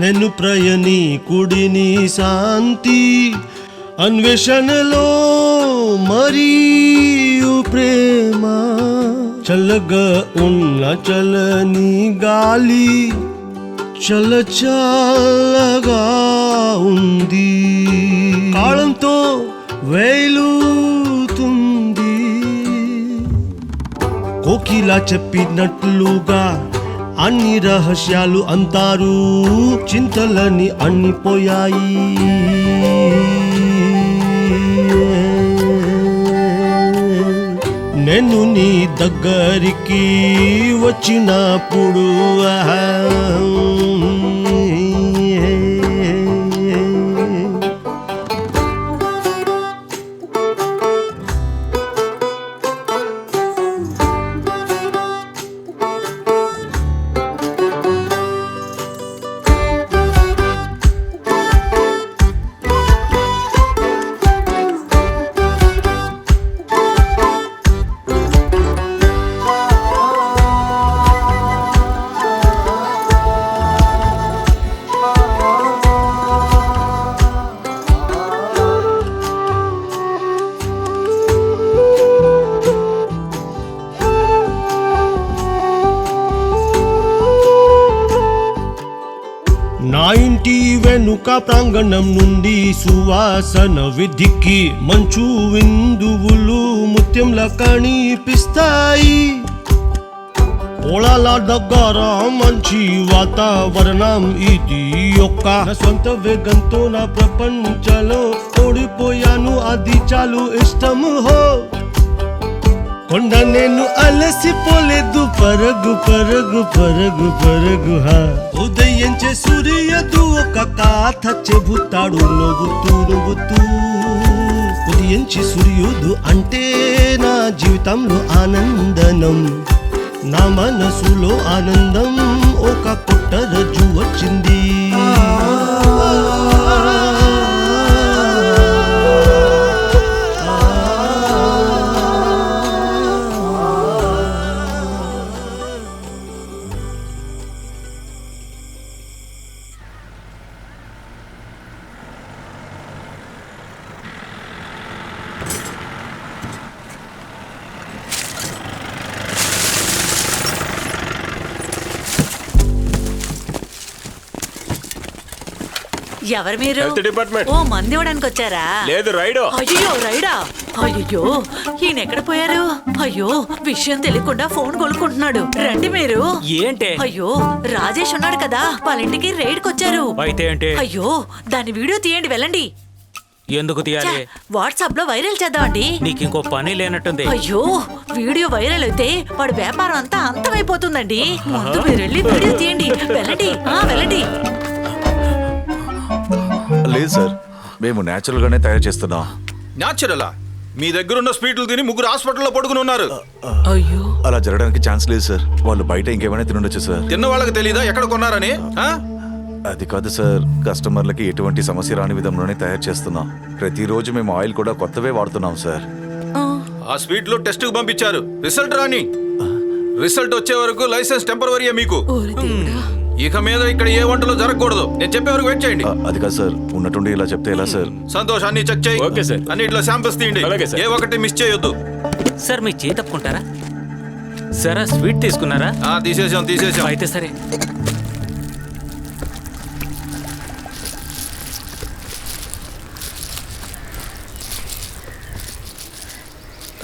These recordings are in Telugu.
నేను ప్రయాణికుడిని శాంతి అన్వేషణలో మరియు ప్రేమ చల్లగా ఉన్న చలని గాలి చల్లగా ఉంది కాలంతో వేలుతుంది కోకిలా చెప్పినట్లుగా అన్ని రహస్యాలు అంటారు చింతలని అన్నిపోయాయి నేను నీ దగ్గరికి వచ్చినప్పుడు నా ఇంటి వెనుక ప్రాంగణం నుండి సువాసన విధికి మంచు విందువులు ముత్యంలా కనిపిస్తాయి పొలాల దగ్గర మంచి వాతావరణం ఇది యొక్క సొంత వేగంతో నా ప్రపంచంలో ఓడిపోయాను అది చాలు ఇష్టము హో కొండ నేను అలసిపోలేదు పరగు పరగు పరగు పరగు ఉదయించే సూర్యుడు ఒక కథ చెబుతాడు నవ్వుతూ నవ్వుతూ ఉదయించే సూర్యుడు అంటే నా జీవితంలో ఆనందనం నా మనసులో ఆనందం ఒక పుట్టరజు వచ్చింది ఎవరు మీరు? Health department. ఓ మంది ఇవ్వడానికి వచ్చారా? లేదు రైడో. అయ్యో రైడా? అయ్యో ఈయన ఎక్కడ పోయారు? అయ్యో విషయం తెలియకుండా ఫోన్ కొనుక్కుంటున్నాడు. రండి మీరు. ఏంటే? అయ్యో రాజేష్ ఉన్నాడు కదా వాళ్ళ ఇంటికి రైడ్కి వచ్చారు. అయితే ఏంటి? అయ్యో దాని వీడియో తీయండి వెళ్ళండి. ఎందుకు తీయాలి? వాట్సాప్ లో వైరల్ చేద్దామండి. నీకు ఇంకో పని లేనట్టుంది. అయ్యో వీడియో వైరల్ అయితే వాడి వ్యాపారం అంతా అంతమైపోతుందండి. ముందు మీరు వెళ్ళి వీడియో తీయండి. వెళ్ళండి వెళ్ళండి. లేదు సార్ మేము న్యాచురల్ గానే తయారు చేస్తున్నాం. న్యాచురలా? మీ దగ్గర ఉన్న స్వీట్లు తిని ముగ్గురు హాస్పిటల్లో పడుకుని ఉన్నారు. అయ్యో అలా జరగడానికి ఛాన్స్ లేదు సార్. వాళ్ళు బయట ఇంకేమైనా తినుండొచ్చు సార్. తిన్న వాళ్ళకి తెలీదా ఎక్కడ కొన్నారని? అది కాదు సార్, కస్టమర్లకి ఎటువంటి సమస్య రాని విధంలోనే తయారు చేస్తున్నాం. ప్రతిరోజు మేము ఆయిల్ కూడా కొత్తవే వాడుతున్నాం సార్. ఆ స్వీట్లు టెస్ట్ కు పంపించారు, రిజల్ట్ రాని. రిజల్ట్ వచ్చే వరకు లైసెన్స్ టెంపరవరీ మీకు. ఇక మీద ఇక్కడ ఏ వంటలు జరగకూడదు. నేను చెప్పే వరకు వెయిట్ చేయండి. అది కాదు సార్, ఉన్నట్టుండి ఇలా చెప్తే ఎలా సార్? సంతోష్ అన్ని చెక్ చేయి. Okay sir. అన్నిట్లో శాంపిల్స్ తీయండి. ఏ ఒక్కటి మిస్ చేయొద్దు. సార్ మీ చేయి తప్పుకుంటారా? సరే స్వీట్ తీసుకున్నారా? తీసేసాం. అయితే సరే.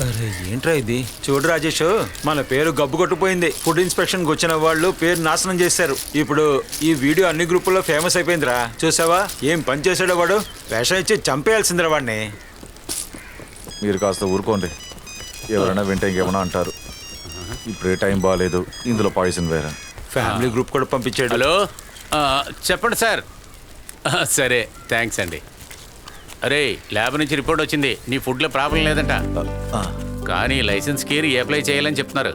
అరే ఏంట్రా ఇది? చూడు రాజేష్, మన పేరు గబ్బు కొట్టుపోయింది. ఫుడ్ ఇన్స్పెక్షన్ కి వచ్చిన వాళ్ళు పేరు నాశనం చేశారు. ఇప్పుడు ఈ వీడియో అన్ని గ్రూపుల్లో ఫేమస్ అయిపోయిందిరా. చూసావా ఏం పని చేశాడో వాడు? వేషం ఇచ్చి చంపేయాల్సిందిరా వాడిని. మీరు కాస్త ఊరుకోండి, ఎవరైనా వింటే ఇంకేమైనా అంటారు. ఇప్పుడే టైం బాగాలేదు, ఇందులో పాయిజన్ వేరే. ఫ్యామిలీ గ్రూప్ కూడా పంపించాడు. హలో చెప్పండి సార్. సరే థ్యాంక్స్ అండి. అరే ల్యాబ్ నుంచి రిపోర్ట్ వచ్చింది, నీ ఫుడ్లో ప్రాబ్లం లేదంట. కానీ లైసెన్స్ కి అప్లై చేయాలని చెప్తున్నారు.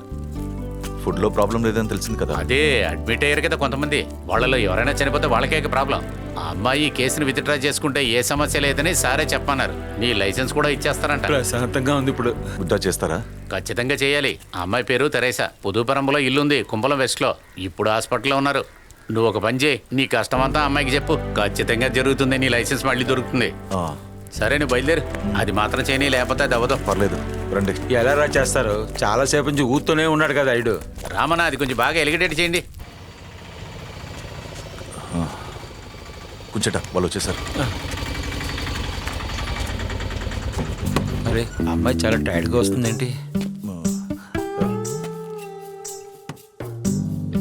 ఫుడ్లో ప్రాబ్లం లేదని తెలిసింది కదా. అదే అడ్మిట్ అయ్యారు కదా కొంతమంది, వాళ్ళలో ఎవరైనా చనిపోతే వాళ్ళకే ప్రాబ్లం. ఆ అమ్మాయి కేసుని విత్డ్రా చేసుకుంటే ఏ సమస్య లేదని సారే చెప్పన్నారు. నీ లైసెన్స్ కూడా ఇచ్చేస్తారంట. ప్రశాంతంగా ఉంది ఇప్పుడు. విత్డ్రా చేస్తారా? ఖచ్చితంగా చేయాలి. ఆ అమ్మాయి పేరు తెరేసా. పుదుపరంలో ఇల్లుంది, కుంభలం వెస్ట్ లో. ఇప్పుడు హాస్పిటల్లో ఉన్నారు. నువ్వు ఒక పని చేయి, నీ కష్టమంతా అమ్మాయికి చెప్పు, ఖచ్చితంగా జరుగుతుంది, నీ లైసెన్స్ మళ్ళీ దొరుకుతుంది. ఆ, సరే నువ్వు బయలుదేరు, అది మాత్రం చేయని, లేకపోతే అది అవ్వదు. పర్లేదు రండి. ఎలా రా చేస్తారు? చాలాసేపు నుంచి ఊతూనే ఉన్నాడు కదా ఐడు. రామన్న అది కొంచెం బాగా ఎలిగేటెడ్ చేయండి. కూర్చోట, వాళ్ళు వచ్చేసారు. అరే అమ్మాయి చాలా టైర్డ్గా వస్తుందేంటి?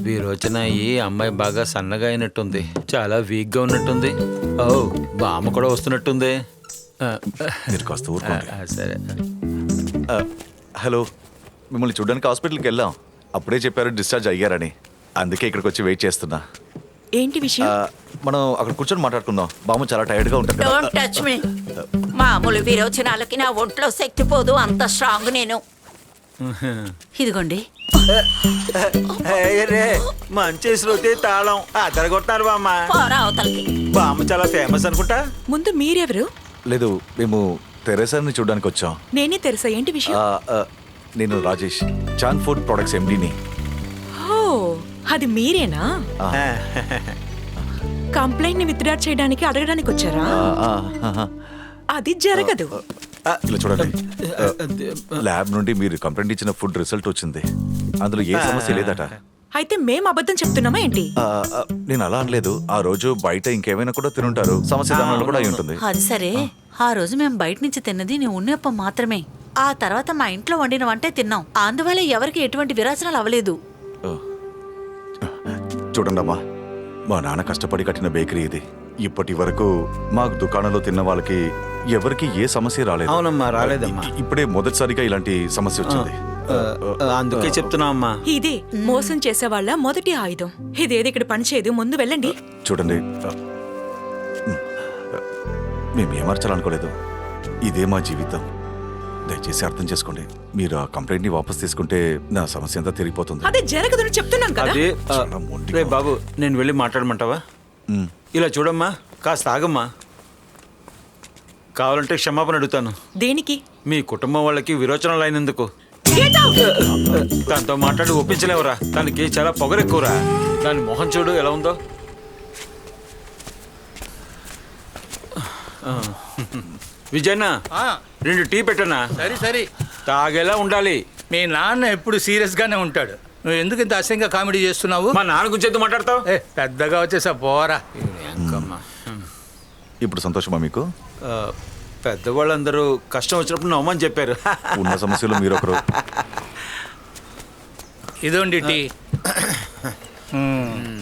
విరోచన అయ్యి అమ్మాయి బాగా సన్నగా అయినట్టుంది, చాలా వీక్గా ఉన్నట్టుంది. ఓ బామ్మ కూడా వస్తున్నట్టుంది. మీరు కాస్త ఊరుకోండి. సరే. హలో, మిమ్మల్ని చూడడానికి హాస్పిటల్కి వెళ్ళాం. అప్పుడే చెప్పారు డిశ్చార్జ్ అయ్యారని, అందుకే ఇక్కడికి వచ్చి వెయిట్ చేస్తున్నా. ఏంటి విషయం? మనం అక్కడ కూర్చొని మాట్లాడుకుందాం. బామ్మ చాలా టైర్డ్గా ఉంటుంది కదా. Don't touch me. మామూలు విరోచనాలకి నా ఒంట్లో శక్తి పోదు, అంత స్ట్రాంగ్ నేను. ఇదిగోండి. రే మంచి శృతి తాళం అదరగొట్టారు బామ్మ. పోరా అవతలకి. బామ్మ చాలా ఫేమస్ అనుకుంటా. ముందు మీరెవరు? లేదు, మేము తెరేసాని చూడడానికి వచ్చాం. నేనే తెలుసా, ఏంటి విషయం? నేను రాజేష్, చాన్ ఫుడ్ ప్రొడక్ట్స్ ఎండీని. ఓ, అది మీరేనా? కంప్లైంట్ ని విత్డ్రా చేయడానికి అడగడానికి వచ్చారా? అది జరగదు. ఇలా చూడండి, ల్యాబ్ నుండి మీరు కంప్లైంట్ ఇచ్చిన ఫుడ్ రిజల్ట్ వచ్చింది. అందులో ఏ సమస్య లేదట. అయితే మేం అబద్ధం చెప్తున్నామా ఏంటి? నేను అలా అనలేదు. ఆ రోజు బయట ఇంకేమైనా కూడా తినుంటారు, సమస్య దానివల్ల కూడా అయి ఉంటుంది. అది సరే, ఆ రోజు మేము బయట నుంచి తిన్నది నీ ఉన్నప్పం మాత్రమే. ఆ తర్వాత మా ఇంట్లో వండిన వంటే తిన్నాం. అందువల్ల ఎవరికి ఎటువంటి విరాచనాలు అవ్వలేదు. చూడండి అమ్మా, మా నాన్న కష్టపడి కట్టిన బేకరీ ఇది. ఇప్పటి వరకు మాకు దుకాణంలో తిన్న వాళ్ళకి ఎవరికి ఏ సమస్య రాలేదు. అవునమ్మా, రాలేదమ్మా. ఇప్పుడే మొదటిసారిగా ఇలాంటి సమస్య వచ్చింది. అందుకే చెప్తున్నా అమ్మా. ఇదే మోసం చేసే వాళ్ళ మొదటి ఆయుధం. ఇదేది ఇక్కడ పనిచేయదు, ముందు వెళ్ళండి. చూడండి, మేము ఏమర్చాలనుకోలేదు. ఇదే మా జీవితం. దయచేసి అర్థం చేసుకోండి. మీరు ఆ కంప్లైంట్ ని వాపస్ తీసుకుంటే నా సమస్య అంతా తిరిగిపోతుంది. అదే జరగదని చెప్తున్నాం కదా. అదే రే బాబు, నేను వెళ్ళి మాట్లాడమంటావా? ఇలా చూడమ్మా, కాస్త ఆగమ్మా. కావాలంటే క్షమాపణ అడుగుతాను. దేనికి? మీ కుటుంబం వాళ్ళకి విరోచనాలు అయినందుకు. దాంతో మాట్లాడి ఒప్పించలేవరా? దానికి చాలా పొగరెక్కువరా. దాని మొహం చూడు ఎలా ఉందో. విజయన్న, 2 టీ పెట్టనా? సరే సరే. తాగేలా ఉండాలి. మీ నాన్న ఎప్పుడు సీరియస్ గానే ఉంటాడు. నువ్వు ఎందుకు ఇంత అసహ్యంగా కామెడీ చేస్తున్నావు? మా నాన్న గురించి ఎందుకు మాట్లాడతావు? పెద్దగా వచ్చేసా పోరా. ఇప్పుడు సంతోషమా మీకు? పెద్దవాళ్ళందరూ కష్టం వచ్చినప్పుడు నవ్వమని చెప్పారు. ఉన్న సమస్యలు మీరు ఒకరు. ఇదోండి టీ.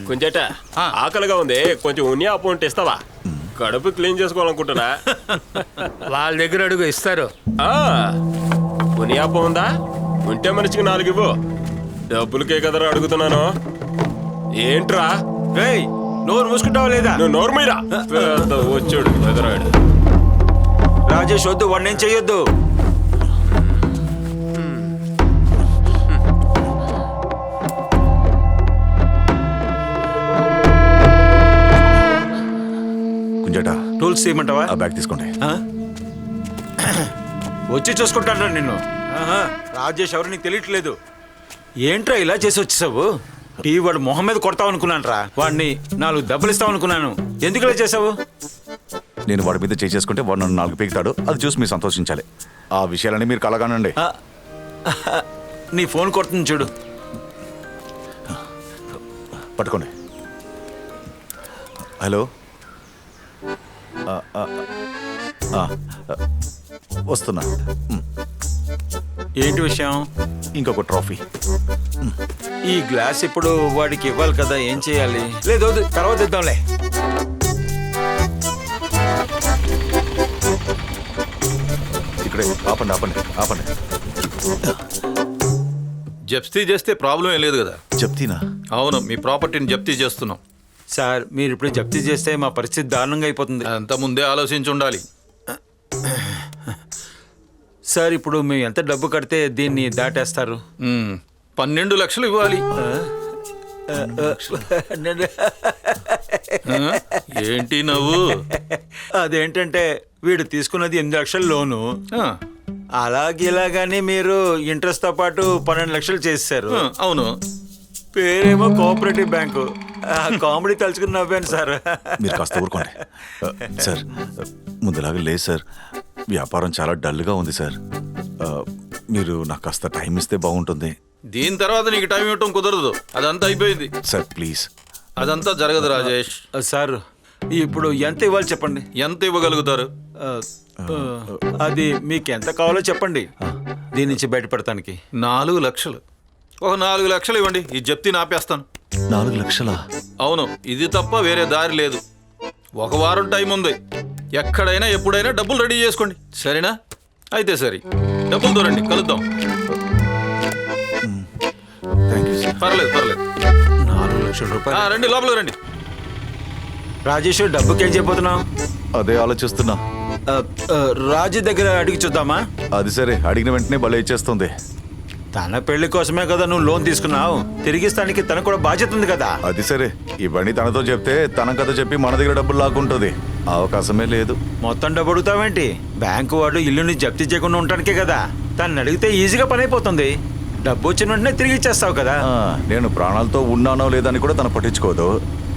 కొంచెట ఆకలిగా ఉంది, కొంచెం ఉనియా అప్పు ఇస్తావా? కడుపు క్లీన్ చేసుకోవాలనుకుంటున్నా. వాళ్ళ దగ్గర అడుగు, ఇస్తారు. ఉనియాపం ఉందా? ఉంటే మనిషికి 4 ఇవ్వు. డబ్బులకే కదరా అడుగుతున్నాను. ఏంట్రా? రేయ్, నోరు మూసుకుంటావా లేదా? నువ్వు నోరు మీరా వచ్చాడు ఎదురాడు. రాజేష్ వద్దు, వాడిని చెయ్యొద్దు. కుంజట, టూల్స్ తీయమంటావా? ఆ బ్యాగ్ తీసుకోండి. వచ్చి చూసుకుంటాను నిన్ను. రాజేష్ ఎవరు నీకు తెలియట్లేదు. ఏంట్రా ఇలా చేసి వచ్చేసావు? టీ వాడు మొహం మీద కొడతావు అనుకున్నాను రా. వాడిని 4 దెబ్బలు ఇస్తావు అనుకున్నాను. ఎందుకు ఇలా చేసావు? నేను వాడి మీద చేసుకుంటే వాడు నన్ను 4 పీకుతాడు. అది చూసి మీరు సంతోషించాలి. ఆ విషయాలన్నీ మీరు కలగానండి. నీ ఫోన్ కొడుతుంది చూడు. పట్టుకోండి. హలో, వస్తున్నా. ఏంటి విషయం? ఇంకొక ట్రాఫీ. ఈ గ్లాస్ ఇప్పుడు వాడికి ఇవ్వాలి కదా, ఏం చేయాలి? లేదు తర్వాత ఇద్దాంలే. ఇక్కడే ఆపండి ఆపండి ఆపండి. జప్తీ చేస్తే ప్రాబ్లం ఏం లేదు కదా. చెప్తీనా? అవును, మీ ప్రాపర్టీని జప్తీ చేస్తున్నాం. సార్, మీరు ఇప్పుడు జప్తీ చేస్తే మా పరిస్థితి దారుణంగా అయిపోతుంది. అంత ముందే ఆలోచించి ఉండాలి. సార్, ఇప్పుడు మేము ఎంత డబ్బు కడితే దీన్ని దాటేస్తారు? 12 లక్షలు ఇవ్వాలి. ఏంటి నవ్వు? అదేంటంటే వీడు తీసుకున్నది 8 లక్షల లోను. అలాగేలాగానే మీరు ఇంట్రెస్ట్ తో పాటు 12 లక్షలు చేశారు. అవును. పేరేమో కోఆపరేటివ్ బ్యాంకు. కామెడీ తలుచుకుని నవ్వాను సార్. మీరు కాస్త ఊరుకోండి. సార్ ముందులాగా లేదు సార్, వ్యాపారం చాలా డల్గా ఉంది సార్. మీరు నాకు కాస్త టైం ఇస్తే బాగుంటుంది. దీని తర్వాత నీకు టైం ఇవ్వటం కుదరదు, అదంతా అయిపోయింది. Sir please. అదంతా జరగదు రాజేష్. సార్ ఇప్పుడు ఎంత ఇవ్వాలి చెప్పండి. ఎంత ఇవ్వగలుగుతారు? అది మీకు ఎంత కావాలో చెప్పండి, దీని నుంచి బయటపడటానికి. 4 లక్షలు. ఒక 4 లక్షలు ఇవ్వండి, ఈ జప్తి నాపేస్తాను. 4 లక్షలా? అవును, ఇది తప్ప వేరే దారి లేదు. 1 వారం టైం ఉంది. ఎక్కడైనా ఎప్పుడైనా డబ్బులు రెడీ చేసుకోండి, సరేనా? అయితే సరే, డబ్బులు దూరండి, కలుద్దాం. Thank you sir. పర్లేదు 4 లక్షల రూపాయలు. రండి, లోపలికి రండి. రాజేష్ డబ్బుకి ఏం చెప్పబోతున్నావు? అదే ఆలోచిస్తున్నా. రాజు దగ్గర అడిగి చూద్దామా? అది సరే, అడిగిన వెంటనే భలే ఇచ్చేస్తుంది. తన పెళ్లి కోసమే కదా నువ్వు లోన్ తీసుకున్నావు, తిరిగిస్తానికి తనకు కూడా బాధ్యత ఉంది కదా. అది సరే, ఇవన్నీ తనతో చెప్తే తన కథ చెప్పి మన దగ్గర డబ్బులు లాక్కుంటుంది. అవకాశమే లేదు. మొత్తం డబ్బు అడుగుతావేంటి? బ్యాంకు వాడు ఇల్లుని జప్తి చేయకుండా ఉండటానికే కదా. తను అడిగితే ఈజీగా పని అయిపోతుంది. డబ్బు వచ్చిన వెంటనే తిరిగి ఇచ్చేస్తావు కదా. నేను ప్రాణాలతో ఉన్నానో లేదని కూడా తను పట్టించుకోదు.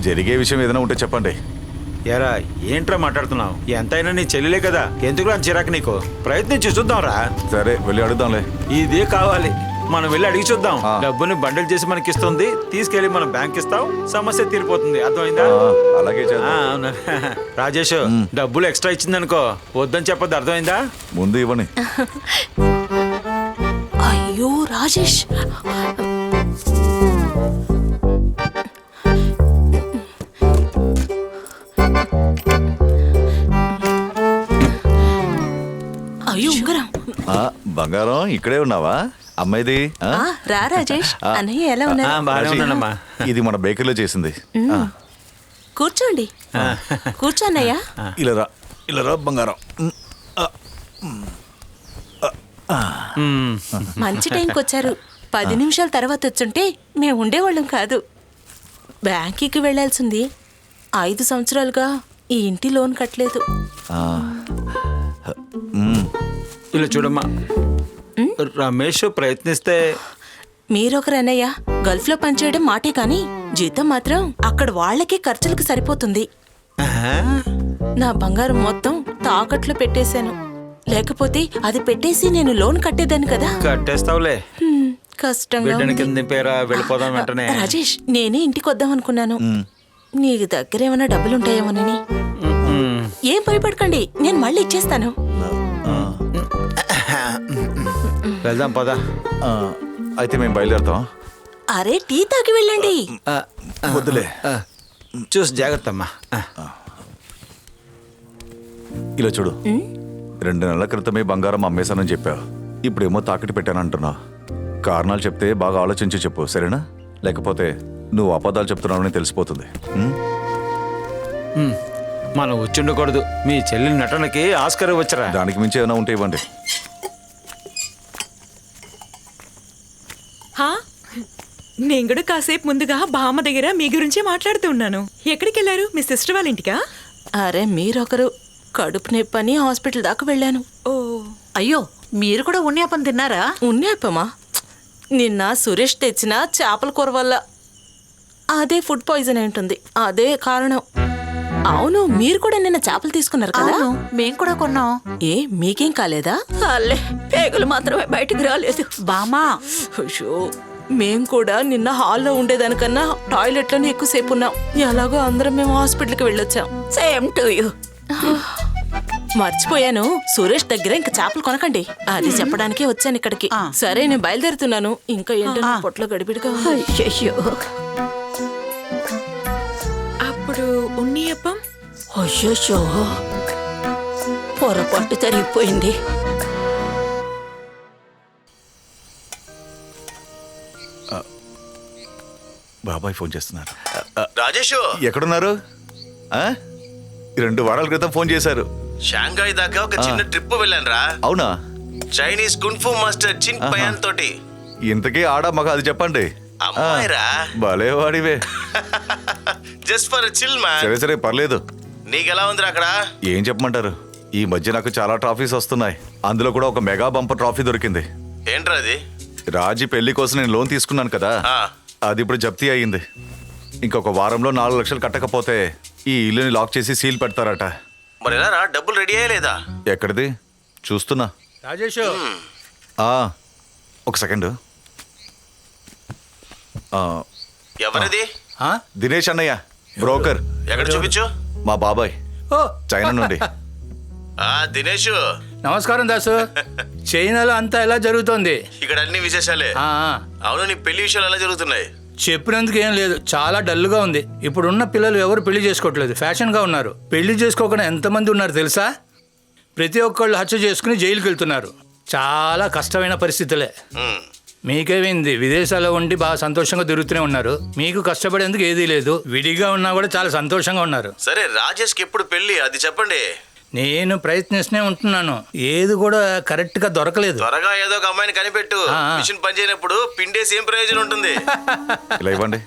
జరిగే విషయం ఏదైనా ఉంటే చెప్పండి. ఎరా ఏంట్రా మాట్లాడుతున్నావు? ఎంతైనా నీ చెల్లెలే కదా, ఎందుకు రా చిరాకు నీకు? ప్రయత్నించి చూద్దాంరా. సరే వెళ్ళి అడుగుదాంలే. ఇదే కావాలి, మనం వెళ్ళి అడిగి చూద్దాం. డబ్బుని బండిల్ చేసి మనకి ఇస్తుంది, తీసుకెళ్లి మనం బ్యాంక్ ఇస్తాం, సమస్య తీరిపోతుంది. అర్థమైందా? అలాగే చేద్దాం. అవును. రాజేష్ డబ్బులు ఎక్స్ట్రా ఇచ్చింది అనుకో, వద్దని చెప్పొద్దు. అర్థమైందా? ముందు ఇవ్వని. అయ్యో రాజేష్, అయ్యో ఉంగరం. బంగారం ఇక్కడే ఉన్నావా? అమ్మాయిది రా రాజేష్, అన్నయ్య ఎలా ఉన్నారు? బాగానే ఉన్నానమ్మా. ఇది మన బేకరీలో చేసింది. కూర్చోండి. కూర్చోన్నయ్యా. ఇలా రా బంగారం. మంచి టైంకి వచ్చారు. 10 నిమిషాల తర్వాత వచ్చుంటే మేము ఉండేవాళ్ళం కాదు. బ్యాంకుకి వెళ్ళాల్సింది. 5 సంవత్సరాలుగా ఈ ఇంటి లోన్ కట్టలేదు. ఇలా చూడమ్మా, రమేష్ ప్రయత్నిస్తే. మీరొకరు అన్నయ్య, గల్ఫ్ లో పనిచేయడం మాటే కానీ జీతం మాత్రం అక్కడ వాళ్ళకే ఖర్చులకు సరిపోతుంది. నా బంగారం మొత్తం తాకట్లో పెట్టేశాను. లేకపోతే అది పెట్టేసి నేను లోన్ కట్టేదాన్ని కదా. కట్టేస్తావులే, కష్టంగా బిడ్డని కింద దింపేరా, వెళ్ళిపోదాం వెంటనే. రాజేష్, నేనే ఇంటికి వద్దాం అనుకున్నాను. నీ దగ్గర ఏమైనా డబ్బులుంటాయేమోనని. ఏం భయపడకండి, నేను మళ్ళీ ఇచ్చేస్తాను. వెళ్దాం పదా. అయితే మేము బయలుదేరుతాం. అరే టీ తాగి వెళ్ళండి. వద్దులే, చూసి జాగ్రత్త అమ్మా. ఇలా చూడు, 2 నెలల క్రితమే బంగారం అమ్మేశానని చెప్పావు. ఇప్పుడేమో తాకట్టు పెట్టానంటున్నావు. కారణాలు చెప్తే బాగా ఆలోచించి చెప్పు, సరేనా? లేకపోతే నువ్వు అబద్ధాలు చెప్తున్నావని తెలిసిపోతుంది. మనం వచ్చుండకూడదు. మీ చెల్లి నటనకి ఆస్కార్ వచ్చరా? దానికి మించి ఏమైనా ఉంటే ఇవ్వండి. నేను కూడా కాసేపు ముందుగా బామ్మ దగ్గర మీ గురించే మాట్లాడుతూ ఉన్నాను. ఎక్కడికి వెళ్ళారు? మీ సిస్టర్ వాళ్ళ ఇంటికా? అరే మీరొకరు, కడుపు నొప్పని హాస్పిటల్ దాకా వెళ్ళాను. ఓ అయ్యో, మీరు కూడా ఉన్యాపం తిన్నారా? ఉన్యాపమా? నిన్న సురేష్ తెచ్చిన చేపల కూర వల్ల. అదే ఫుడ్ పాయిజన్ అయి ఉంటుంది, అదే కారణం. అవును, మీరు కూడా నిన్న చేపలు తీసుకున్నారు కదా? మేం కూడా కొన్నాం. ఏ మీకేం కాలేదా? అల్లే, పేగులు మాత్రమే బయటికి రాలేదు. బామా, మేం కూడా నిన్న హాల్లో ఉండేదానికన్నా టాయిలెట్లోనే ఎక్కువసేపు ఉన్నాం. ఎలాగో అందరం మేము హాస్పిటల్కి వెళ్ళొచ్చాం. Same to you. మర్చిపోయాను, సురేష్ దగ్గర ఇంకా చేపలు కొనకండి అది చెప్పడానికే వచ్చాను ఇక్కడికి. సరే నేను బయలుదేరుతున్నాను. ఇంకా ఏంటో పొట్లో గడిపిడిగా. అయ్యో, అప్పుడు ఉన్నియప్పం. అయ్యో, పొరపాటు జరిగిపోయింది. బాబాయ్ ఫోన్ చేస్తున్నారు. రాజేష్, ఎక్కడున్నారు? 2 వారాల క్రితం ఫోన్ చేశారు. షాంఘాయ్ దాకా ఒక చిన్న ట్రిప్ వెళ్ళాను రా. అవునా? చైనీస్ కున్ఫు మాస్టర్ చిన్ పయాన్ తోటి. ఇంతకీ ఆడ మగ అది చెప్పండి. అమ్మాయిరా. భలే వాడివే. Just for chill man. సరే సరే పర్లేదు. నీకెలా ఉందిరా అక్కడ? ఏం చెప్పమంటారు, ఈ మధ్య నాకు చాలా ట్రాఫీస్ వస్తున్నాయి. అందులో కూడా ఒక మెగా బంపర్ ట్రాఫీ దొరికింది. ఏంట్రా అది? రాజీ పెళ్లి కోసం నేను లోన్ తీసుకున్నాను కదా, అది ఇప్పుడు జప్తీ అయ్యింది. ఇంకొక వారంలో 4 లక్షలు కట్టకపోతే ఈ ఇల్లుని లాక్ చేసి సీల్ పెడతారట. మరి ఎలా రా, డబ్బులు రెడీ అయ్యలేదా? ఎక్కడిది చూస్తున్నా. రాజేష్, ఒక సెకండ్. ఎవరిది? దినేష్ అన్నయ్య, బ్రోకర్. ఎక్కడ చూపించు. మా బాబాయ్ చైనా నుండి. దినేష్ నమస్కారం దాసు. చైనాలో అంతా ఎలా జరుగుతోంది? ఇక్కడ అన్ని విశేషాలే. అవును, నీ పెళ్లి విషయాలు ఎలా జరుగుతున్నాయి? చెప్పినందుకు ఏం లేదు, చాలా డల్గా ఉంది. ఇప్పుడున్న పిల్లలు ఎవరు పెళ్లి చేసుకోవట్లేదు, ఫ్యాషన్గా ఉన్నారు. పెళ్లి చేసుకోకుండా ఎంతమంది ఉన్నారు తెలుసా? ప్రతి ఒక్కళ్ళు హత్య చేసుకుని జైలుకి వెళ్తున్నారు. చాలా కష్టమైన పరిస్థితులే. మీకేమైంది? విదేశాల్లో ఉండి బాగా సంతోషంగా తిరుగుతూనే ఉన్నారు. మీకు కష్టపడేందుకు ఏదీ లేదు. విడిగా ఉన్నా కూడా చాలా సంతోషంగా ఉన్నారు. సరే, రాజేష్కి ఎప్పుడు పెళ్లి అది చెప్పండి. నేను ప్రయత్నిస్తూనే ఉంటున్నాను, ఏది కూడా కరెక్ట్ గా దొరకలేదు. త్వరగా ఏదో ఒక అమ్మాయిని కనిపెట్టు. మిషన్ పని చేయనప్పుడు పిండేసి ఏం ప్రయోజనం ఉంటుంది? ఇలా ఇవ్వండి.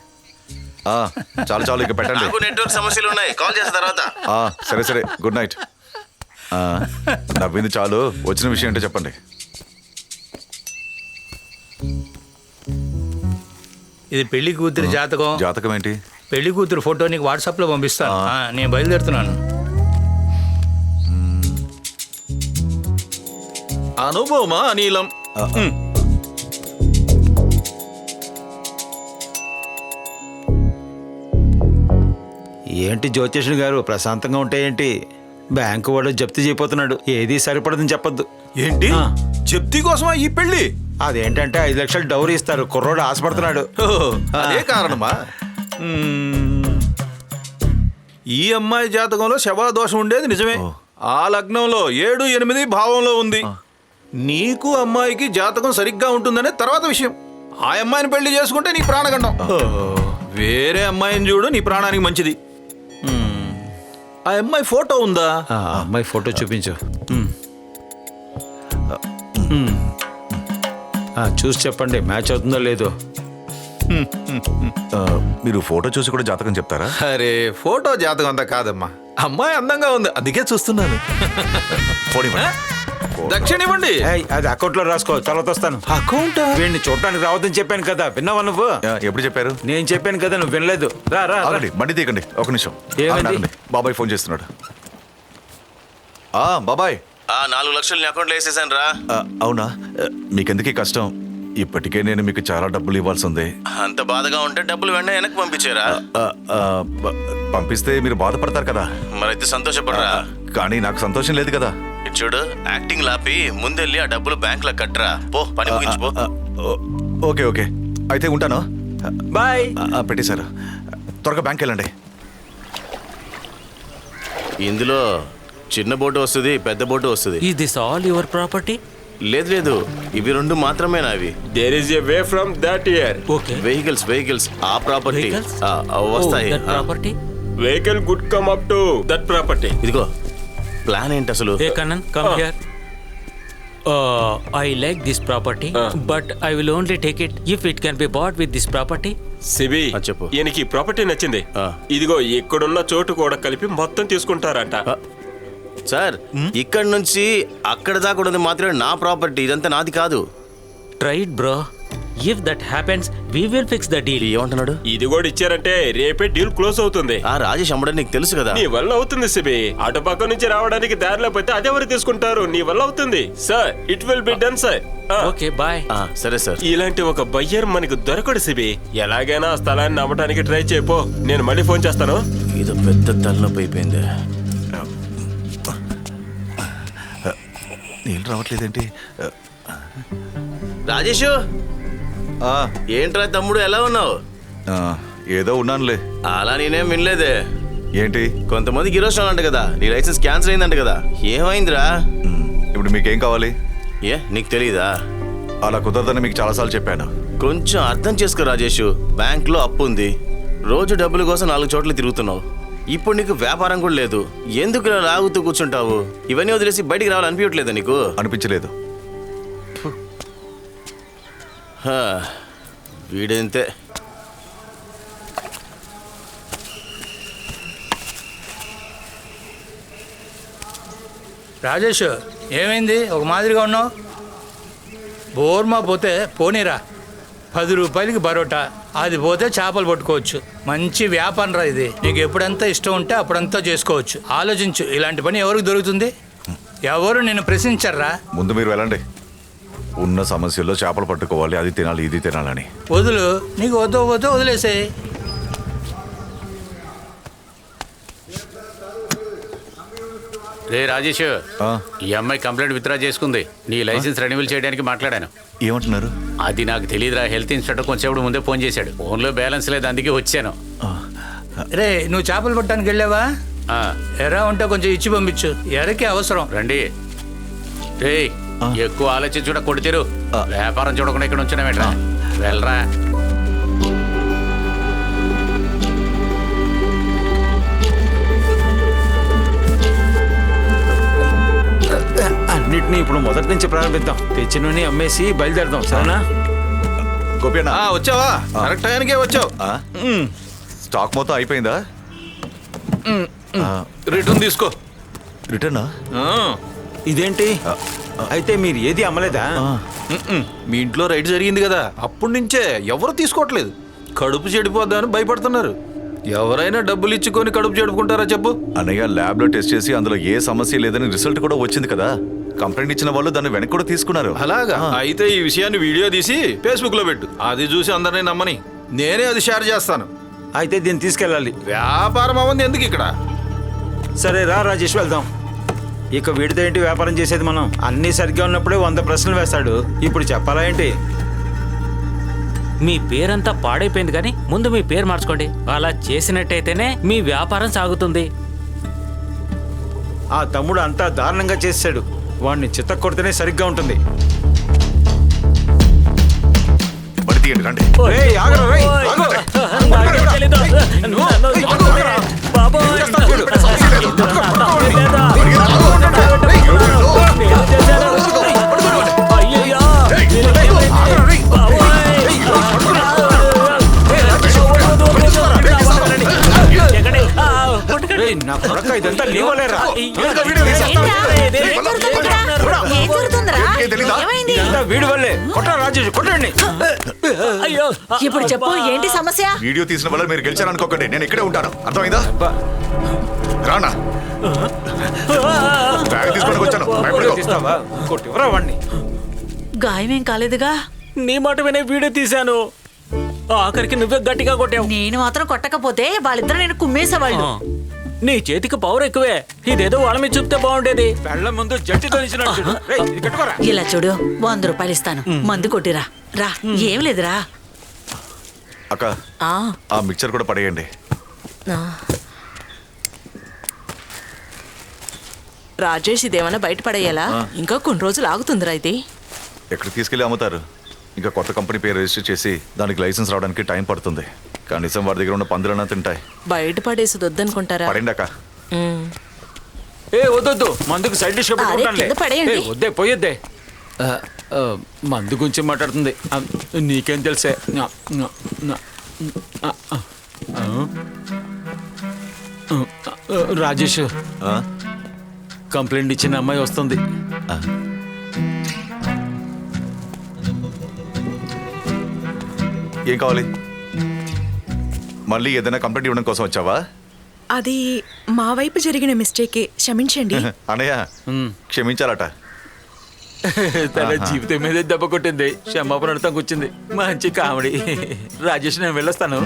చాలు చాలు, ఇక పెట్టండి. నాకు నెట్వర్క్ సమస్యలు ఉన్నాయి, కాల్ చేసిన తర్వాత. సరే సరే, గుడ్ నైట్. నవ్వింది చాలు, వచ్చిన విషయం ఏంటో చెప్పండి. ఇది పెళ్లి కూతురు జాతకం. జాతకం ఏంటి? పెళ్లి కూతురు ఫోటో నీకు వాట్సాప్ లో పంపిస్తాను. నేను బయలుదేరుతున్నాను. అనుభవమా అనిలం? ఏంటి జ్యోతిష్యుడు గారు ప్రశాంతంగా ఉంటే ఏంటి? బ్యాంకు వాడు జప్తీ చేయబోతున్నాడు. ఏది సరిపడదని చెప్పొద్దు. ఏంటి జప్తీ కోసమా ఈ పెళ్లి? అదేంటంటే 5 లక్షలు డౌరీ ఇస్తారు. కుర్రోడు ఆశపడుతున్నాడు. అదే కారణమా? ఈ అమ్మాయి జాతకంలో శవాదోషం ఉండేది నిజమే. ఆ లగ్నంలో 7, 8 భావంలో ఉంది. నీకు అమ్మాయికి జాతకం సరిగ్గా ఉంటుందనే తర్వాత విషయం. ఆ అమ్మాయిని పెళ్లి చేసుకుంటే నీ ప్రాణగండం. వేరే అమ్మాయిని చూడు, నీ ప్రాణానికి మంచిది. ఆ అమ్మాయి ఫోటో ఉందా? అమ్మాయి ఫోటో చూపించు. చూసి చెప్పండి, మ్యాచ్ అవుతుందో లేదో. మీరు ఫోటో చూసి కూడా జాతకం చెప్తారా? అరే, ఫోటో జాతకం అంతా కాదమ్మా. అమ్మాయి అందంగా ఉంది, అందుకే చూస్తున్నాను. దక్షిణ ఇవ్వండి. అది అకౌంట్ లో రాసుకో, తర్వాత వస్తాను. అకౌంట్? వీడిని చూడటానికి రావద్దని చెప్పాను కదా, విన్నావా నువ్వు? ఎప్పుడు చెప్పారు? నేను చెప్పాను కదా, నువ్వు వినలేదు. రా రా బండి తీయకండి, ఒక నిమిషం. ఏమైంది? బాబాయ్ ఫోన్ చేస్తున్నాడు. బాబాయ్, 4 లక్షలు నీ అకౌంట్లో వేసేసాను రా. అవునా? మీకెందుకీ కష్టం? ఇప్పటికే నేను మీకు చాలా డబ్బులు ఇవ్వాల్సి ఉంది. అంత బాధగా ఉంటే డబ్బులు వెంటనే వెనక్కి పంపించారా? పంపిస్తే మీరు బాధపడతారు కదా. మరైతే సంతోషపడరా. కానీ నాకు సంతోషం లేదు కదా. చూడు, యాక్టింగ్ లాపి ముందెళ్ళి ఆ డబ్బులు బ్యాంక్ లో కట్టరా. పో, పని ముగించిపో. ఓకే ఓకే, అయితే ఉంటాను. బాయ్. పెట్టేశారు, త్వరగా బ్యాంక్ వెళ్ళండి. ఇందులో చిన్న బోటు వస్తుంది, పెద్ద బోటు వస్తుంది. Is this all your property? లేదు లేదు, ఇవి 2 మాత్రమేనా? అవి there is a way from that year. Okay. Vehicles ఆ ప్రాపర్టీ వస్తాయి. That property? Vehicle good come up to that property. ఇదిగో ప్లాన్ ఏంటి అసలు? Hey Kannan, come here. I like this property, but I will only take it if it can be bought with this property. Sibi, చెప్పు. ఈయనకి ప్రాపర్టీ నచ్చింది. ఇదిగో ఇక్కడున్న చోటు కూడా కలిపి మొత్తం తీసుకుంటారంట. సార్, ఇక్కడ నుంచి అక్కడ దాకా ఉన్నది మాత్రమే నా ప్రాపర్టీ, ఇదంతా నాది కాదు. Try it, bro. If that happens, we will fix the deal. ఏమంటున్నాడు? ఇది కూడా ఇచ్చారంటే రేపే డీల్ క్లోజ్ అవుతుంది. ఆ రాజేష్ అమ్మడం నీకు తెలుసు కదా. నీ వల్ల అవుతుంది సిబి. అటు పక్క నుంచి రావడానికి దారిలో పోతే అదెవరు తీసుకుంటారు? నీ వల్ల అవుతుంది sir. It will be done sir. Okay, bye. సరే సార్. ఇలాంటి ఒక బయ్యర్ మనకు దొరకడు సిబి. ఎలాగైనా ఆ స్థలాన్ని అమ్మడానికి ట్రై చేయపో. నేను మళ్ళీ ఫోన్ చేస్తాను. ఇది పెద్ద తలనొప్పి అయిపోయింది. నీళ్ళు రావట్లేదేంటి? రాజేష్, ఏంట్రా తమ్ముడు, ఎలా ఉన్నావు? ఏదో ఉన్నానులే. అలా నేనేం వినలేదే. ఏంటి? కొంతమంది గిరోస్ అంట కదా, నీ లైసెన్స్ క్యాన్సిల్ అయిందంట కదా, ఏమైందిరా? ఇప్పుడు మీకేం కావాలి? నీకు తెలీదా? అలా కుదరదని మీకు చాలాసార్లు చెప్పాను. కొంచెం అర్థం చేసుకో రాజేష్. బ్యాంక్ లో అప్పు ఉంది, రోజు డబ్బుల కోసం 4 చోట్ల తిరుగుతున్నావు. ఇప్పుడు నీకు వ్యాపారం కూడా లేదు. ఎందుకు ఇలా లాగుతూ కూర్చుంటావు? ఇవన్నీ వదిలేసి బయటికి రావాలనిపించట్లేదా నీకు? అనిపించలేదు. వీడంతే. రాజేష్, ఏమైంది? ఒక మాదిరిగా ఉన్నావు. బోర్మా పోతే పోనీరా. 10 రూపాయలకి బరోటా, అది పోతే చేపలు పట్టుకోవచ్చు. మంచి వ్యాపారం రా ఇది. నీకు ఎప్పుడంతా ఇష్టం ఉంటే అప్పుడంతా చేసుకోవచ్చు. ఆలోచించు, ఇలాంటి పని ఎవరికి దొరుకుతుంది? ఎవరు నిన్ను ప్రశ్నించర్రా. ముందు మీరు వెళ్ళండి. ఉన్న సమస్యల్లో చేపలు పట్టుకోవాలి, అది తినాలి ఇది తినాలని. వదులు, నీకు వద్దు వదిలేసేయి. రే రాజేష్, ఈ అమ్మాయి కంప్లైంట్ విత్డ్రా చేసుకుంది. నీ లైసెన్స్ రెన్యువల్ చేయడానికి మాట్లాడాను. ఏమంటున్నారు? అది నాకు తెలియదురా. హెల్త్ ఇన్స్పెక్టర్ కొంచెం ముందే ఫోన్ చేశాడు. ఫోన్లో బ్యాలెన్స్ లేదు, అందుకే వచ్చాను. రే, నువ్వు చేపలు పట్టడానికి వెళ్ళావా? ఎరా ఉంటే కొంచెం ఇచ్చి పంపించు, ఎరకి అవసరం. రండి. రే, ఎక్కువ ఆలోచించుడా కొడితేరు. వ్యాపారం చూడకుండా ఇక్కడ ఉంచున్నావేట్రా, వెళ్ళరా. అన్నిటినీ ఇప్పుడు మొదటి నుంచి ప్రారంభిద్దాం. తెచ్చినని అమ్మేసి బయలుదేరదాం, సరేనా? గోపియన్న, వచ్చావా? కరెక్ట్ టైంకే వచ్చావు. స్టాక్ మొత్తం అయిపోయిందా? రిటర్న్ తీసుకో. రిటర్నా? ఇదేంటి? అయితే మీరు ఏది అమ్మలేదా? మీ ఇంట్లో రైడ్ జరిగింది కదా, అప్పటి నుంచే ఎవరు తీసుకోవట్లేదు. కడుపు చెడిపోద్దా అని భయపడుతున్నారు. ఎవరైనా డబ్బులు ఇచ్చుకొని కడుపు చెడుపుకుంటారా చెప్పు? అన్నయ్య, ల్యాబ్ లో టెస్ట్ చేసి అందులో ఏ సమస్య లేదని రిజల్ట్ కూడా వచ్చింది కదా. కంప్లైంట్ ఇచ్చిన వాళ్ళు దాన్ని వెనక్కి కూడా తీసుకున్నారు. అలాగా? అయితే ఈ విషయాన్ని వీడియో తీసి ఫేస్బుక్ లో పెట్టు. అది చూసి అందరినీ నమ్మని నేనే అది షేర్ చేస్తాను. అయితే దీన్ని తీసుకెళ్ళాలి. వ్యాపారం అవ్వంది ఎందుకు ఇక్కడ? సరే రా రాజేష్, వెళ్దాం. ఇక వీడితో ఏంటి వ్యాపారం చేసేది మనం? అన్నీ సరిగ్గా ఉన్నప్పుడే 100 ప్రశ్నలు వేస్తాడు. ఇప్పుడు చెప్పాలా ఏంటి? మీ పేరంతా పాడైపోయింది కానీ ముందు మీ పేరు మార్చుకోండి. అలా చేసినట్టయితేనే మీ వ్యాపారం సాగుతుంది. ఆ తమ్ముడు అంతా దారుణంగా చేశాడు. వాడిని చిత్త కొడితేనే సరిగ్గా ఉంటుంది. పడి తీయండి, రండి. ఏయ్, ఆగరా, రేయ్, ఆగు. నాకేం తెలీదు. బాబోయ్. అయ్యయ్యో. రేయ్, నా కొడక, ఇదంతా లేవలేరా? ఇదంతా వీడి వల్లే. కొట్టరా రాజేష్, కొట్టండి. అయ్యో, ఇప్పుడు చెప్పు, ఏంటి సమస్య? వీడియో తీసిన వల్ల మీరు గెలిచారనుకోకండి, నేను ఇక్కడే ఉంటాను. అర్థమైందా? రానా, బ్యాగ్ తీసుకొని వచ్చాను. తీస్తావా? కొట్టివరా వాడిని. గాయమేం కాలేదుగా? నీ మాట వినే వీడియో తీశాను. ఆఖరికి నువ్వే గట్టిగా కొట్టావు. నేను మాత్రం కొట్టకపోతే వాళ్ళిద్దరు నేను కుమ్మేసేవాళ్ళు. నీ చేతికి పవర్ ఎక్కువే. ఇదేదో వాళ్ళ మీద చూపితే బాగుండేది. పెళ్ళ ముందు జట్టి తొలిచినట్టు. రేయ్, ఇది కట్టుకోరా. ఇలా చూడు, 100 రూపాయలు ఇస్తాను, మందు కొట్టిరా. రా, ఏం లేదురా. అక్క, ఆ మిక్చర్ కూడా పడేయండి. రాజేష్, ఇదేమన్నా బయట పడేయాలా? ఇంకా కొన్ని రోజులు ఆగుతుందిరా ఇది. ఎక్కడ తీసుకెళ్ళి అమ్ముతారు? ఇంకా కొత్త కంపెనీ పేరు రిజిస్టర్ చేసి దానికి లైసెన్స్ రావడానికి టైం పడుతుంది. కనీసం వాడి దగ్గర ఉన్న పందులన్నా తింటాయి. బయట పడేసి వద్దనుకుంటారా? పడండి అక్క. ఏ వద్దొద్దు, మందుకు సైడ్ డిష్ పడేయండి. వద్దే, పోయొద్దే. మందు గురించి మాట్లాడుతుంది. నీకేం తెలుసే? రాజేష్, కంప్లైంట్ ఇచ్చిన అమ్మాయి వస్తుంది. ఏం కావాలి? మళ్ళీ ఏదైనా కంప్లైంట్ ఇవ్వడం కోసం వచ్చావా? అది మా వైపు జరిగిన మిస్టేకే, క్షమించండి. అన్నయ్య, క్షమించాలట. తన జీవితం మీదే దెబ్బ కొట్టింది. క్షమాపణ అర్థం కూర్చుంది. మంచి కామెడీ. రాజేష్, నేను వెళ్ళొస్తాను.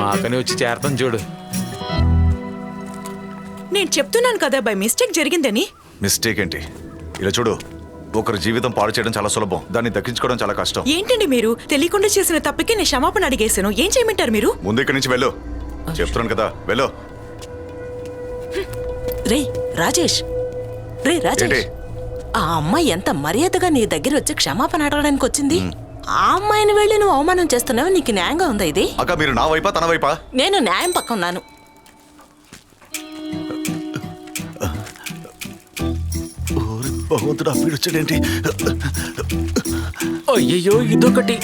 మాకని వచ్చి చేరతాను చూడు. నేను చెప్తున్నాను కదా, బై మిస్టేక్ జరిగిందని. మిస్టేక్ ఏంటి? ఇలా చూడు, ఒకరి జీవితం పాడు చేయడం చాలా సులభం, దాన్ని దక్కించుకోవడం చాలా కష్టం. ఏంటండి మీరు? తెలియకుండా చేసిన తప్పుకి నేను క్షమాపణ అడిగేశాను. ఏం చేయమంటారు మీరు? ముందు ఇక్కడి నుంచి వెళ్ళు. చెప్తున్నాను కదా, వెళ్ళు. రే రాజేష్, ఆ అమ్మాయి ఎంత మర్యాదగా నీ దగ్గర వచ్చి క్షమాపణ అడగడానికి వచ్చింది. ఆ అమ్మాయిని వెళ్ళి నువ్వు అవమానం చేస్తున్నావు. నీకు న్యాయంగా ఉందా ఇది? అక్క, మీరు నా వైపా తన వైపా? నేను న్యాయం పక్క ఉన్నాను. భగవంతుడు, అప్పుడు వచ్చాడేంటి? అయ్యయ్యో, ఇదొకటి.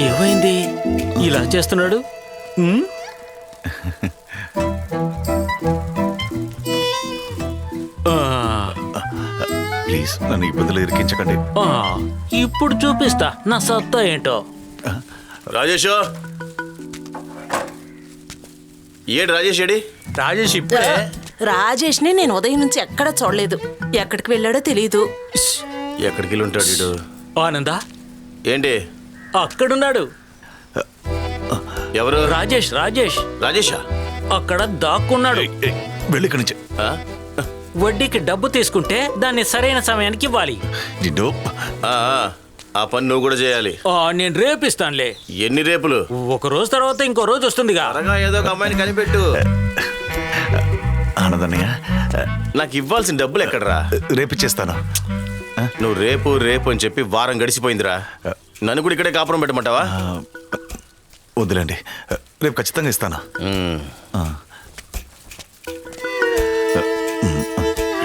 ఏమైంది ఇలా చేస్తున్నాడు? ప్లీజ్ ప్లీజ్ నన్ను ఇబ్బందులు ఇరికించకండి. ఆ, ఇప్పుడు చూపిస్తా నా సత్తా ఏంటో. రాజేష్ ఏడు రాజేష్ ఏడి? రాజేష్ ఇప్పుడే రాజేష్ని నేను ఉదయం నుంచి ఎక్కడ చూడలేదు. ఎక్కడికి వెళ్ళాడో తెలియదు. ఎక్కడికి వెళ్ళి ఉంటాడు వీడు? ఆనందా ఏంటి అక్కడున్నాడు. ఎవరు? రాజేష్ రాజేష్ రాజేషా? అక్కడ దాక్కున్నాడు. వెళ్ళి ఇక్కడి నుంచి. ఆ? వడ్డీకి డబ్బు తీసుకుంటే దాన్ని సరైన సమయానికి ఇవ్వాలి. నిన్ను ఆ, ఆ పని నువ్వు కూడా చేయాలి. నేను రేపిస్తానులే. ఎన్ని రేపులు? ఒక రోజు తర్వాత ఇంకో రోజు వస్తుందిగా. త్వరగా ఏదో ఒక అమ్మాయిని కనిపెట్టు. ఆనందన్నయ్య, నాకు ఇవ్వాల్సిన డబ్బులు ఎక్కడరా? రేపిచ్చేస్తాను. నువ్వు రేపు రేపు అని చెప్పి వారం గడిచిపోయిందిరా. నన్ను కూడా ఇక్కడే కాపురం పెట్టమంటావా? వద్దులేండి, రేపు ఖచ్చితంగా ఇస్తాను.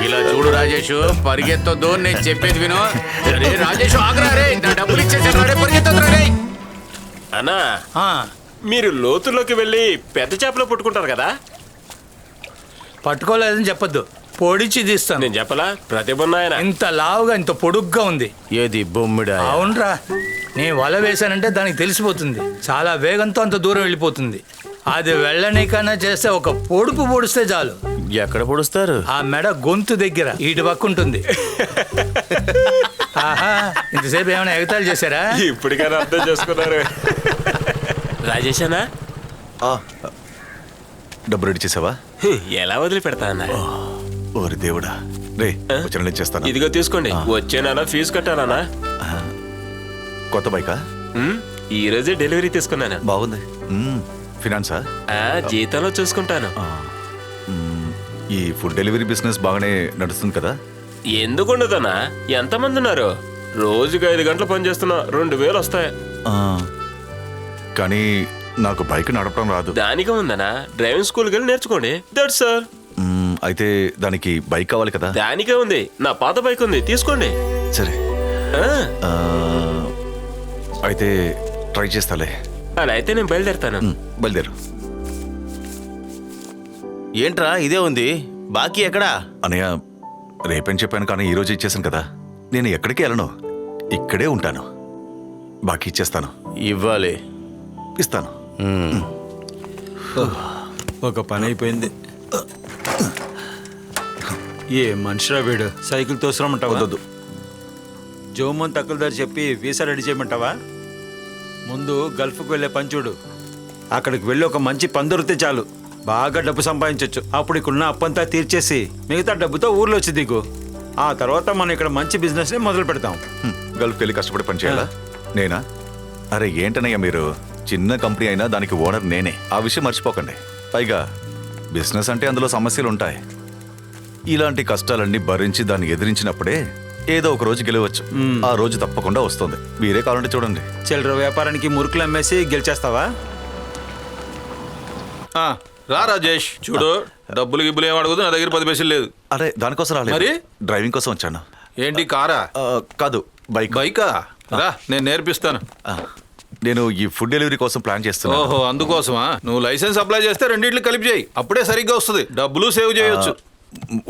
ఇలా చూడు రాజేష్, పరిగెత్తొద్దు, నేను చెప్పేది విను. రే రాజేష్ ఆగ్రా రే, నా డబ్బులు ఇచ్చేసాను రే, పరిగెత్తొద్దు రే. అన్నా మీరు లోతుల్లోకి వెళ్ళి పెద్ద చేపలు పట్టుకుంటారు కదా? పట్టుకోలేదని చెప్పొద్దు, పొడిచి తీస్తాను. నేను చెప్పలా ప్రతిభ ఉన్నాయన. ఇంత లావుగా ఇంత పొడుగ్గా ఉంది. ఏది బొమ్మిడా? అవునరా, నేను వల వేశానంటే దానికి తెలిసిపోతుంది. చాలా వేగంతో అంత దూరం వెళ్ళిపోతుంది. అది వెళ్ళనీకన్నా చేస్తే ఒక పొడుపు పొడిస్తే చాలు. ఎక్కడ పొడుస్తారు? ఆ మెడ గొంతు దగ్గర ఇటు పక్క ఉంటుంది. ఆహా, ఇంతసేపు ఏమైనా ఎగతాళి చేశారా? ఇప్పటికైనా అర్థం చేసుకున్నారు. రాజేష్ అన్నా, డబ్బు రెడీ చేసావా? ఎలా వదిలి పెడతా అన్నా? ఓరి దేవుడా, రే వచ్చిన చేస్తాను. ఇదిగో తీసుకోండి. వచ్చేనా ఫీజు కట్టానా? కొత్త బైకా? ఈ రోజే డెలివరీ తీసుకున్నాను. బాగుంది. ఫినాన్సా? జీతంలో చూసుకుంటాను. ఈ ఫుడ్ డెలివరీ బిజినెస్ బాగానే నడుస్తుంది కదా? ఎందుకు ఉండదన్నా? ఎంతమంది ఉన్నారు? రోజుకి 5 గంటలు పని చేస్తున్నా 2000 వస్తాయి. కానీ నాకు బైక్ నడపడం రాదు. దానికే ఉందనా, డ్రైవింగ్ స్కూల్కి వెళ్ళి నేర్చుకోండి. That sir. అయితే దానికి బైక్ కావాలి కదా? దానికే ఉంది, నా పాత బైక్ ఉంది, తీసుకోండి. సరే, అయితే ట్రై చేస్తాలే. అలా అయితే నేను బయలుదేరుతాను. బయలుదేరు. ఏంట్రా ఇదే ఉంది, బాకీ ఎక్కడా? అనయ్య, రేపని చెప్పాను కానీ ఈ రోజు ఇచ్చేసాను కదా. నేను ఎక్కడికి వెళ్ళను, ఇక్కడే ఉంటాను. బాకీ ఇచ్చేస్తాను. ఇవ్వాలి. ఇస్తాను. ఒక పని అయిపోయింది. ఏ మనిషిరా వీడు, సైకిల్ తోసరమంటావా? వద్దు, జోమన్ తక్కువ చెప్పి వీసా రెడీ చేయమంటావా? ముందు గల్ఫ్కి వెళ్ళే పని చూడు. అక్కడికి వెళ్ళి ఒక మంచి పని దొరికితే చాలు, బాగా డబ్బు సంపాదించవచ్చు. అప్పుడు ఇక్కడున్న అప్పంతా తీర్చేసి మిగతా డబ్బుతో ఊర్లో వచ్చి దిగు. ఆ తర్వాత మనం ఇక్కడ మంచి బిజినెస్ని మొదలు పెడతాం. గల్ఫ్కి వెళ్ళి కష్టపడి పని చేయాలా? నేనా? అరే ఏంటనయ్య మీరు, చిన్న కంపెనీ అయినా దానికి ఓనర్ నేనే. ఆ విషయం మర్చిపోకండి. పైగా బిజినెస్ అంటే అందులో సమస్యలు ఉంటాయి. ఇలాంటి కష్టాలన్నీ భరించి దాన్ని ఎదిరించినప్పుడే ఏదో ఒక రోజు గెలవచ్చు. ఆ రోజు తప్పకుండా వస్తుంది. మీరే కావాలంటే చూడండి. చిల్లర వ్యాపారానికి మురుకులు అమ్మేసి గెలిచేస్తావా? రా రాజేష్, చూడు డబ్బులు గిబ్బులు ఏం అడగదు, నా దగ్గర 10 పైసలు లేదు. అరే దానికోసం రాలేదు, మరి డ్రైవింగ్ కోసం వచ్చాను. ఏంటి కారా? కాదు, బైక్. బైకా? రా నేను నేర్పిస్తాను. నేను ఈ ఫుడ్ డెలివరీ కోసం ప్లాన్ చేస్తున్నాను. ఓహో, అందుకోసమా? నువ్వు లైసెన్స్ అప్లై చేస్తే రెండింటిని కలిపి చేయి, అప్పుడే సరిగ్గా వస్తుంది, డబ్బులు సేవ్ చేయొచ్చు.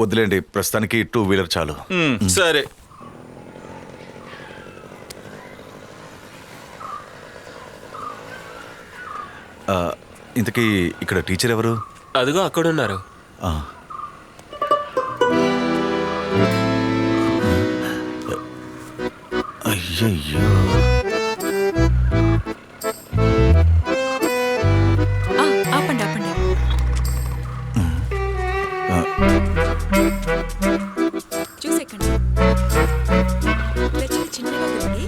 వదిలేండి, ప్రస్తుతానికి 2 వీలర్ చాలు. సరే. ఇంతకీ ఇక్కడ టీచర్ ఎవరు? అదిగో అక్కడున్నారు. అయ్యయ్యో, ఆపండి ఆపండి. చూసేకండి, చిన్నగా ఉంది.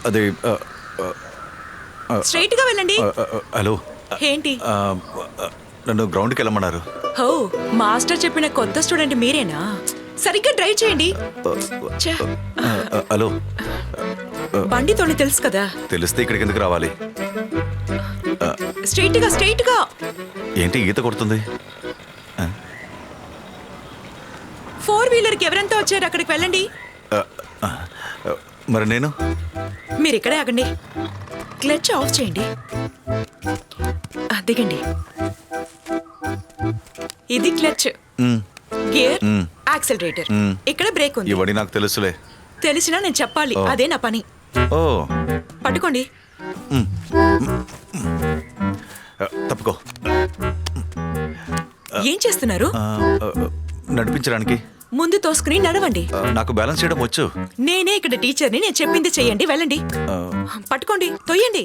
అదే స్ట్రైట్ గా వెళ్ళండి. హలో, ఏంటి? నన్ను గ్రౌండ్కి వెళ్ళమన్నారు. హో, మాస్టర్ చెప్పిన కొత్త స్టూడెంట్ మీరేనా? సరిగ్గా డ్రైవ్ చేయండి. ఛ, హలో, బండి తోని తెలుసు కదా. తెలిస్తే ఇక్కడికి ఎందుకు రావాలి? స్ట్రైట్ గా స్ట్రైట్ గా. ఏంటి ఈత కొడుతుంది? 4 వీలర్ కి ఎవరంతా వచ్చారు, అక్కడికి వెళ్ళండి. మరి నేను? మీరు ఇక్కడే ఆగండి. క్లచ్ ఆఫ్ చేయండి. దిగండి. ఇది క్లచ్, మ్, గేర్, మ్. యాక్సిలరేటర్. మ్. ఇక్కడ బ్రేక్ ఉంది. ఇవన్నీ నాకు తెలుసులే. తెలిసినా నేను చెప్పాలి, ఓ. అదే నా పని. ఓ పట్టుకోండి. తప్పుకో. ఏం చేస్తున్నారు? నడిపించడానికి. ముందు తోసుకుని నడవండి. నాకు బ్యాలెన్స్ చేయడం వచ్చు. నేనే ఇక్కడ టీచర్ని, నేను చెప్పింది చెయ్యండి. వెళ్ళండి. పట్టుకోండి, తొయ్యండి.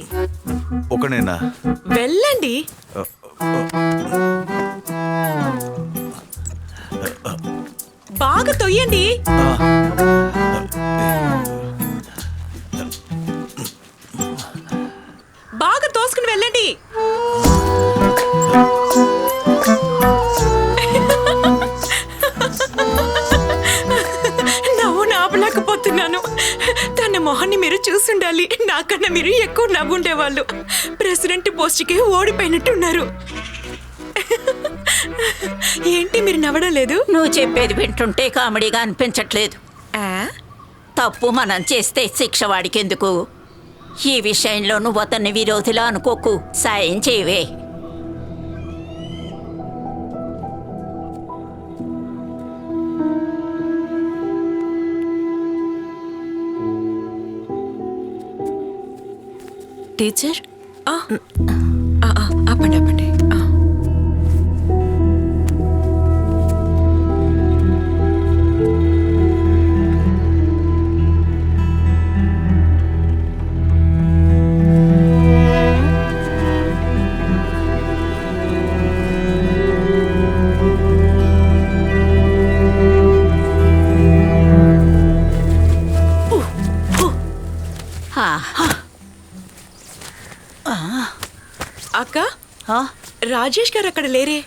ఒకనేనా? వెళ్ళండి. బాగా తొయ్యండి. బాగా తోసుకుని వెళ్ళండి. నవ్వు ఆపలేకపోతున్నాను. తన మొహాన్ని మీరు చూసుండాలి. నాకన్నా మీరు ఎక్కువ నవ్వుండేవాళ్ళు. ప్రెసిడెంట్ పోస్ట్కి ఓడిపోయినట్టున్నారు. ఏంటి మీరు నవ్వడం లేదు? నువ్వు చెప్పేది వింటుంటే కామెడీగా అనిపించట్లేదు. తప్పు మనం చేస్తే శిక్ష వాడికెందుకు? ఈ విషయంలో నువ్వు అతన్ని విరోధిలా అనుకోకు. సాయం చేయవే. టీచర్, ఆపండి ఆపండి. అక్క, రాజేష్ గారు అక్కడ లేరే?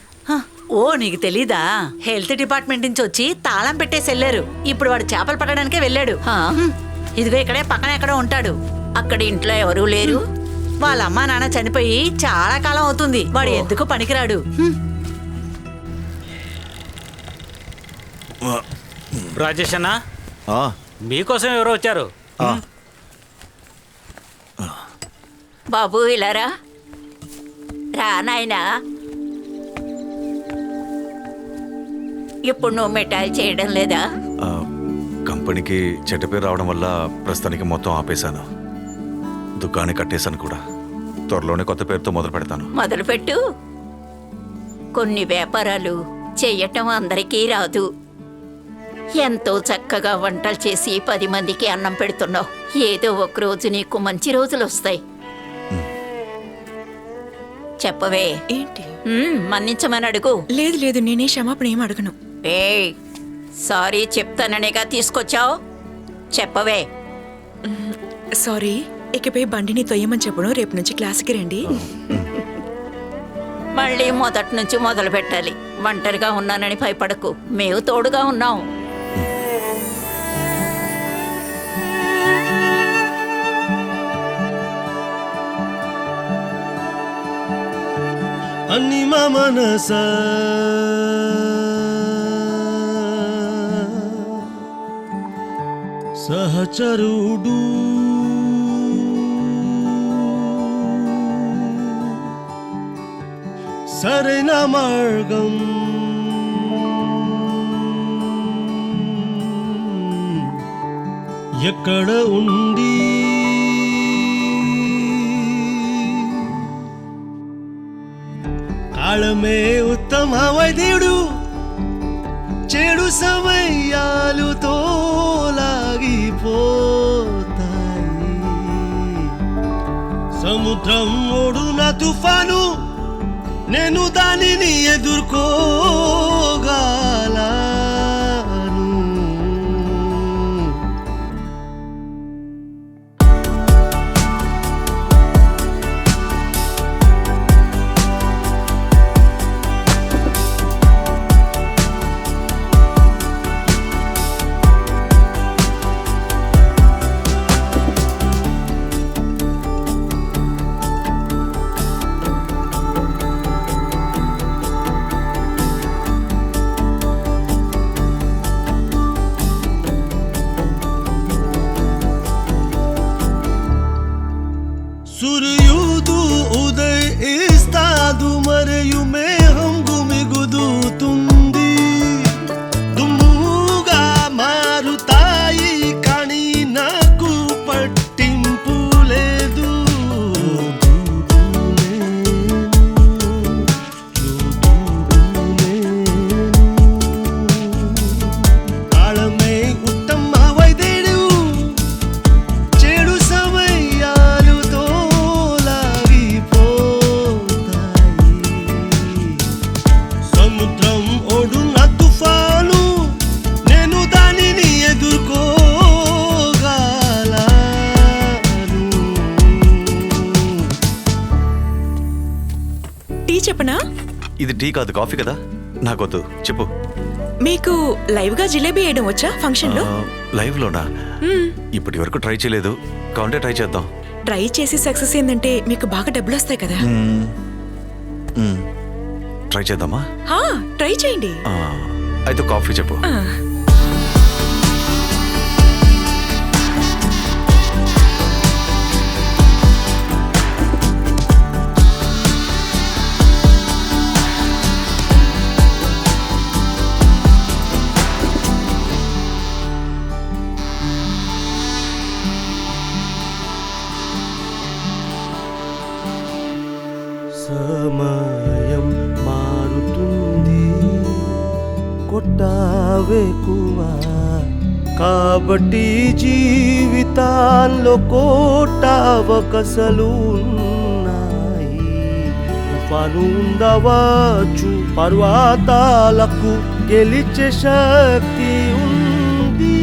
ఓ నీకు తెలీదా? హెల్త్ డిపార్ట్మెంట్ నుంచి వచ్చి తాళం పెట్టేసి వెళ్ళారు. ఇప్పుడు వాడు చేపలు పట్టడానికే వెళ్ళాడు. ఇదిగో ఇక్కడే పక్కన ఎక్కడో ఉంటాడు. అక్కడ ఇంట్లో ఎవరూ లేరు. వాళ్ళ అమ్మా నాన్న చనిపోయి చాలా కాలం అవుతుంది. వాడు ఎందుకు పనికిరాడు. రాజేష్ అన్న, మీకోసం ఎవరో వచ్చారు. బాబు ఇలారా రా నాయనా. ఇప్పుడు నువ్వు మిఠాయి చేయడం లేదా? కంపెనీకి చెడ్డ పేరు రావడం వల్ల ప్రస్తుతానికి మొత్తం ఆపేశాను. దుకాణాన్ని కట్టేశాను కూడా. త్వరలోనే కొత్త పేరుతో మొదలు పెడతాను. మొదలుపెట్టు. కొన్ని వ్యాపారాలు చెయ్యటం అందరికీ రాదు. ఎంతో చక్కగా వంటలు చేసి 10 మందికి అన్నం పెడుతున్నావు. ఏదో ఒక రోజు నీకు మంచి రోజులు వస్తాయి. చెప్పవే. ఏంటి? మన్నించమని అడుగు. లేదు లేదు, నేనే క్షమాపణ ఏం అడగను. సారీ చెప్తాననేగా తీసుకొచ్చావు. చెప్పవే. సారీ. ఇకపై బండిని తొయ్యమని చెప్పడం. రేపు నుంచి క్లాస్కి రండి. మళ్ళీ మొదటి నుంచి మొదలు పెట్టాలి. ఒంటరిగా ఉన్నానని భయపడకు. మేము తోడుగా ఉన్నాం. అనిమ మనస సహచరుడు సరైన మార్గం ఎక్కడ ఉంది? కాళమే ఉత్తమ వైద్యుడు. చెడు సమయాలు తోలాగిపోతాయి. సముద్రం ఒడున తుఫాను, నేను దానిని ఎదుర్కోగలను. చెప్పనా? ఇది టీ కాదు కాఫీ కదా, నాకొద్దు. చెప్పు. మీకు లైవ్ గా జిలేబీ వేయడం వచ్చా ఫంక్షన్ లో? లైవ్ లోనా? ఇప్పటి వరకు ట్రై చేయలేదు, కావాలంటే ట్రై చేద్దాం. ట్రై చేసి సక్సెస్ ఏందంటే మీకు బాగా డబ్బులు వస్తాయి కదా. ట్రై చేద్దామా? ట్రై చేయండి. అయితే కాఫీ చెప్పు. సమయం మారుతుంది, కొట్టావేకువా కాబట్టి జీవితాల్లో కోటావకసలు ఉన్నాయి. తుఫాను ఉండవచ్చు, పర్వతాలకు గెలిచే శక్తి ఉంది.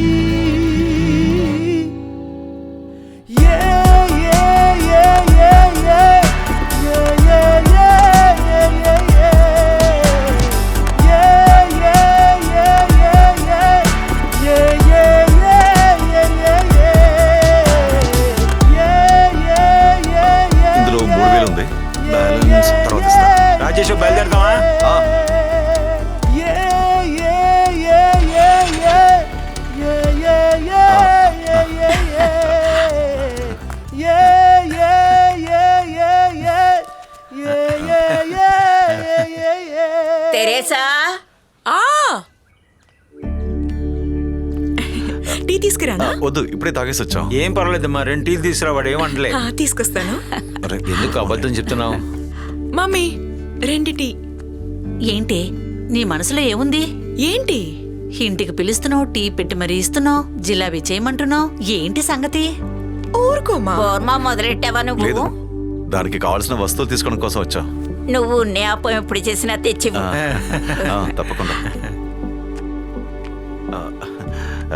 ఇందులో 3000 ఉంది, బ్యాలెన్స్ తర్వాత ఇస్తా. రాజేష్ బయలుదేరదామా? తెరేసా, టీ తీసుకురానా? వద్దు, ఇప్పుడే తాగేసి వచ్చాం. ఏం పర్వాలేదమ్మా, 2 టీలు తీసుకురావాడు, ఏమంటలే. తీసుకొస్తాను. ఎందుకు అబద్ధం చెప్తున్నావు? Mummy 2 tea. ఏంటి నీ మనసులో ఏముంది? ఏంటి? ఇంటికి పిలుస్తున్నావు, టీ పెట్టి మరీ ఇస్తున్నావు, జిలాబీ చేయమంటున్నావు, ఏంటి సంగతి? ఊరుకోమా. బోర్మా మొదలెట్టావా లేదు, నువ్వు? దానికి కావాల్సిన వస్తువులు తీసుకోవడం కోసం వచ్చాం. నువ్వు జ్ఞాపం ఎప్పుడు చేసినా తెచ్చివు. తప్పకుండా.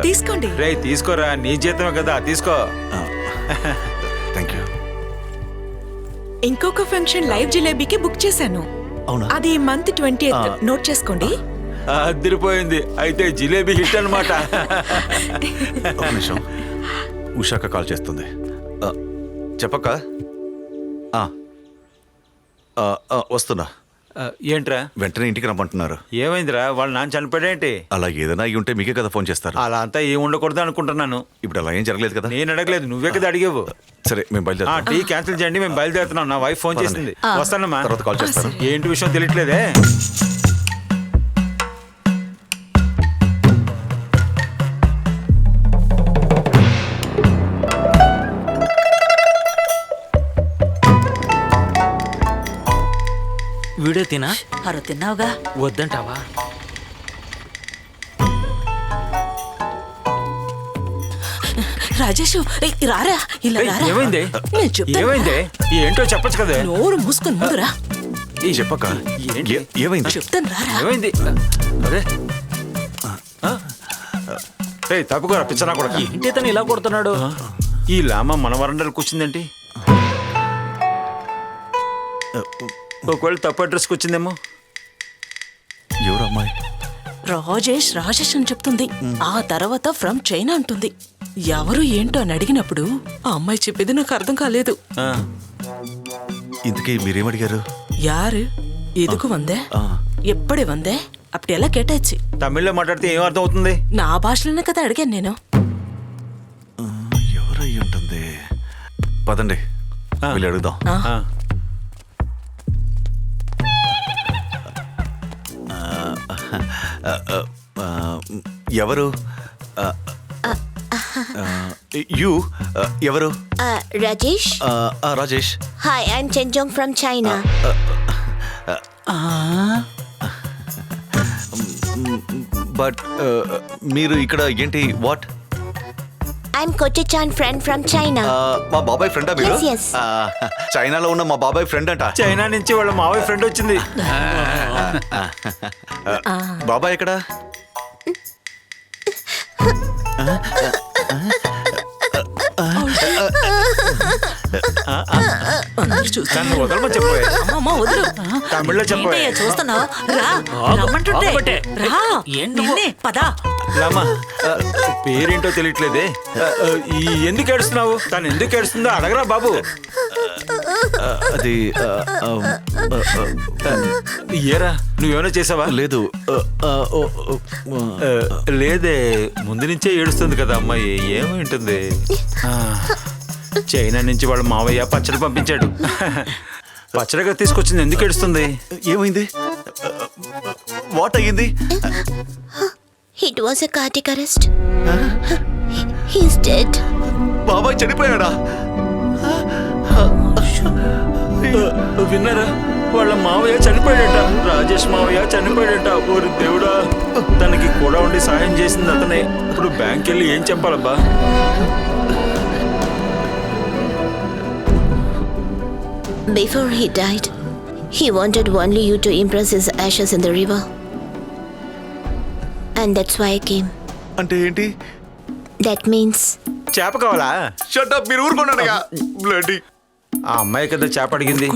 తీసుకోండి. రే తీసుకోరా, నీ జీతమే కదా, తీసుకో. Thank you. ఇంకొక ఫంక్షన్ లైవ్ జిలేబీకి బుక్ చేశాను. అవునా? అది మంత్ 20th. నోట్ చేసుకోండి. అదిరిపోయింది, అయితే జిలేబీ హిట్ అన్నమాట. ఒక నిమిషం, ఉషాక కాల్ చేస్తుంది. చెప్పక్క. వస్తున్నా. ఏంట్రా? వెంటనే ఇంటికి రమ్మంటున్నారు. ఏమైందిరా? వాళ్ళ నాన్న చనిపోయాడేంటి? అలా ఏదైనా అయ్యి ఉంటే మీకే కదా ఫోన్ చేస్తారు. అలా అంతా ఏం ఉండకూడదు అనుకుంటున్నాను. ఇప్పుడు అలా ఏం జరగలేదు కదా? నేను అడగలేదు, నువ్వే కదా అడిగావు. సరే, మేము బయలుదేరుతాం. టీ క్యాన్సిల్ చేయండి, మేము బయలుదేరుతున్నాం. నా వైఫ్ ఫోన్ చేసింది. వస్తానమ్మా. తర్వాత కాల్ చేస్తాను. ఏంటి విషయం తెలియట్లేదే? వీడియో తినా? తిన్నావుగా. వద్దంటావా? రాజేష్, రారా, ఇలా రారా. ఏమైంది? నేను చెప్తాను. ఏమైంది? ఏంటో చెప్పొచ్చు కదా. నోరు మూసుకొని ముందురా. చెప్పక్క, ఏమైంది? చెప్తాను, రారా. ఏమైంది? అరే తప్పుకోరా, పిచ్చనా కూడా. ఏంటి తను ఇలా కొడుతున్నాడు? ఈ లామ మన వరండాలు కూర్చుందేంటి? ఒకవేళ తప్పు అడ్రస్కి వచ్చిందేమో. ఎవరు అమ్మాయి? రాజేష్ అని చెప్తుంది. ఆ తర్వాత ఫ్రమ్ చైనా అంటుంది. ఎవరు ఏంటో అని అడిగినప్పుడు ఆ అమ్మాయి చెప్పేది నాకు అర్థం కాలేదు. ఇంతకీ మీరేమడిగారు? యారు ఎదుకు వందే, ఎప్పుడే వందే, అప్పుడు ఎలా కేటాச்சு? తమిళ్లో మాట్లాడితే ఏం అర్థం అవుతుంది? నా భాషలోనే కదా అడిగాను నేను. ఎవరై ఉంటుంది? పదండి వెళ్ళి అడుగుదాం. ఎవరు? యు ఎవరు? Rajesh. Rajesh. Hi, I'm Chenjong from China. But మీరు ఇక్కడ ఏంటి? వాట్? ఐఎమ్ కొచ్చిచాన్ ఫ్రెండ్ ఫ్రమ్ చైనా. మా బాబాయ్ ఫ్రెండా మీరు? Yes, yes. చైనాలో ఉన్న మా బాబాయ్ ఫ్రెండ్ అంట. చైనా నుంచి వాళ్ళ మావయ్య ఫ్రెండ్ వచ్చింది. బాబాయ్ ఎక్కడ? నన్ను వదలమని చెప్పే అమ్మమ్మ వదులు. తమిళ్లో చెప్పే ఏంటయ్యా చూస్తున్నావు? రా రమ్మంటుంటే ఆగబట్టే. రా ఏంటి నువ్వు? నిన్నే పదా. రామా పేరేంటో తెలియట్లేదే. ఎందుకు ఏడుస్తున్నావు? తను ఎందుకు ఏడుస్తుందో అడగరా బాబు. అది ఏరా నువ్వేమైనా చేసావా? లేదు. లేదే, ముందు నుంచే ఏడుస్తుంది కదా అమ్మాయి. ఏమైంటుంది? చైనా నుంచి వాళ్ళ మావయ్య పచ్చడి పంపించాడు. పచ్చడిగా తీసుకొచ్చింది. ఎందుకు ఏడుస్తుంది? ఏమైంది? వాట్ అయ్యింది? It was a cardiac arrest. He's dead. బాబాయ్ చనిపోయాడా? విన్నారా? వాళ్ళ మావయ్య చనిపోయాడట. రాజేష్ మావయ్య చనిపోయాడట. ఓరి దేవుడా, తనకి కూడా ఉండి సాయం చేసింది అతనే. ఇప్పుడు బ్యాంక్ వెళ్ళి ఏం చెప్పాలబ్బా? Before he died, he wanted only you to impress his ashes in the river. And that's why I came. అంటే ఏంటి? That means చేప కావాలా? షట్ అప్, మీరు ఊరుకోండిగా. బ్లడీ. ఆ అమ్మాయి కదా చేప అడిగింది.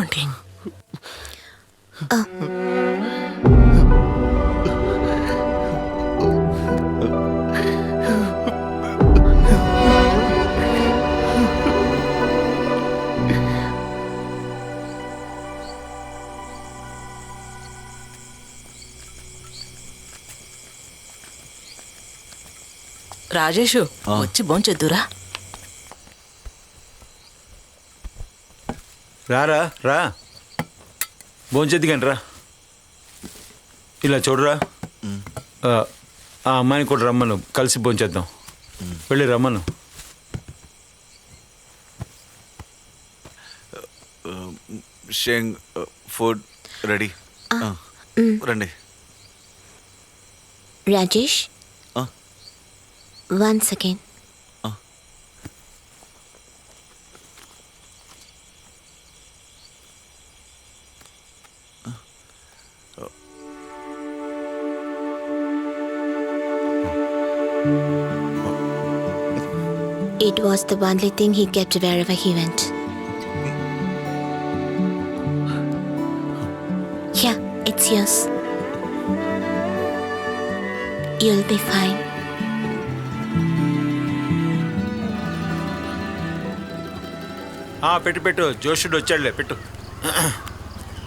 రాజేషు వచ్చి భోంచెద్దురా. రారా రా, భోంచేద్ది కానీ రా. ఇలా చూడరా, ఆ అమ్మాయిని కూడా రమ్మను, కలిసి భోంచేద్దాం. వెళ్ళి రమ్మను. షేంగ్ ఫుడ్ రెడీ. రండి. Rajesh. 1 second. It was the only thing he kept wherever he went. Yeah, it's yours. You'll be fine. పెట్టు పెట్టు, జోషుడు వచ్చాడులే, పెట్టు.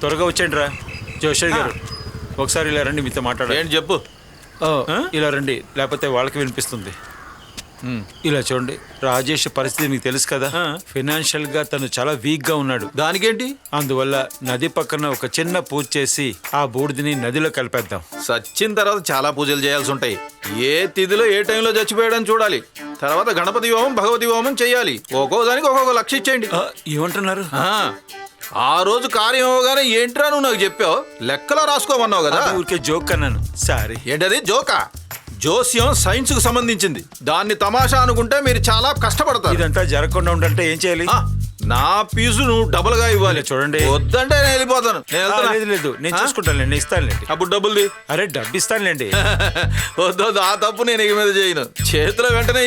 త్వరగా వచ్చేయండి రా. జోషుడు గారు ఒకసారి ఇలా రండి, మీతో మాట్లాడాలి. ఏంటి చెప్పు. ఇలా రండి, లేకపోతే వాళ్ళకి వినిపిస్తుంది. ఇలా చూడండి, రాజేష్ పరిస్థితి మీకు తెలుసు కదా. ఫైనాన్షియల్ గా తను చాలా వీక్ గా ఉన్నాడు. దానికేంటి? అందువల్ల నది పక్కన ఒక చిన్న పూజ చేసి ఆ బూడిదని నదిలో కలిపేద్దాం. సచ్చిన తర్వాత చాలా పూజలు చేయాల్సి ఉంటాయి. ఏ తిథిలో ఏ టైంలో చచ్చిపోయాడని చూడాలి. తర్వాత గణపతి హోమం, భగవతి హోమం చేయాలి. ఒక్కో దానికి ఒక్కొక్క లక్ష ఇచ్చేయండి. ఏమంటున్నారు? ఆ రోజు కార్యం అవగానే ఏంట్రా నువ్వు నాకు చెప్పావు, లెక్కలో రాసుకోమన్నావు కదా. ఊరికే జోక్ అన్నాను, సారీ. ఏంటది జోకా? జోస్యం సైన్స్ కు సంబంధించింది. దాన్ని తమాషా అనుకుంటే మీరు చాలా కష్టపడతారు. ఇదంతా జరగకుండా ఉండాలంటే ఏం చేయాలి? నా ఫీజు నువ్వు డబుల్ గా ఇవ్వాలి. చూడండి, వద్దంటే నేను వెళ్ళిపోతాను. లేదు, నేను చూసుకుంటానులేండి, ఇస్తానులేండి. అప్పుడు డబ్బులు అరే డబ్బు ఇస్తానులేండి. వద్దు, ఆ తప్పు నేను ఇక మీద చేయను. చేతిలో వెంటనే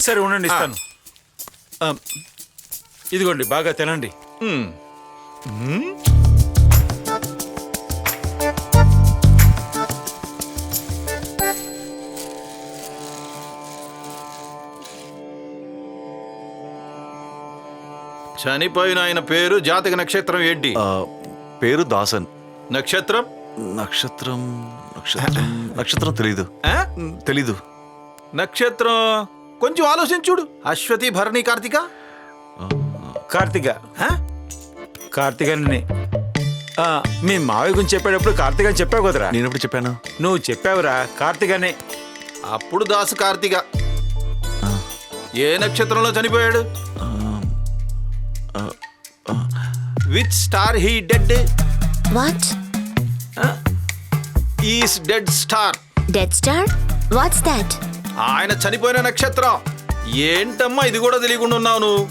సరే ఉండండి, ఇస్తాను. ఇదిగోండి, బాగా తినండి. చనిపోయిన ఆయన పేరు, జాతక నక్షత్రం ఏంటి? పేరు దాసన్. నక్షత్రం? నక్షత్రం నక్షత్రం తెలీదు. తెలీదు. నక్షత్రం కొంచెం ఆలోచించుడు. అశ్వతి, భరణి, కార్తిక. కార్తికని మీ మావయ్య గురించి చెప్పేటప్పుడు కార్తీక అని చెప్పావు కదరా. నేను ఎప్పుడు చెప్పాను? నువ్వు చెప్పావురా, కార్తీకనే. అప్పుడు దాసు కార్తిక. ఏ నక్షత్రంలో చనిపోయాడు? Which star he did? What? Is dead star. Dead star? What's that? ఆయన చనిపోయిన నక్షత్రం. ఏంటమ్మా ఇది కూడా తెలియకుండా ఉన్నావు నువ్వు?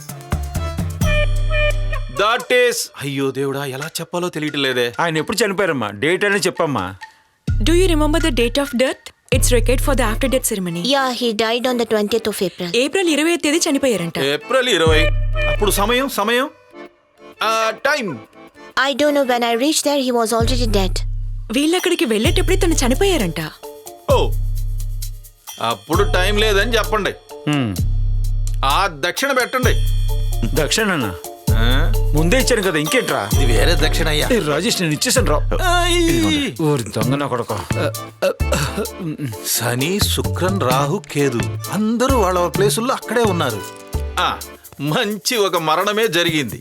దట్ ఈస్, అయ్యో దేవుడా, ఎలా చెప్పాలో తెలియట్లేదే. ఆయన ఎప్పుడు చనిపోయారమ్మా? డేట్ అని చెప్పమ్మా. Do you remember the date of death? It's record for the after death ceremony. Yeah, he died on the 20th of April. April 20వ తేదీ చనిపోయారంట. ఏప్రిల్ 20. అప్పుడు సమయం time. I don't know. When I reached there, he was already dead. వీళ్ళక్కడికి వెళ్ళేటప్పుడే తను చనిపోయారంట. ఓ, అప్పుడు టైం లేదని చెప్పండి. ఆ దక్షిణ పెట్టండి. దక్షిణ ముందే ఇచ్చాను కదా, ఇంకేంట్రా? ఇది వేరే దక్షిణ అయ్యా. రాజేష్ నేను ఇచ్చేసాను రా. ఊరి దొంగ నా కొడుకు. శని, శుక్రన్, రాహు, కేతు అందరూ వాళ్ళ ప్లేసుల్లో అక్కడే ఉన్నారు. మంచి ఒక మరణమే జరిగింది.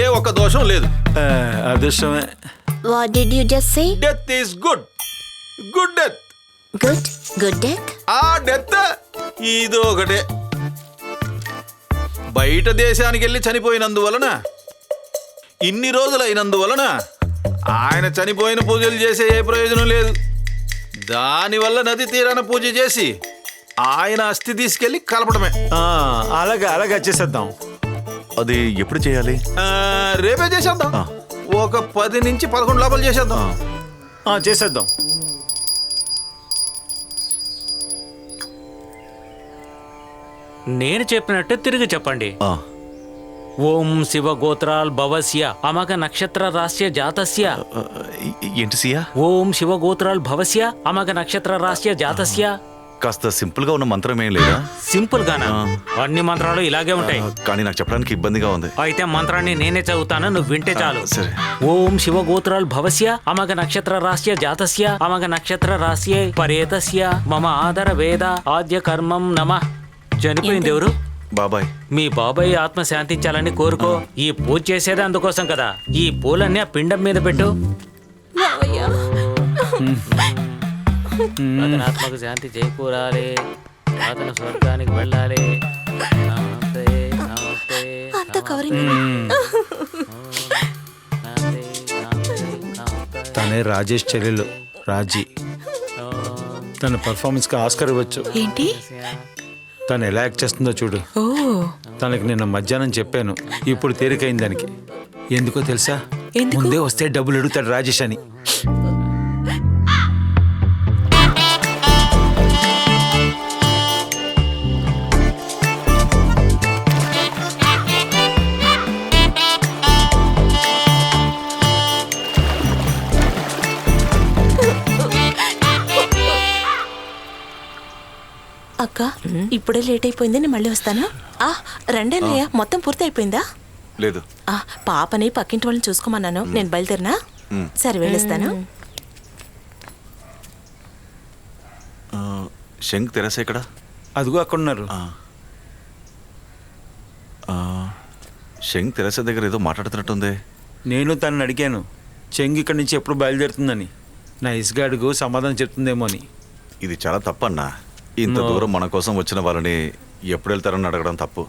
ఏ ఒక్క దోషం లేదు. అదృష్టమే. What did you just say? Death is good. Good death. Good death? ఆ డెత్ ఇది ఒకటే. బయట దేశానికి వెళ్ళి చనిపోయినందువలన, ఇన్ని రోజులు అయినందువలన ఆయన చనిపోయిన పూజలు చేసే ఏ ప్రయోజనం లేదు. దానివల్ల నది తీరాన పూజ చేసి ఆయన అస్థి తీసుకెళ్లి కలపడమే. అలాగే వచ్చేసేద్దాం. అది ఎప్పుడు చేయాలి? రేపే చేసేద్దాం. ఒక 10 నుంచి 11 లోపల చేసేద్దాం. చేసేద్దాం. నేను చెప్పినట్టు తిరిగి చెప్పండి. ఓం శివ గోత్రాల్ భవస్య అమక నక్షత్ర రాస్య జాతస్య. ఏంటి సియా? ఓం శివ గోత్రాల్ భవస్య అమక నక్షత్ర రాస్య జాతస్య. కాస్త సింపుల్ గా ఉన్న మంత్రం ఏం లేదా? సింపుల్ గానా? అన్ని మంత్రాలు ఇలాగే ఉంటాయి. కానీ నాకు చెప్పడానికి ఇబ్బందిగా ఉంది. అయితే మంత్రాన్ని నేనే చదువుతాను, నువ్వు వింటే చాలు. సరే. ఓం శివ గోత్రాల్ భవస్య అమక నక్షత్ర రాస్య జాతస్య అమక నక్షత్ర రాస్య పరేతస్య మమ ఆదర వేద ఆద్య కర్మం నమః. చనిపోయింది ఎవరు? బాబాయ్. మీ బాబాయ్ ఆత్మ శాంతించాలని కోరుకో. ఈ పూజ చేసేదే అందుకోసం కదా. ఈ పూలన్నీ ఆ పిండం మీద పెట్టు. అతని ఆత్మకు శాంతి చేకూరాలి, అతను స్వర్గానికి వెళ్ళాలి. నమస్తే, నమస్తే, తనే రాజేష్ చెల్లెలు రాజీ. తన పర్ఫార్మెన్స్ కి ఆస్కర్ ఇవ్వచ్చు. ఏంటి? తను ఎలా యాక్ట్ చేస్తుందో చూడు. తనకి నిన్న మధ్యాహ్నం చెప్పాను, ఇప్పుడు తేలికైంది దానికి. ఎందుకో తెలుసా? ముందే వస్తే డబ్బులు అడుగుతాడు రాజేష్ అని. అక్క, ఇప్పుడే లేట్ అయిపోయింది, నేను మళ్ళీ వస్తాను. రండి అన్నయ్య, మొత్తం పూర్తి అయిపోయిందా? లేదు. పాపని పక్కింటి వాళ్ళని చూసుకోమన్నాను, నేను బయలుదేరినా? సరే వెళ్ళిస్తాను. శంక్ తెరసా ఇక్కడ? అదిగో అక్కడ ఉన్నారు. శంక్ తెరసా దగ్గర ఏదో మాట్లాడుతున్నట్టుంది. నేను తనని అడిగాను, చెంగు ఇక్కడి నుంచి ఎప్పుడు బయలుదేరుతుందని. నైస్గా అడుగు, సమాధానం చెప్తుందేమో అని. ఇది చాలా తప్పన్నా. ఇంత దూరం మన కోసం వచ్చిన వాళ్ళని ఎప్పుడు వెళ్తారని అడగడం తప్పు.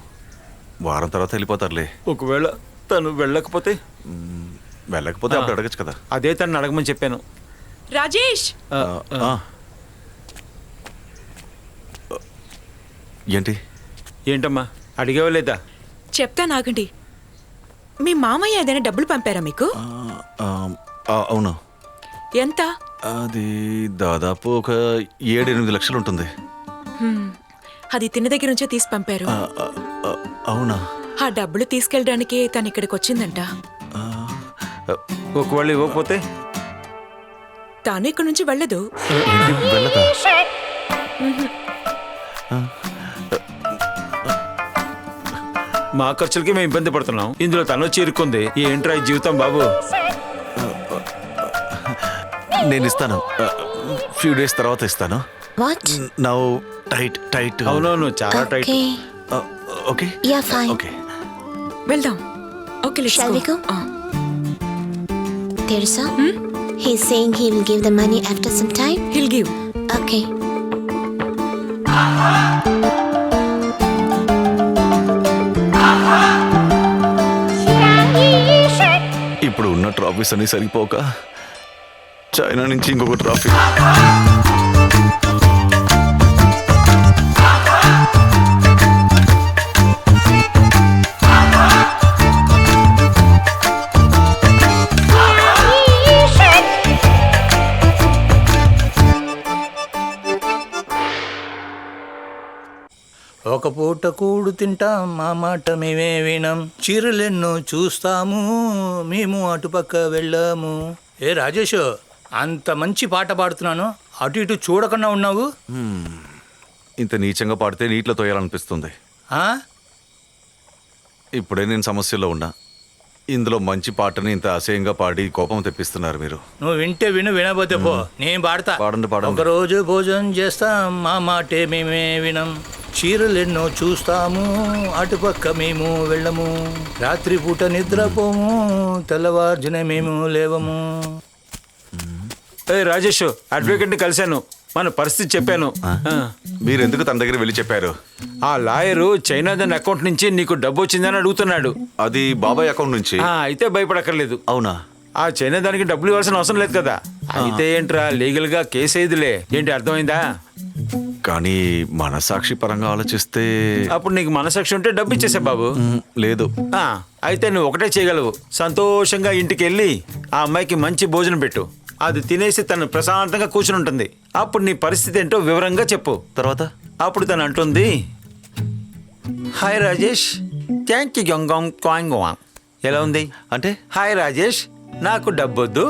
వారం తర్వాత వెళ్ళిపోతారులే. ఒకవేళ తను వెళ్ళకపోతే అప్పుడు అడగచ్చు కదా. అదే తను అడగమని చెప్పాను. రాజేష్, ఏంటి? ఏంటమ్మా అడిగావా లేదా? చెప్తా నాగండి. మీ మామయ్య ఏదైనా డబ్బులు పంపారా మీకు? అవును. ఎంత? అది దాదాపు ఒక 7-8 లక్షలు ఉంటుంది. అది తిన్న దగ్గర నుంచే తీసి పంపారు. అవునా? ఆ డబ్బులు తీసుకెళ్ళడానికి తను ఇక్కడికి వచ్చిందంట. ఒకవేళ ఇవ్వకపోతే తాను ఇక్కడి నుంచి వెళ్ళదు. వెళ్ళదా? మా ఖర్చులకి మేము ఇబ్బంది పడుతున్నాం, ఇందులో తను వచ్చి ఇరుక్కుంది. ఏంట్రా ఈ జీవితం బాబు? నేను ఇస్తాను, ఫ్యూ డేస్ తర్వాత ఇస్తాను. Now tight. అవునవును, చాలా tight. Okay. Yeah, fine. Okay, వెళ్దాం. Okay, Shall we go? Teresa? He's saying he will give the money after some time. He'll give. Okay. ఇప్పుడు ఉన్న ట్రాఫీస్ అన్ని సరిపోక చైనా నుంచి ఇంకొక ట్రాఫీ. ఒక పూట కూడు తింటాం మా మాట మేమే వినం చీరలెన్నో చూస్తాము మేము అటుపక్క వెళ్ళాము. ఏ రాజేష్, అంత మంచి పాట పాడుతున్నాను, అటు ఇటు చూడకుండా ఉన్నావు. ఇంత నీచంగా పాడితే నీటిలో తోయాలనిపిస్తుంది. ఆ? ఇప్పుడే నేను సమస్యలో ఉన్నా, ఇందులో మంచి పాటని ఇంత అసహ్యంగా పాడి కోపం తెప్పిస్తున్నారు మీరు. నువ్వు వింటే విను, వినబోతే పో, నేను పాడతా. పాడండి పాడండి. ఒకరోజు భోజనం చేస్తాం మా మాటే మేమే వినం చీరలెన్నో చూస్తాము అటుపక్క మేము వెళ్ళము రాత్రిపూట నిద్రపోము తెల్లవారుజున మేము లేవము. ఏ రాజేష్, అడ్వకేట్ని కలిశాను, మన పరిస్థితి చెప్పాను. మీరు ఎందుకు తన దగ్గర వెళ్ళి చెప్పారు? ఆ లాయరు చైనాదన్ అకౌంట్ నుంచి నీకు డబ్బు వచ్చిందని అడుగుతున్నాడు. అది బాబాయ్ అకౌంట్ నుంచి? అయితే భయపడక్కర్లేదు. అవునా? ఆ చైనా దానికి డబ్బులు ఇవ్వాల్సిన అవసరం లేదు కదా. అయితే ఏంట్రా, లీగల్ గా కేసు అయ్యిదిలే. ఏంటి అర్థమైందా? కానీ మనసాక్షి పరంగా ఆలోచిస్తే అప్పుడు నీకు మనసాక్షి ఉంటే డబ్బు ఇచ్చేసా బాబు. లేదు. అయితే నువ్వు ఒకటే చేయగలవు, సంతోషంగా ఇంటికి వెళ్ళి ఆ అమ్మాయికి మంచి భోజనం పెట్టు. అది తినేసి తను ప్రశాంతంగా కూర్చుని ఉంటుంది. అప్పుడు నీ పరిస్థితి ఏంటో వివరంగా చెప్పు. తర్వాత అప్పుడు తను అంటుంది, hi Rajesh, thank you Gangam Kwong. ఎలా ఉంది అంటే? హాయ్ రాజేష్, నాకు డబ్బొద్దు,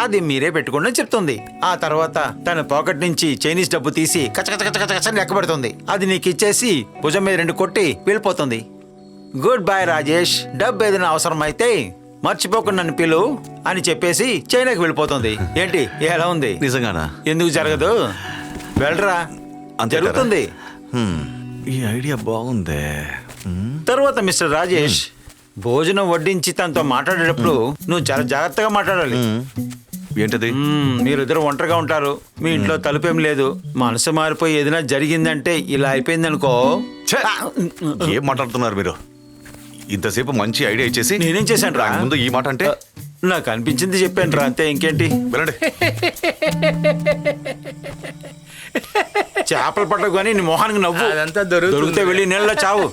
అది మీరే పెట్టుకోండి అని చెప్తుంది. ఆ తర్వాత తన పాకెట్ నుంచి చైనీస్ డబ్బు తీసి కచకచకచకచని లెక్క పెడుతుంది. అది నీకు ఇచ్చేసి భుజం మీద 2 కొట్టి వెళ్ళిపోతుంది. గుడ్ బై రాజేష్, డబ్బు ఏదైనా అవసరం అయితే మర్చిపోకుండా నన్ను పిలు అని చెప్పేసి చైనాకి వెళ్ళిపోతుంది. ఏంటి, ఎలా ఉంది? నిజంగానా? ఎందుకు జరగదు? వెళ్ళరా, జరుగుతుంది. ఈ ఐడియా బాగుందే. తర్వాత మిస్టర్ రాజేష్, భోజనం వడ్డించి తనతో మాట్లాడేటప్పుడు నువ్వు చాలా జాగ్రత్తగా మాట్లాడాలి. ఏంటది? మీరిద్దరు ఒంటరిగా ఉంటారు, మీ ఇంట్లో తలుపేం లేదు, మనసు మారిపోయి ఏదైనా జరిగిందంటే ఇలా అయిపోయింది అనుకో. ఏం మాట్లాడుతున్నారు మీరు? ఇంతసేపు మంచి ఐడియా ఇచ్చేసి నేనేం చేశాను రా? ముందు ఈ మాట అంటే నాకు అనిపించింది చెప్పాను రా, అంతే. ఇంకేంటి? వెళ్ళండి. చేపలు పట్టకు కానీ నీ మొహానికి నవ్వు. అదంతా దొరికితే వెళ్ళి నీళ్ళలో చావు.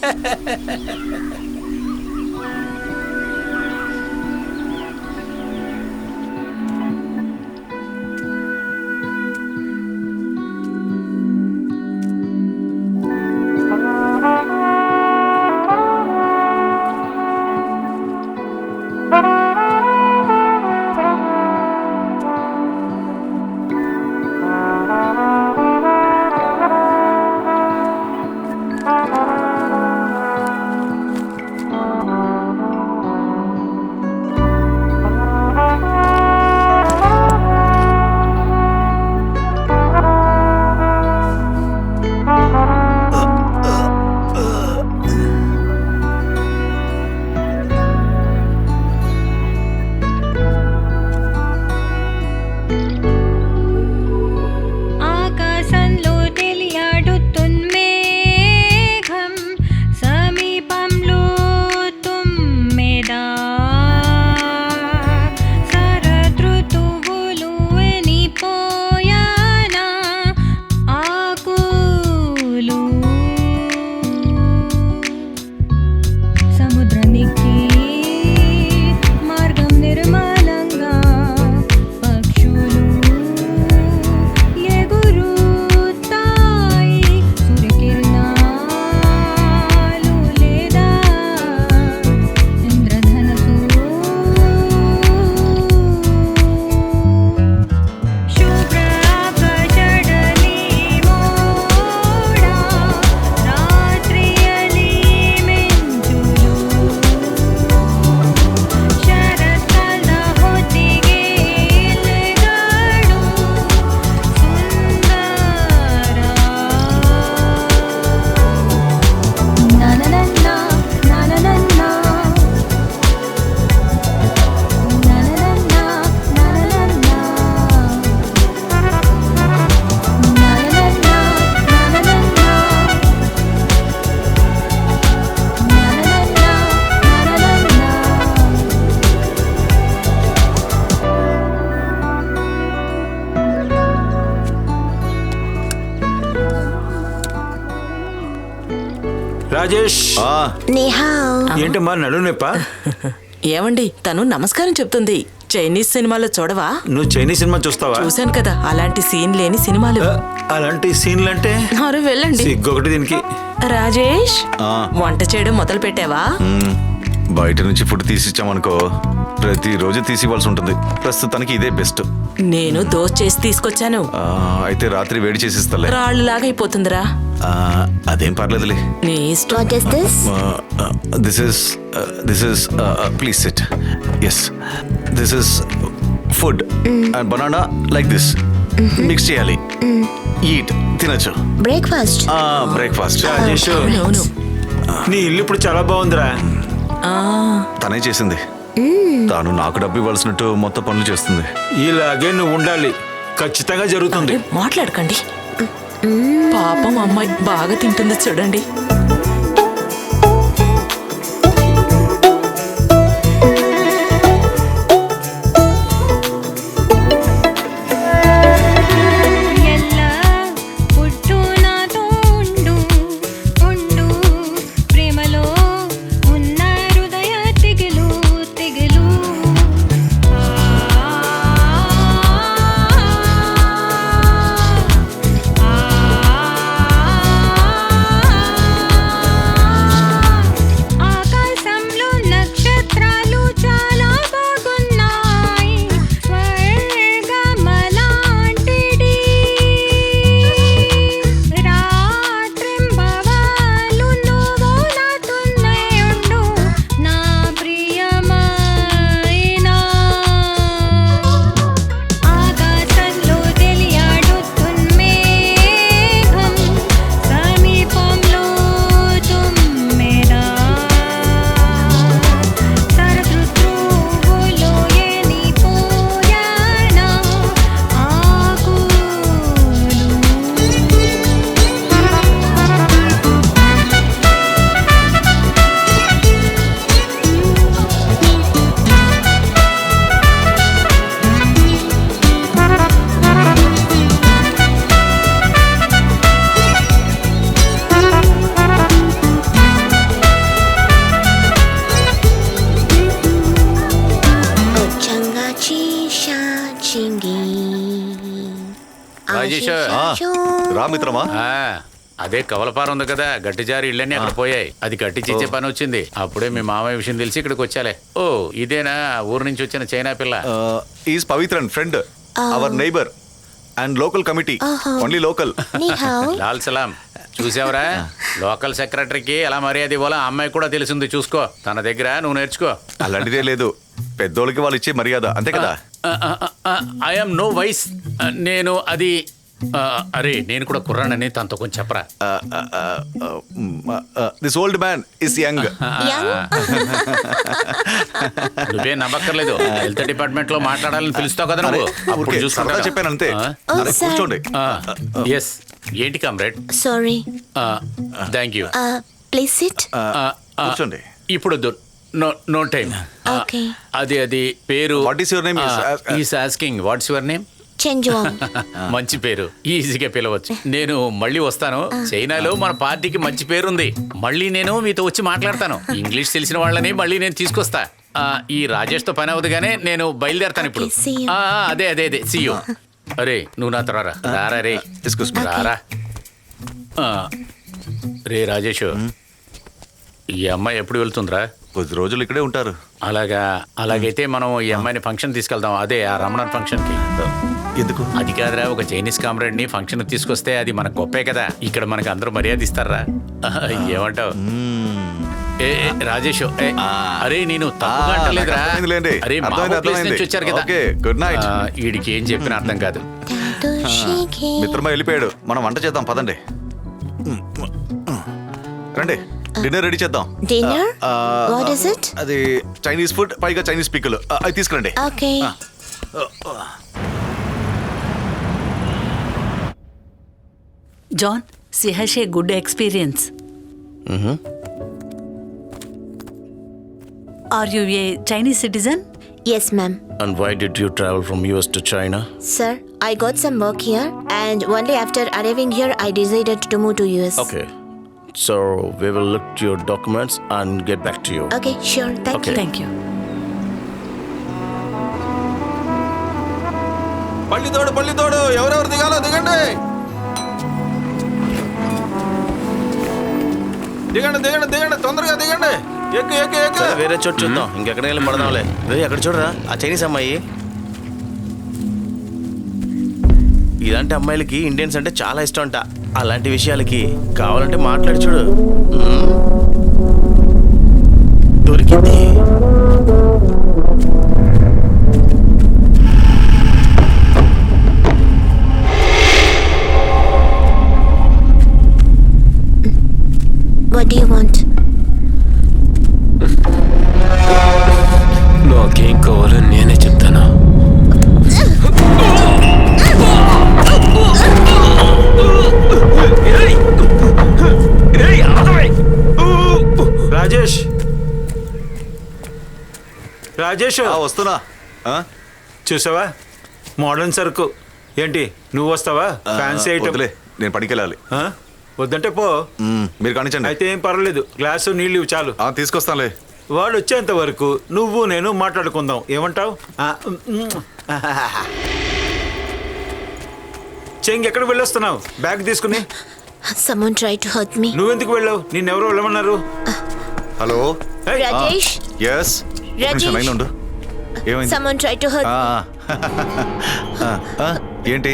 రాజేష్, ఏంటమ్మా నడు నొప్ప? ఏమండి, తను నమస్కారం చెప్తుంది. చైనీస్ సినిమాలో చూడవా? నువ్వు చైనీస్ సినిమా చూస్తావా? చూశాను కదా, అలాంటి సీన్ లేని సినిమాలు. అలాంటి సీన్లు అంటే వెళ్ళండి. సిగ్గొకటి దీనికి. రాజేష్, ఆ, వంట చేయడం మొదలు పెట్టావా? బయట నుంచి ఫుడ్ తీసిచ్చామనుకో ప్రతిరోజు తీసి ఇవ్వాల్సి ఉంటుంది. ప్రస్తుతానికి ఇదే బెస్ట్. నేను దోశ చేసి తీసుకొచ్చాను. అయితే రాత్రి వేడి చేసి ఇస్తాలే. రాళ్ళులాగా అయిపోతుందిరా. అదేం పర్లేదులే. నీ ఇష్టం. What is this? This is please sit. Yes, this is food and banana like this mix చేయాలి. ఈట్, తినచ్చు. Breakfast. బ్రేక్ఫాస్ట్. రాజేష్, అవును. నీ ఇల్లు ఇప్పుడు చాలా బాగుందిరా. తనే చేసింది. తాను నాకు డబ్బు ఇవ్వాల్సినట్టు మొత్తం పనులు చేస్తుంది. ఇలాగే నువ్వు ఉండాలి. ఖచ్చితంగా జరుగుతుంది. మాట్లాడకండి. పాపం అమ్మాయి బాగా తింటుంది చూడండి. రాజేష్, రా మిత్రమా. అదే కవలపారం ఉంది కదా, గట్టి జారి ఇళ్ళన్నీ అక్కడ పోయాయి. అది కట్టించే పని వచ్చింది. అప్పుడే మీ మామయ్య విషయం తెలిసి ఇక్కడికి వచ్చాలే. ఓ, ఇదేనా ఊరు నుంచి వచ్చిన చైనా పిల్ల? Is Pavithran friend, our neighbour and local committee. Only local. లాల్ సలాం. చూసావరా, లోకల్ సెక్రటరీకి ఎలా మర్యాద ఇవ్వాలో అమ్మాయి కూడా తెలిసింది. చూసుకో, తన దగ్గర నువ్వు నేర్చుకో. అలాంటిదే లేదు, పెద్దోళ్ళకి వాళ్ళు ఇచ్చే మర్యాద అంతే కదా. I'm no wise. నేను అది అరే, నేను కూడా కుర్రానని తనతో కొంచెం చెప్పరా. This old man is young. నువ్వే నమ్మక్కర్లేదు, హెల్త్ డిపార్ట్మెంట్ లో మాట్లాడాలని పిలుస్తావు కదా నువ్వు. అప్పుడు చూసుకుంటా చెప్పాను అంతే. కూర్చోండి. ఎస్, ఏంటి comrade? Sorry. Thank you. Please SIT. కూర్చోండి. ఇప్పుడు నో టైం. అది పేరు. What is your name? Is asking what's your name. మంచి పేరు, ఈజీగా పిలవచ్చు. నేను మళ్ళీ వస్తాను. చైనాలో మన పార్టీకి మంచి పేరుంది. మళ్ళీ నేను మీతో వచ్చి మాట్లాడతాను. ఇంగ్లీష్ తెలిసిన వాళ్ళని మళ్ళీ నేను తీసుకొస్తా. ఈ రాజేష్ తో పని అవుతుగానే నేను బయలుదేరతాను ఇప్పుడు. అదే అదే అదే సీ యూ. అరే, నువ్వు నాతో రారా. రారా రే, రారా. రే రాజేష్, ఈ అమ్మాయి ఎప్పుడు వెళ్తుందిరా? కొద్ది రోజులు ఇక్కడే ఉంటారు. అలాగైతే మనం ఈ అమ్మాయిని ఫంక్షన్ తీసుకెళ్దాం. అదే ఆ రమణన్ ఫంక్షన్ కి. ఎందుకు? అది కాదురా, ఒక చైనీస్ కామ్రేడ్ ని ఫంక్షన్ తీసుకొస్తే అది మనకు గొప్పే కదా. ఇక్కడ మనకు అందరూ మర్యాద ఇస్తారా? ఏమంటావు? రాజేష్, అరే నేను తప్పుగా అంటలేదురా. అరే, మా ప్లేస్ నుంచి వచ్చారు కదా. Good night. వీడికి ఏం చెప్పినా అర్థం కాదు. మిత్రమా వెళ్ళిపోయాడు. మనం వంట చేద్దాం పదండి. రండి, డిన్నర్ రెడీ చేద్దాం. డిన్నర్? What is it? అది చైనీస్ ఫుడ్, పైగా చైనీస్ పిక్కలు. అది తీసుకురండి. Okay. John, she has a good experience. Are you a Chinese citizen? Yes, ma'am. And why did you travel from US to China? Sir, I got some work here and only after arriving here I decided to move to US. Okay. So we will look to your documents and get back to you. Okay, sure. Thank you. Thank you. పల్లితోడు ఎవరెవరు దిగాలో దిగండి. దిగండి దిగండి దిగండి, తొందరగా దిగండి. ఎక్కి ఎక్కి ఎక్కి. సరే, వేరే చోటు చూద్దాం. ఇంకెక్కడ వెళ్ళి పడదాంలే. అక్కడ చూడరా, ఆ చైనీస్ అమ్మాయి. ఇలాంటి అమ్మాయిలకి ఇండియన్స్ అంటే చాలా ఇష్టం అంట. అలాంటి విషయాలకి కావాలంటే మాట్లాడి చూడు. దొరికింది. What do you want? నాకేం కావాలో నేనే చెప్తాను. రాజేష్ రాజేష్ వస్తున్నా. చూసావా మోడర్న్ సరుకు. ఏంటి నువ్వు వస్తావా? Fancy item. వదిలే, నేను పనికి వెళ్ళాలి. వద్దంటే పో. మీరు కానిచ్చండి. అయితే ఏం పర్వాలేదు, గ్లాసు నీళ్ళు ఇవ్వు చాలు. తీసుకొస్తానులే. వాడు వచ్చేంత వరకు నువ్వు నేను మాట్లాడుకుందాం. ఏమంటావు? చెంగి ఎక్కడికి వెళ్ళొస్తున్నావు బ్యాగ్ తీసుకుని? Someone tried to hurt me. నువ్వెందుకు వెళ్ళావు? నిన్నెవరో వెళ్ళమన్నారు. Hello Rajesh? Yes. Rajesh? Line ఉండు. ఏమైంది? Someone tried to hurt me. ఏంటి?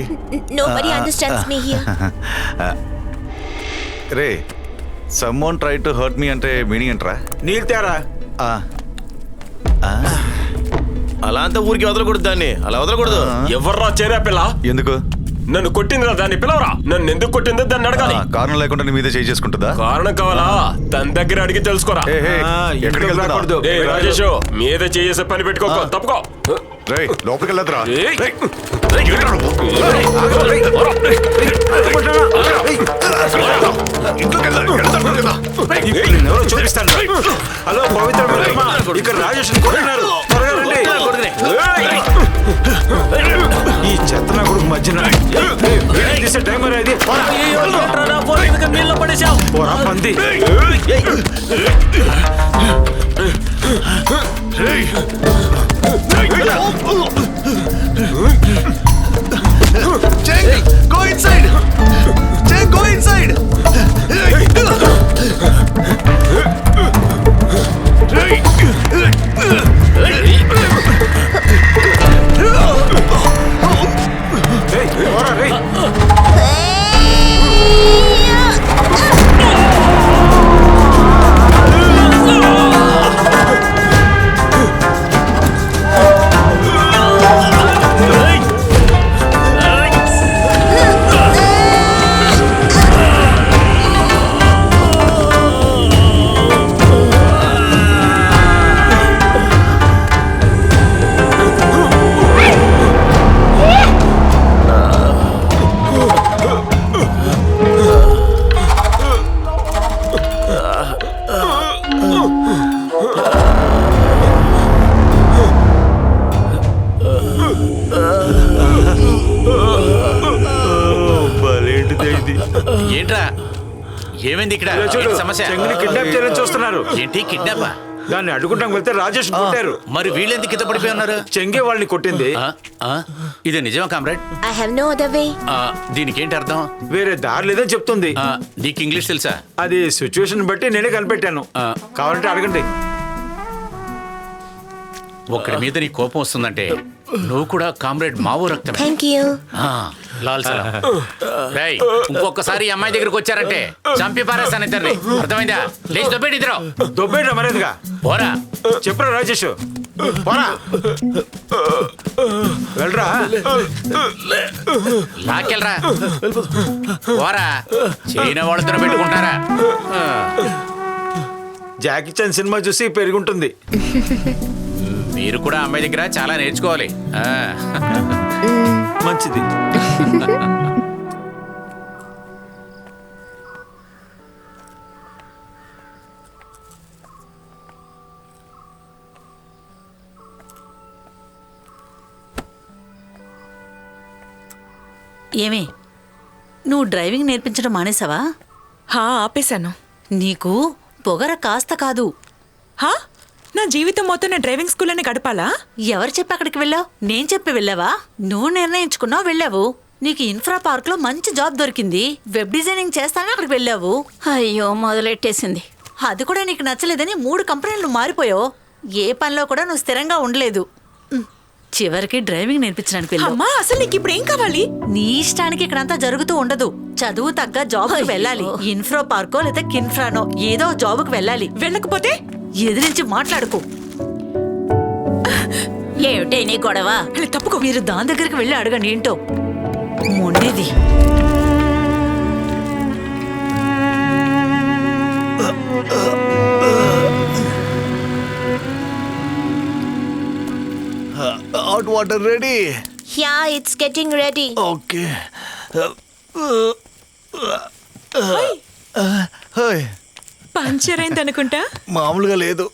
Nobody understands me here. Ray, someone try to hurt me అంటే మీనింగ్ ఏంట్రా? నీళ్ళు తేరా. అలా అంతా ఊరికి వదలకూడదు, దాన్ని అలా వదలకూడదు. ఎవర్రా చేరా పిల్ల? ఎందుకు? నన్ను కొట్టిందిరా, దాన్ని పిలవరా. నన్ను ఎందుకు కొట్టిందో దాన్ని అడగాలి. కారణం లేకుండా నీ మీదే చేయి చేసుకుంటుందా? కారణం కావాలా? తన దగ్గర అడిగి తెలుసుకోరా. ఎక్కడికి రాకూడదు. రాజేష్, మీద చేసే పని పెట్టుకోకో. తప్పుకో. లోపలికి వెళ్ళదురా. చూపిస్తాను. హలో పవిత్ర, ఇక్కడ రాజేష్ కొడుతున్నారు. త్వరగా రండి. ఈ చెత్త నా కొడుకు మధ్యన తీసే టైం అనేది. పోరా పంది. Go inside! Jake, go inside! ఏంట్రా ఏమైంది ఇక్కడ? సమస్య కిడ్నాప్ చేయాలని చూస్తున్నారు. ఏంటి కిడ్నాప్? దాన్ని అడ్డుకుంటాం వెళ్తే రాజేష్ కొట్టారు. మరి వీళ్ళెందుకు కింద పడిపోయి ఉన్నారు? చెంగే వాళ్ళని కొట్టింది. ఇది నిజమా comrade? I have no other way. దీనికి ఏంటి అర్థం? వేరే దారి లేదని చెప్తుంది. నీకు ఇంగ్లీష్ తెలుసా? అది సిచ్యువేషన్ బట్టి నేనే కనిపెట్టాను. కావాలంటే అడగండి. ఒకడి మీద నీ కోపం వస్తుందంటే నువ్వు కూడా కామ్రేడ్ మావో రక్తమే. Thank you. లాల్ సలాం. రేయ్, ఇంకొకసారి ఈ అమ్మాయి దగ్గరికి వచ్చారంటే చంపి పారేస్తాను ఇద్దరిని. అర్థమైందా? లేచి దొబ్బేటి ఇద్దరు. దొబ్బేట మరేదిగా. పోరా. చెప్పరా రాజేష్. పోరా. వెళ్ళరా. లాక్కెళ్ళరా. పోరా. చైనా వాళ్ళతో పెట్టుకుంటారా? జాకీ చాన్ సినిమా చూసి పెరుగుంటుంది. మీరు కూడా అమ్మాయి దగ్గర చాలా నేర్చుకోవాలి. మంచిది. ఏమే, నువ్వు డ్రైవింగ్ నేర్పించడం మానేసావా? ఆపేశాను. నీకు పొగర కాస్త కాదు. నా జీవితం మొత్తం నేను డ్రైవింగ్ స్కూల్లోనే గడపాలా? ఎవరు చెప్పి అక్కడికి వెళ్ళావు? నేను చెప్పి వెళ్ళావా? నువ్వు నిర్ణయించుకున్నావు వెళ్ళావు. నీకు ఇన్ఫ్రా పార్క్ లో మంచి జాబ్ దొరికింది. వెబ్ డిజైనింగ్ చేస్తానని అక్కడికి వెళ్ళావు. అయ్యో మొదలెట్టేసింది. అది కూడా నీకు నచ్చలేదని 3 కంపెనీలు మారిపోయావు. ఏ పనిలో కూడా నువ్వు స్థిరంగా ఉండలేదు. చివరికి డ్రైవింగ్ నేర్పించడానికి వెళ్ళావు. అమ్మా అసలు నీకు ఇప్పుడు ఏం కావాలి? నీ ఇష్టానికి ఇక్కడంతా జరుగుతూ ఉండదు. చదువు తగ్గ జాబ్కి వెళ్ళాలి. ఇన్ఫ్రా పార్కో లేదా కిన్ఫ్రానో ఏదో జాబ్కి వెళ్ళాలి. వెళ్ళకపోతే ఎదిరించి మాట్లాడుకో. ఏమిటే నీ గొడవ? తప్పుకో. మీరు దాని దగ్గరికి వెళ్ళి అడగండి ఏంటో. మొండిది. Hot water ready. Yeah, it's getting ready. Okay. Hi. Puncture అయింది అనుకుంటా. మామూలుగా లేదు.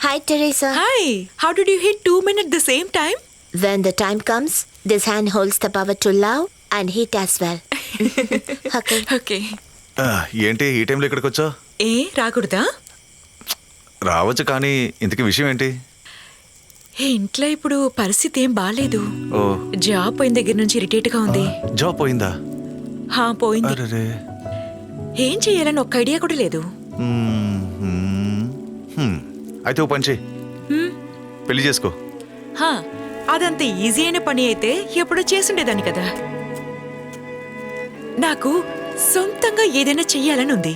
Hi, Teresa. Hi. How did you hit 2 men at the same time? When the time comes, this hand holds the power to love and hit as well. Okay. Okay. ఏంటి ఈ టైంలో ఇక్కడికి వచ్చా? ఏ రాకూడదా? రావచ్చు, కానీ ఇంతకీ విషయం ఏంటి? ఇంట్లో ఇప్పుడు పరిస్థితి ఏం బాలేదు. ఓ, జాబ్ పోయిన దగ్గర నుంచి ఇరిటేట్ గా ఉంది. జాబ్ పోయిందా? పోయింది. అరెరే. ఏం చెయ్యాలని ఒక్క ఐడియా కూడా లేదు. అయితే ఓ పని చెయ్యి, పెళ్లి చేసుకో. అదంత ఈజీ అయిన పని అయితే ఎప్పుడో చేసుండేదాన్ని కదా. నాకు సొంతంగా ఏదైనా చెయ్యాలని ఉంది.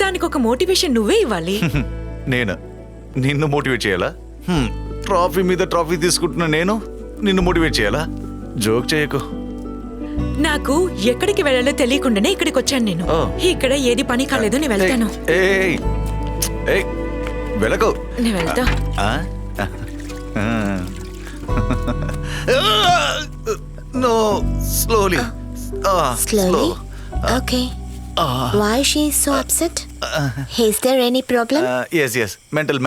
దానికి ఒక మోటివేషన్ నువ్వే ఇవ్వాలి. నేను నిన్ను మోటివేట్ చేయాలా? ట్రాఫీ మీద ట్రాఫీ తీసుకుంటున్నా నేను నిన్ను మోటివేట్ చేయాలా? జోక్ చేయకు. నాకు ఎక్కడికి వెళ్ళాలో తెలియకుండానే ఇక్కడికి వచ్చాను నేను. ఇక్కడ ఏది పని కాలేదు, నేను వెళ్తాను. వెళ్ళకు. నేను వెళ్తా. No, slowly. Slowly? Okay. Why she is so upset? Is there any problem? Yes. Mental.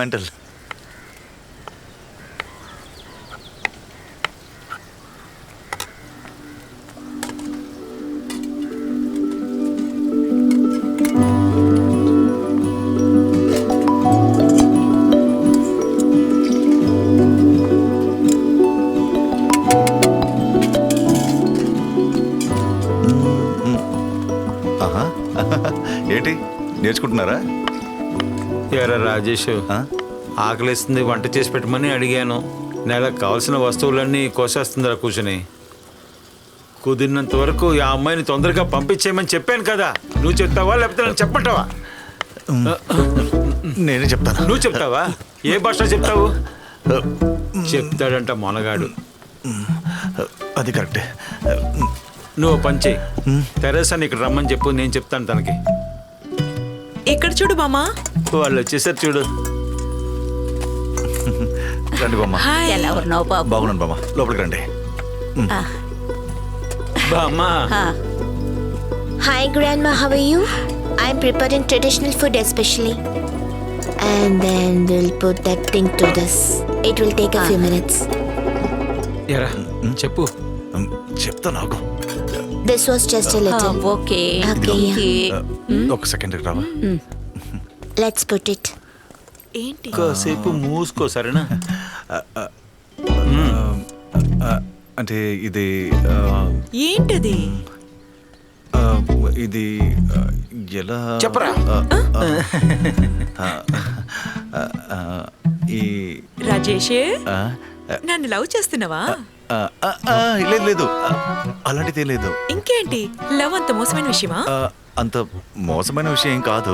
ఏంటి నేర్చుకుంటున్నారా? ఎరా రాజేష్, ఆకలిస్తుంది, వంట చేసి పెట్టమని అడిగాను. నెలకు కావాల్సిన వస్తువులన్నీ కోసేస్తుందిరా కూర్చుని. కుదిరినంత వరకు ఆ అమ్మాయిని తొందరగా పంపించేయమని చెప్పాను కదా. నువ్వు చెప్తావా లేకపోతే నన్ను చెప్పమంటావా? నేనే చెప్తాను. నువ్వు చెప్తావా? ఏ భాష చెప్తావు? చెప్తాడంట మొనగాడు. అది కరెక్టే. నువ్వు పంచే తెరేసాని ఇక్కడ రమ్మని చెప్పు, నేను చెప్తాను తనకి. ఇక్కడ చూడు బామ్మా. వాళ్ళు వచ్చేసారు చూడు. రండి బామ్మ. ఎలా ఉన్నావు బాబు? బాగున్నాను బామ్మ, లోపలికి రండి. బామ్మా. Hi grandma, how are you? I'm preparing traditional food especially. And then we'll put that thing to this. It will take a few minutes. ఎరా చెప్పు. చెప్తా నాకు. This was just a little. Okay. ఒక సెకండ్ రావా? Let's put it. ఏంటి? కాసేపు మూసుకో సరేనా? అంటే ఇది ఏంటది? ఇది ఎలా చెప్పరా? ఈ రాజేష్, నన్ను లవ్ చేస్తున్నావా? లేదు, అలాంటిదే లేదు. ఇంకేంటి? లవ్ అంత మోసమైన విషయమా? అంత మోసమైన విషయం ఏం కాదు,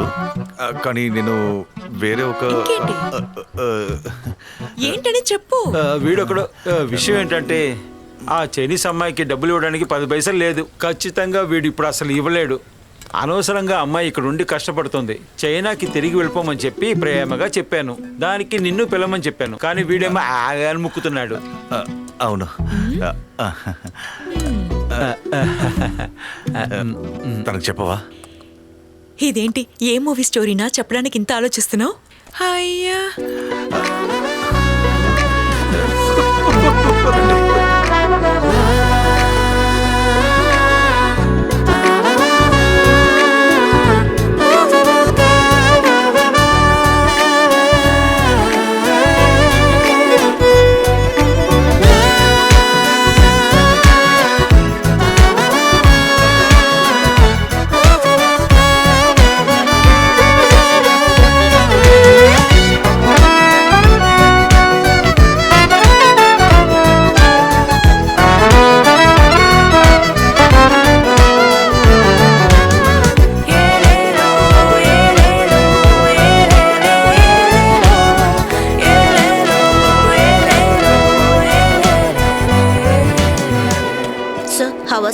కానీ నేను వేరే ఒక ఏంటని చెప్పు. వీడొకడు. విషయం ఏంటంటే ఆ చైనీస్ అమ్మాయికి డబ్బులు ఇవ్వడానికి 10 పైసలు లేదు. ఖచ్చితంగా వీడు ఇప్పుడు అసలు ఇవ్వలేడు. అనవసరంగా అమ్మాయి ఇక్కడ ఉండి కష్టపడుతుంది. చైనాకి తిరిగి వెళ్ళిపోమని చెప్పి ప్రేమగా చెప్పాను. దానికి నిన్ను పిలవమని చెప్పాను, కానీ వీడేమో ఆగాని ముక్కుతున్నాడు. అవును. తనకు చెప్పవా? ఇదేంటి, ఏ మూవీ స్టోరీనా చెప్పడానికి ఇంత ఆలోచిస్తున్నావు? అయ్యా,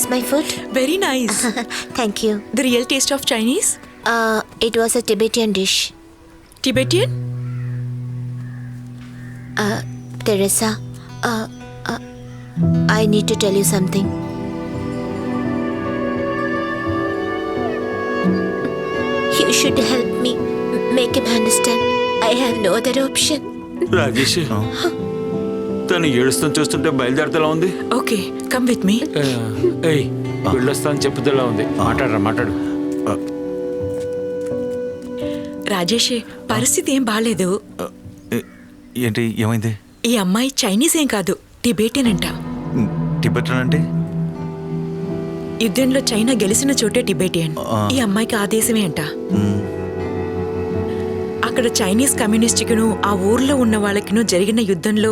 was my food? Very nice. Thank you. The real taste of Chinese. It was a Tibetan dish. Tibetan. Teresa, I need to tell you something. You should help me make him understand. I have no other option. Rajesh తను ఏడుస్తాను చూస్తుంటే బయలుదేరతలా ఉంది. Okay, come with me. ఏయ్ వెళ్ళొస్తాను చెప్పుదలా ఉంది. మాట్లాడు. రాజేష్, పరిస్థితి ఏం బాలేదు. ఏంటి ఏమైంది? ఈ అమ్మాయి చైనీస్ ఏం కాదు, టిబెటియన్ అంట. టిబెటన్ అంటే? యుద్ధంలో చైనా గెలిచిన చోటే టిబెటియన్. ఈ అమ్మాయికి ఆ దేశమే అంట. అక్కడ చైనీస్ కమ్యూనిస్టుకును ఆ ఊర్లో ఉన్న వాళ్ళకిను జరిగిన యుద్ధంలో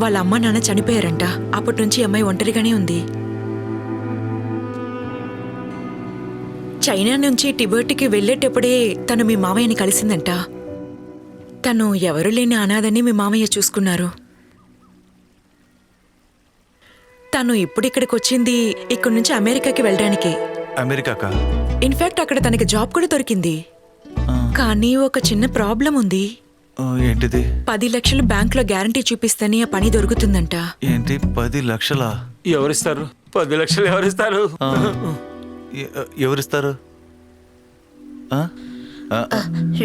వాళ్ళ అమ్మ నాన్న చనిపోయారంట. అప్పటి నుంచి ఈ అమ్మాయి ఒంటరిగానే ఉంది. చైనా నుంచి టిబెట్కి వెళ్ళేటప్పుడే తను మీ మామయ్యని కలిసిందంట. తను ఎవరు లేని అనాథని మీ మామయ్య చూసుకున్నారు. తను ఇప్పుడు ఇక్కడికి వచ్చింది ఇక్కడి నుంచి అమెరికాకి వెళ్ళడానికి. అమెరికాకా? ఇన్ఫాక్ట్ అక్కడ తనకి జాబ్ కూడా దొరికింది. కానీ ఒక చిన్న ప్రాబ్లం ఉంది. ఏంటిది? 10 లక్షలు బ్యాంకులో గ్యారంటీ చూపిస్తేనే ఆ పని దొరుకుతుందంట. ఏంటి 10 లక్షలా? ఎవరిస్తారు? 10 లక్షలు ఎవరిస్తారు? ఎవరిస్తారు?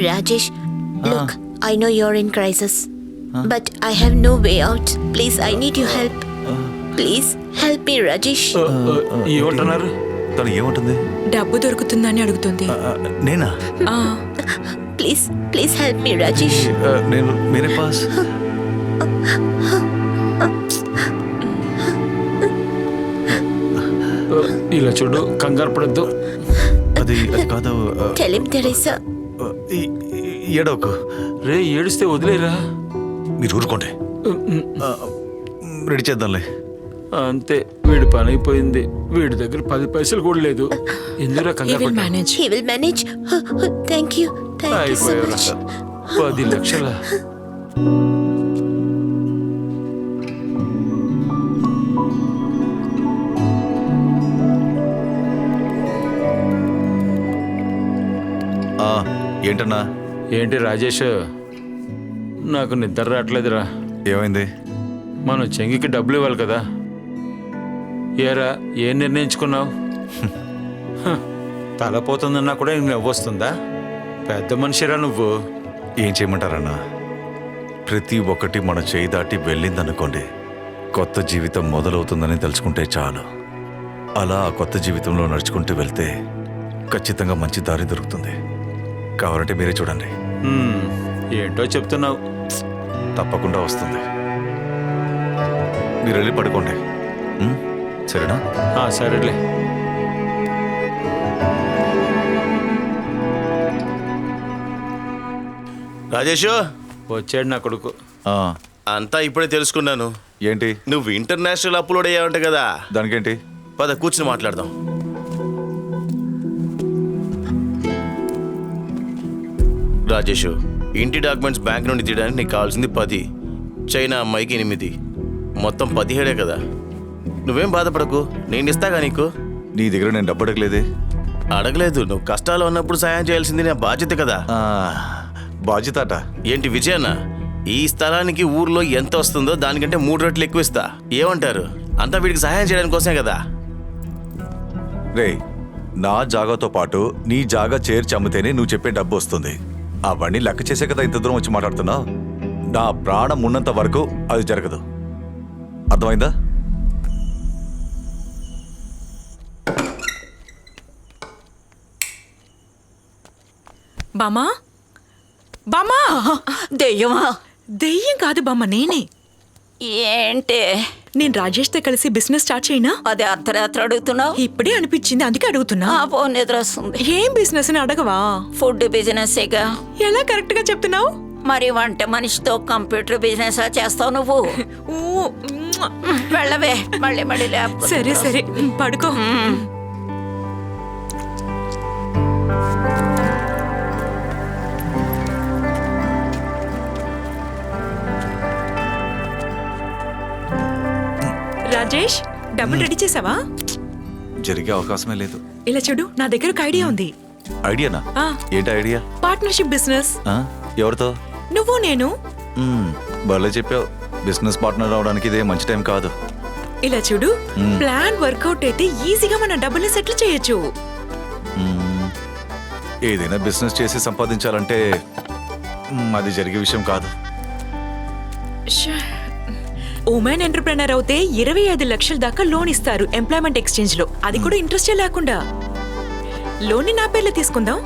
Rajesh, look, I know you're in crisis, but I have no way out. Please, I need your help. Please help me, Rajesh. ఏమంటున్నారు? తను ఏమంటుంది? డబ్బు దొరుకుతుందని అడుగుతుంది. నేనా? Please help me, Rajesh. నేను మేరే పాస్. ఇలా చూడు, కంగారు పడద్దు. అది కాదు. Tell him, Teresa. ఏడోకు రే, ఏడిస్తే వదిలేరా. మీరు ఊరుకోండి, రెడీ చేద్దాంలే. అంతే, వీడి పని అయిపోయింది. వీడి దగ్గర 10 పైసలు కూడా లేదు. ఎందుకు కంగారు పడ్డావు? He will manage. Thank you so much. 10 లక్షల. ఏంటన్నా? ఏంటి రాజేష్, నాకు నిద్ర రావట్లేదురా. ఏమైంది? మనం చెంగికి డబ్బులు ఇవ్వాలి కదా. ఏరా, ఏం నిర్ణయించుకున్నావు? తలపోతుందన్నా కూడా నువ్వు వస్తుందా? పెద్ద మనిషిరా నువ్వు. ఏం చేయమంటారన్నా? ప్రతి ఒక్కటి మన చేయి దాటి వెళ్ళిందనుకోండి, కొత్త జీవితం మొదలవుతుందని తెలుసుకుంటే చాలు. అలా ఆ కొత్త జీవితంలో నడుచుకుంటూ వెళ్తే ఖచ్చితంగా మంచి దారి దొరుకుతుంది. కావాలంటే మీరే చూడండి. ఏంటో చెప్తున్నావు. తప్పకుండా వస్తుంది. మీరు వెళ్ళి పడుకోండి, సరేనా? సరేలే. రాజేష్ వచ్చాడు నా కొడుకు. అంతా ఇప్పుడే తెలుసుకున్నాను. ఏంటి? నువ్వు ఇంటర్నేషనల్ అప్లోడ్ అయ్యావంట కదా. దానికేంటి? పద కూర్చుని మాట్లాడదాం. రాజేష్, ఇంటి డాక్యుమెంట్స్ బ్యాంక్ నుండి తీయడానికి నీకు కావాల్సింది 10, చైనా అమ్మాయికి 8, మొత్తం 17 కదా. నువ్వేం బాధపడకు, నేను ఇస్తాగా నీకు. నీ దగ్గర నేను డబ్బు అడగలేదే. అడగలేదు, నువ్వు కష్టాలు ఉన్నప్పుడు సాయం చేయాల్సింది నా బాధ్యత కదా. బాధ్యత అట ఏంటి విజయన్న? ఈ స్థలానికి ఊర్లో ఎంత వస్తుందో దానికంటే 3 రెట్లు ఎక్కువ ఇస్తా. ఏమంటారు? అంతా వీడికి సహాయం చేయడానికి కోసమే కదా. రే, నా జాగాతో పాటు నీ జాగా చేర్చి అమ్మితేనే నువ్వు చెప్పే డబ్బు వస్తుంది. అవన్నీ లెక్క చేసే కదా ఇంత దూరం వచ్చి మాట్లాడుతున్నావు. నా ప్రాణం ఉన్నంత వరకు అది జరగదు. అర్థమైందా? బామా, బామా, దెయ్యమా? దెయ్యం కాదు బామ్మ, నేనే. ఏంటే? నేను రాజేష్తో కలిసి బిజినెస్ స్టార్ట్ చేయనా? అదే అర్ధరాత్రి అడుగుతున్నావు? ఇప్పుడే అనిపించింది, అందుకే అడుగుతున్నా. ఫోన్ నిద్ర వస్తుంది. ఏం బిజినెస్ అని అడగవా? Food business. ఎలా కరెక్ట్ గా చెప్తున్నావు? మరి వంట మనిషితో కంప్యూటర్ బిజినెస్ చేస్తావు నువ్వు? వెళ్ళవే, మళ్ళీ మళ్ళీ లేకపోతే. సరే సరే, పడుకో. రాజేష్, డబ్బులు రెడీ చేసావా? జరిగే అవకాశమే లేదు. ఇలా చూడు, నా దగ్గర ఒక ఐడియా ఉంది. ఐడియానా? ఆ. ఏంటి ఐడియా? Partnership business. ఎవరితో? నువ్వు నేను. భలే చెప్పావు. బిజినెస్ పార్ట్నర్ అవడానికి ఇదే మంచి టైం కాదు. ఇలా చూడు, ప్లాన్ వర్కౌట్ అయితే ఈజీగా మన డబ్బుల్ని సెటిల్ చేయొచ్చు. ఏదైనా బిజినెస్ చేసి సంపాదించాలంటే అది జరిగే విషయం కాదు. ఉమెన్ ఎంటర్ప్రెనర్ అవుతే 25 లక్షల దాకా లోన్ ఇస్తారు ఎంప్లాయ్మెంట్ ఎక్స్చేంజ్ లో. అది కూడా ఇంట్రెస్టే లేకుండా. లోన్ నా పేర్లో తీసుకుందాం.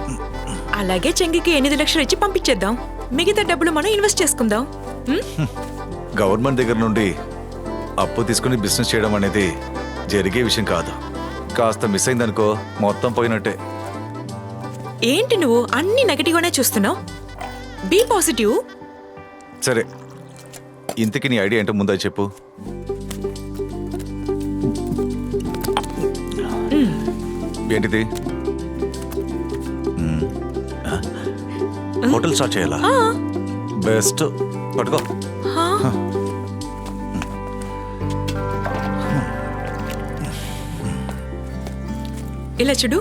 అలాగే చెంగికి 8 లక్షలు ఇచ్చి పంపించేద్దాం. మిగతా డబ్బులు మనం ఇన్వెస్ట్ చేసుకుందాం. గవర్నమెంట్ దగ్గర నుండి అప్పు తీసుకుని బిజినెస్ చేయడం అనేది జరిగే విషయం కాదు. కాస్త మిస్ అయిందనుకో మొత్తం పోయినట్టే. ఏంటి నువ్వు అన్ని నెగటివ్ గానే చూస్తున్నావు? Be positive. సరే, ఇంతకీ నీ ఐడియా ఏంటో ముందు చెప్పు. ఏంటిది? హోటల్ స్టార్ట్ చేయాలా? బెస్ట్. పట్టుకో. ఇలా చూడు,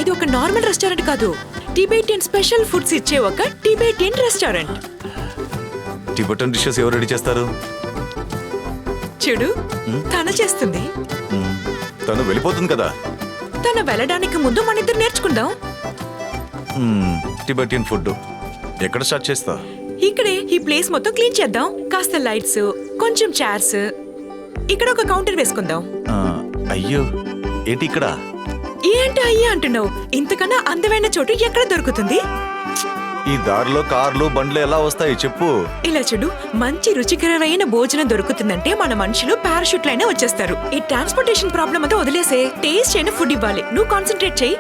ఇది ఒక నార్మల్ రెస్టారెంట్ కాదు. టిబెటియన్ స్పెషల్ ఫుడ్స్ ఇచ్చే ఒక టిబెటియన్ రెస్టారెంట్. టిబెటన్ డిషెస్ ఎవరు రెడీ చేస్తారు? చూడు, తను చేస్తుంది. తను వెళ్ళిపోతుంది కదా. తను వెళ్ళడానికి ముందు మన ఇద్దరు నేర్చుకుందాం. టిబెటియన్ ఫుడ్ ఎక్కడ స్టార్ట్ చేస్తా? ఇక్కడే ఈ ప్లేస్ మొత్తం క్లీన్ చేద్దాం. కాస్త లైట్స్, కొంచెం చైర్స్, ఇక్కడ ఒక కౌంటర్ వేసుకుందాం. అయ్యో, ఏంటి ఇక్కడ? ఏంటి అయ్యా అంటున్నావు? ఇంతకన్నా అందమైన చోటు ఎక్కడ దొరుకుతుంది? ఈ దారిలో కార్లు బండ్లు ఎలా వస్తాయి చెప్పు. ఇలా చూడు, మంచి రుచికరమైన భోజనం దొరుకుతుందంటే మన మనుషులు పారాషూట్ లైనే వచ్చేస్తారు. ఈ ట్రాన్స్పోర్టేషన్ ప్రాబ్లం అంతా వదిలేసే టేస్ట్ అయిన ఫుడ్ ఇవ్వాలి. నువ్వు కాన్సన్ట్రేట్ చెయ్యి.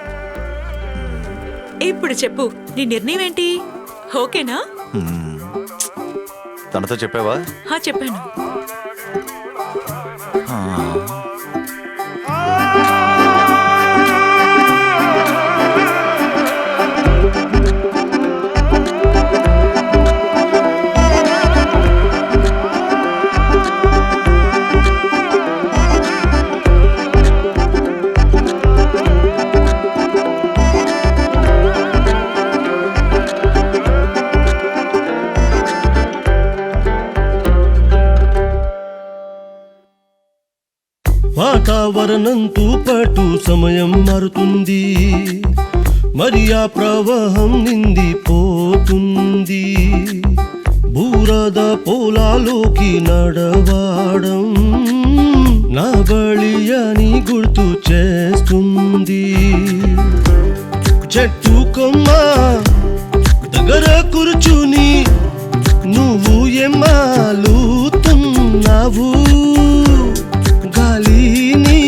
ఇప్పుడు చెప్పు, నీ నిర్ణయం ఏంటి? ఓకేనా? తనతో చెప్పావా? చెప్పాను. వాతావరణంతో పాటు సమయం మారుతుంది, మరి ఆ ప్రవాహం నిండిపోతుంది. బూరద పొలాలోకి నడవాడం నా బలి అని గుర్తు చేస్తుంది. చెట్టు కొమ్మ దగ్గర కూర్చుని నువ్వు ఏమాలుతున్నావు. గాలిని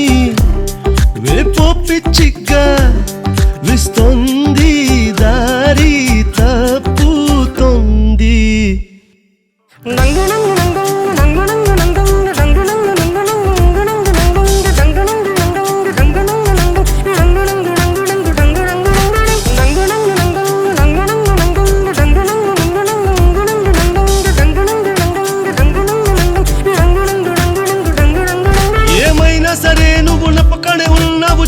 వేపో పిచ్చిగా విస్తుంది, దారి తప్పుతుంది.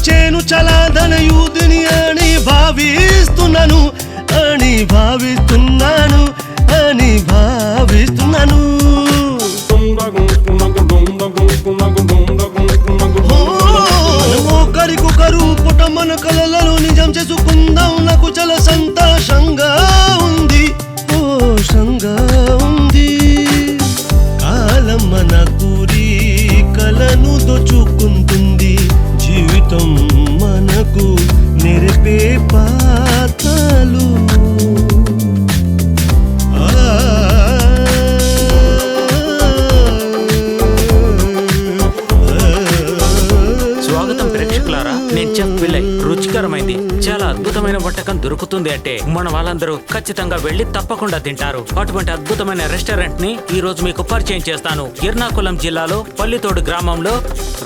చేను చలాదన యూదిని అని భావిస్తున్నాను, అని భావిస్తున్నాను, అని భావిస్తున్నాను. ఒకరికొకరు పుట్ట మన కలలను నిజం చేసుకుందాం. నాకు చాలా సంతోషంగా ఉంది, సంగా ఉంది. కాలం మన గురి కలను దోచుకుంటుంది. జీవితం మనకు నెరపే పాఠాలు. స్వాగతం ప్రేక్షకులారా, నేను చెఫ్ విలయ్. రుచికరమైంది, చాలా అద్భుతమైన వంటకం దొరుకుతుంది. దొరుకుతుంది అంటే మన వాళ్ళందరూ ఖచ్చితంగా వెళ్లి తప్పకుండా తింటారు. అటువంటి అద్భుతమైన రెస్టారెంట్ ని ఈ రోజు మీకు పరిచయం చేస్తాను. ఎర్నాకుళం జిల్లాలో పల్లితోడు గ్రామంలో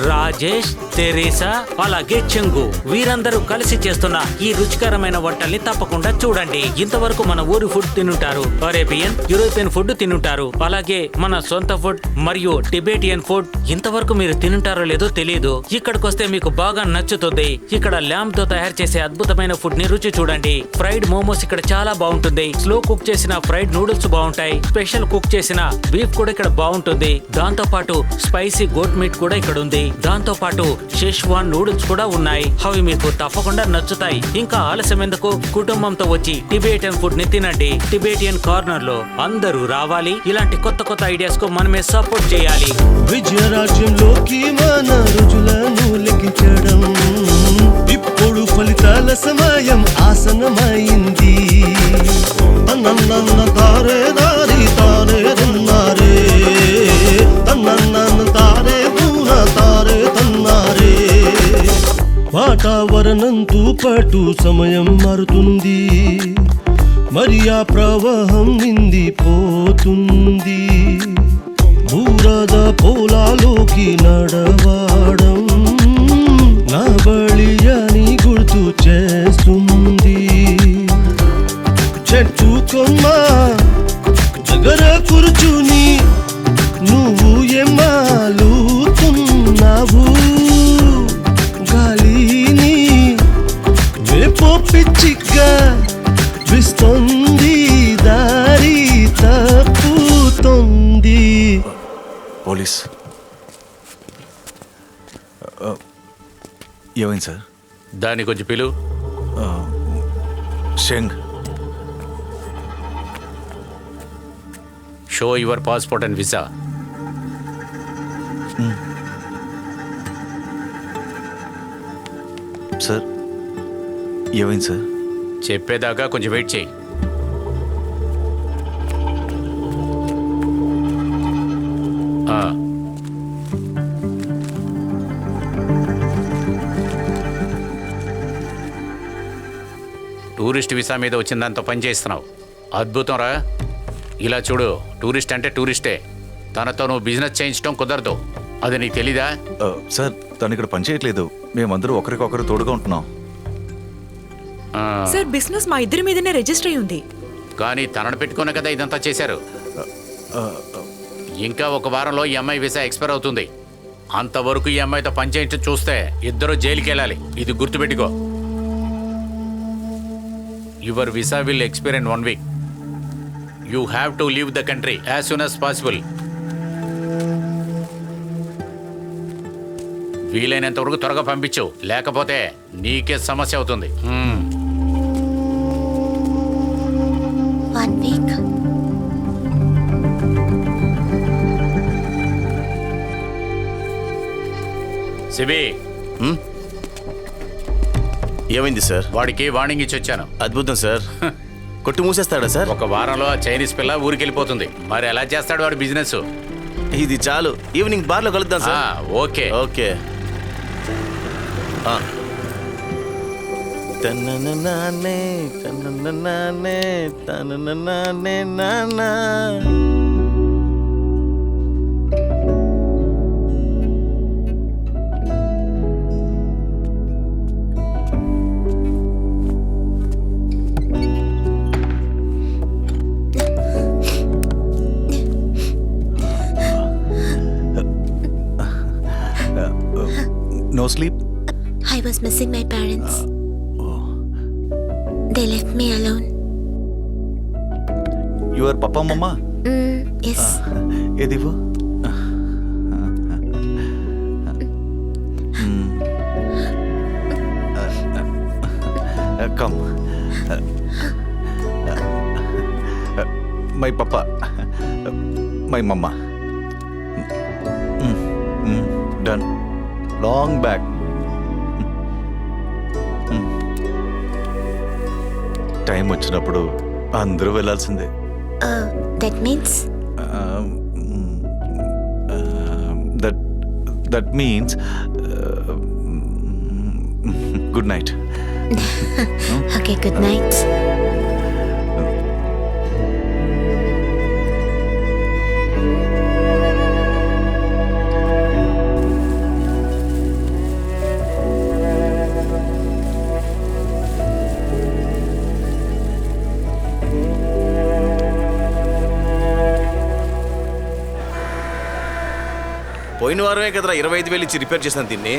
రాజేష్, తెరీసా అలాగే చెంగు వీరందరూ కలిసి చేస్తున్న ఈ రుచికరమైన వంటల్ని తప్పకుండా చూడండి. ఇంతవరకు మన ఊరి ఫుడ్ తినుంటారు, అరేబియన్, యూరోపియన్ ఫుడ్ తినుంటారు, అలాగే మన సొంత ఫుడ్ మరియు టిబేటియన్ ఫుడ్. ఇంతవరకు మీరు తినుంటారో లేదో తెలియదు. ఇక్కడికి వస్తే మీకు బాగా నచ్చుతుంది. ఇక్కడ ల్యాంబ్ తో తయారు చేసే అద్భుతమైన ఫుడ్ ని రుచి చూడండి. ఫ్రైడ్ మోమోస్ ఇక్కడ చాలా బాగుంటుంది. స్లో కుక్ చేసిన ఫ్రైడ్ నూడిల్స్ బాగుంటాయి. స్పెషల్ కుక్ చేసిన బీఫ్ కూడా ఇక్కడ బాగుంటుంది. దాంతో పాటు స్పైసీ గోట్ మీట్ కూడా ఇక్కడ ఉంది. దాంతో పాటు షెజ్వాన్ నూడిల్స్ కూడా ఉన్నాయి. అవి మీకు తప్పకుండా నచ్చుతాయి. ఇంకా ఆలస్యం ఎందుకు, కుటుంబంతో వచ్చి టిబేటియన్ ఫుడ్ ని తినండి. టిబేటియన్ కార్నర్ లో అందరూ రావాలి. ఇలాంటి కొత్త కొత్త ఐడియాస్ కు మనమే సపోర్ట్ చేయాలి. విజయరాజ్యంలోకి మన రుజులను లెక్కించడం ఇప్పుడు ఫలితాల సమయం ఆసనమైంది. తన్నన్న తారే దారి తారే తన్నారే, తన్నన్న తారే పూన తారే తన్నారే. వాతావరణంతో పాటు సమయం మారుతుంది, మరి ఆ ప్రవాహం నిందిపోతుంది. బూరద పొలాలోకి నడవాడం నా బలి అని గుర్తు చేస్తుంది. చెట్టు కొమ్మ దగ్గర కూర్చుని నువ్వు ఏమాలుతున్నావు, గాలిని వేపో పిచ్చిగా విస్తుంది, దారి తప్పుతుంది. పోలీస్ ఏమైంది సార్? దాన్ని కొంచెం పిలు. Sheng, show your passport and visa. Sir ఏమైంది సార్? చెప్పేదాకా కొంచెం వెయిట్ చేయి. టూరిస్ట్ వీసా మీద వచ్చిన దాంతో పని చేస్తున్నావు. అద్భుతం రా. ఇలా చూడు, టూరిస్ట్ అంటే టూరిస్టే. తనతో నువ్వు బిజినెస్ చేయించడం కుదరదు. అది నీకు తెలీదా? సార్ తను ఇక్కడ పని చేయట్లేదు. మేమందరూ ఒకరికొకరు తోడుగా ఉంటున్నాం. సార్ బిజినెస్ మా ఇద్దరి మీదనే రిజిస్టర్ అయి ఉంది. కానీ తనను పెట్టుకునే కదా ఇదంతా చేశారు. ఇంకా ఒక వారంలో ఈ అమ్మాయి వీసా ఎక్స్పైర్ అవుతుంది. అంతవరకు ఈ అమ్మాయితో పనిచేయించి చూస్తే ఇద్దరు జైలుకి వెళ్ళాలి. ఇది గుర్తుపెట్టుకో. Your visa will expire in 1 week. You have to leave the country as soon as possible. వీలైనంత వరకు త్వరగా పంపించు, లేకపోతే నీకే సమస్య అవుతుంది. 1 week. సిబి, ఏమైంది సార్? వాడికి వార్నింగ్ ఇచ్చి వచ్చాను. అద్భుతం సార్. కొట్టు మూసేస్తాడా సార్? ఒక వారంలో ఆ చైనీస్ పిల్ల ఊరికెళ్ళిపోతుంది. మరి ఎలా చేస్తాడు వాడు బిజినెస్? ఇది చాలు, ఈవినింగ్ బార్లో కలుద్దాం సార్. Okay okay. తనననానే తనననానే తనననానే నానా. No sleep? I was missing my parents. They left me alone. Your papa, mama? Yes. Edivo? Come. My papa. My mama. Done. Long back. Time వచ్చినప్పుడు అందరూ వెళ్ళాల్సిందే. That means? That means good night. Okay, good night. పోయిన వారమే కదరా 25,000 ఇచ్చి రిపేర్ చేసాను దీన్ని.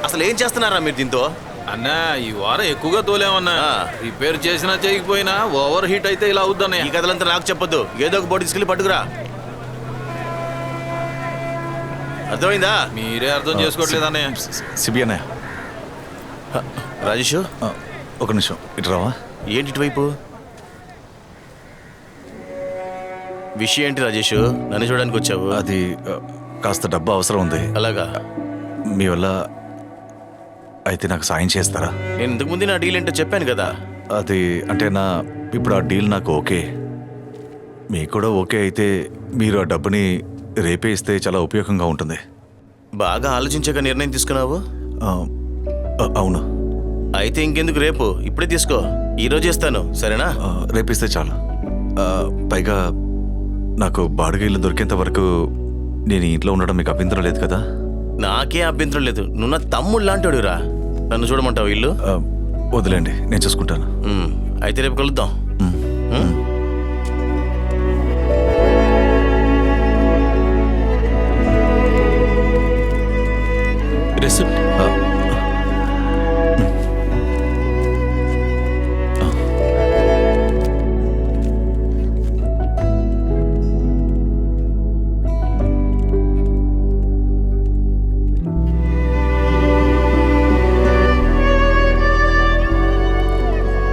అసలు ఏం చేస్తున్నారా మీరు దీంతో? అన్నా ఈ వారం ఎక్కువగా తోలేమన్నా. రిపేర్ చేసినా చేయకపోయినా ఓవర్ హీట్ అయితే ఇలా అవుద్దన్నయ్య. ఈ కథలంతా నాకు చెప్పొద్దు, ఏదో ఒక బోర్డు తీసుకెళ్ళి పట్టుకురా. అర్థమైందా? మీరే అర్థం చేసుకోవట్లేదు అన్నయ్య. సిబి అన్నయ్య. రాజేష్ ఒక నిమిషం ఇటు రావా? ఏంటి ఇటువైపు? విషయం ఏంటి రాజేష్? నన్ను చూడడానికి వచ్చావు? అది కాస్త డబ్బు అవసరం ఉంది. అలాగా? మీ వల్ల అయితే నాకు సాయం చేస్తారా? నేను ఇంతకుముందు నా డీల్ ఏంటో చెప్పాను కదా. అది అంటే ఇప్పుడు ఆ డీల్ నాకు ఓకే, మీకు కూడా ఓకే అయితే మీరు ఆ డబ్బుని రేపే ఇస్తే చాలా ఉపయోగంగా ఉంటుంది. బాగా ఆలోచించాక నిర్ణయం తీసుకున్నావు? అవును. అయితే ఇంకెందుకు, రేపు ఇప్పుడే తీసుకో. ఈరోజు ఇస్తాను, సరేనా? రేపు ఇస్తే చాలు. పైగా నాకు బాడుగ ఇల్లు దొరికేంత వరకు నేను ఇంట్లో ఉండడం మీకు అభ్యంతరం లేదు కదా? నాకే అభ్యంతరం లేదు. నువ్వు నా తమ్ముడు లాంటివాడురా. నన్ను చూడమంటావు ఇల్లు? వదిలేండి, నేను చూసుకుంటాను. అయితే రేపు కలుద్దాం. రెసిప్ట్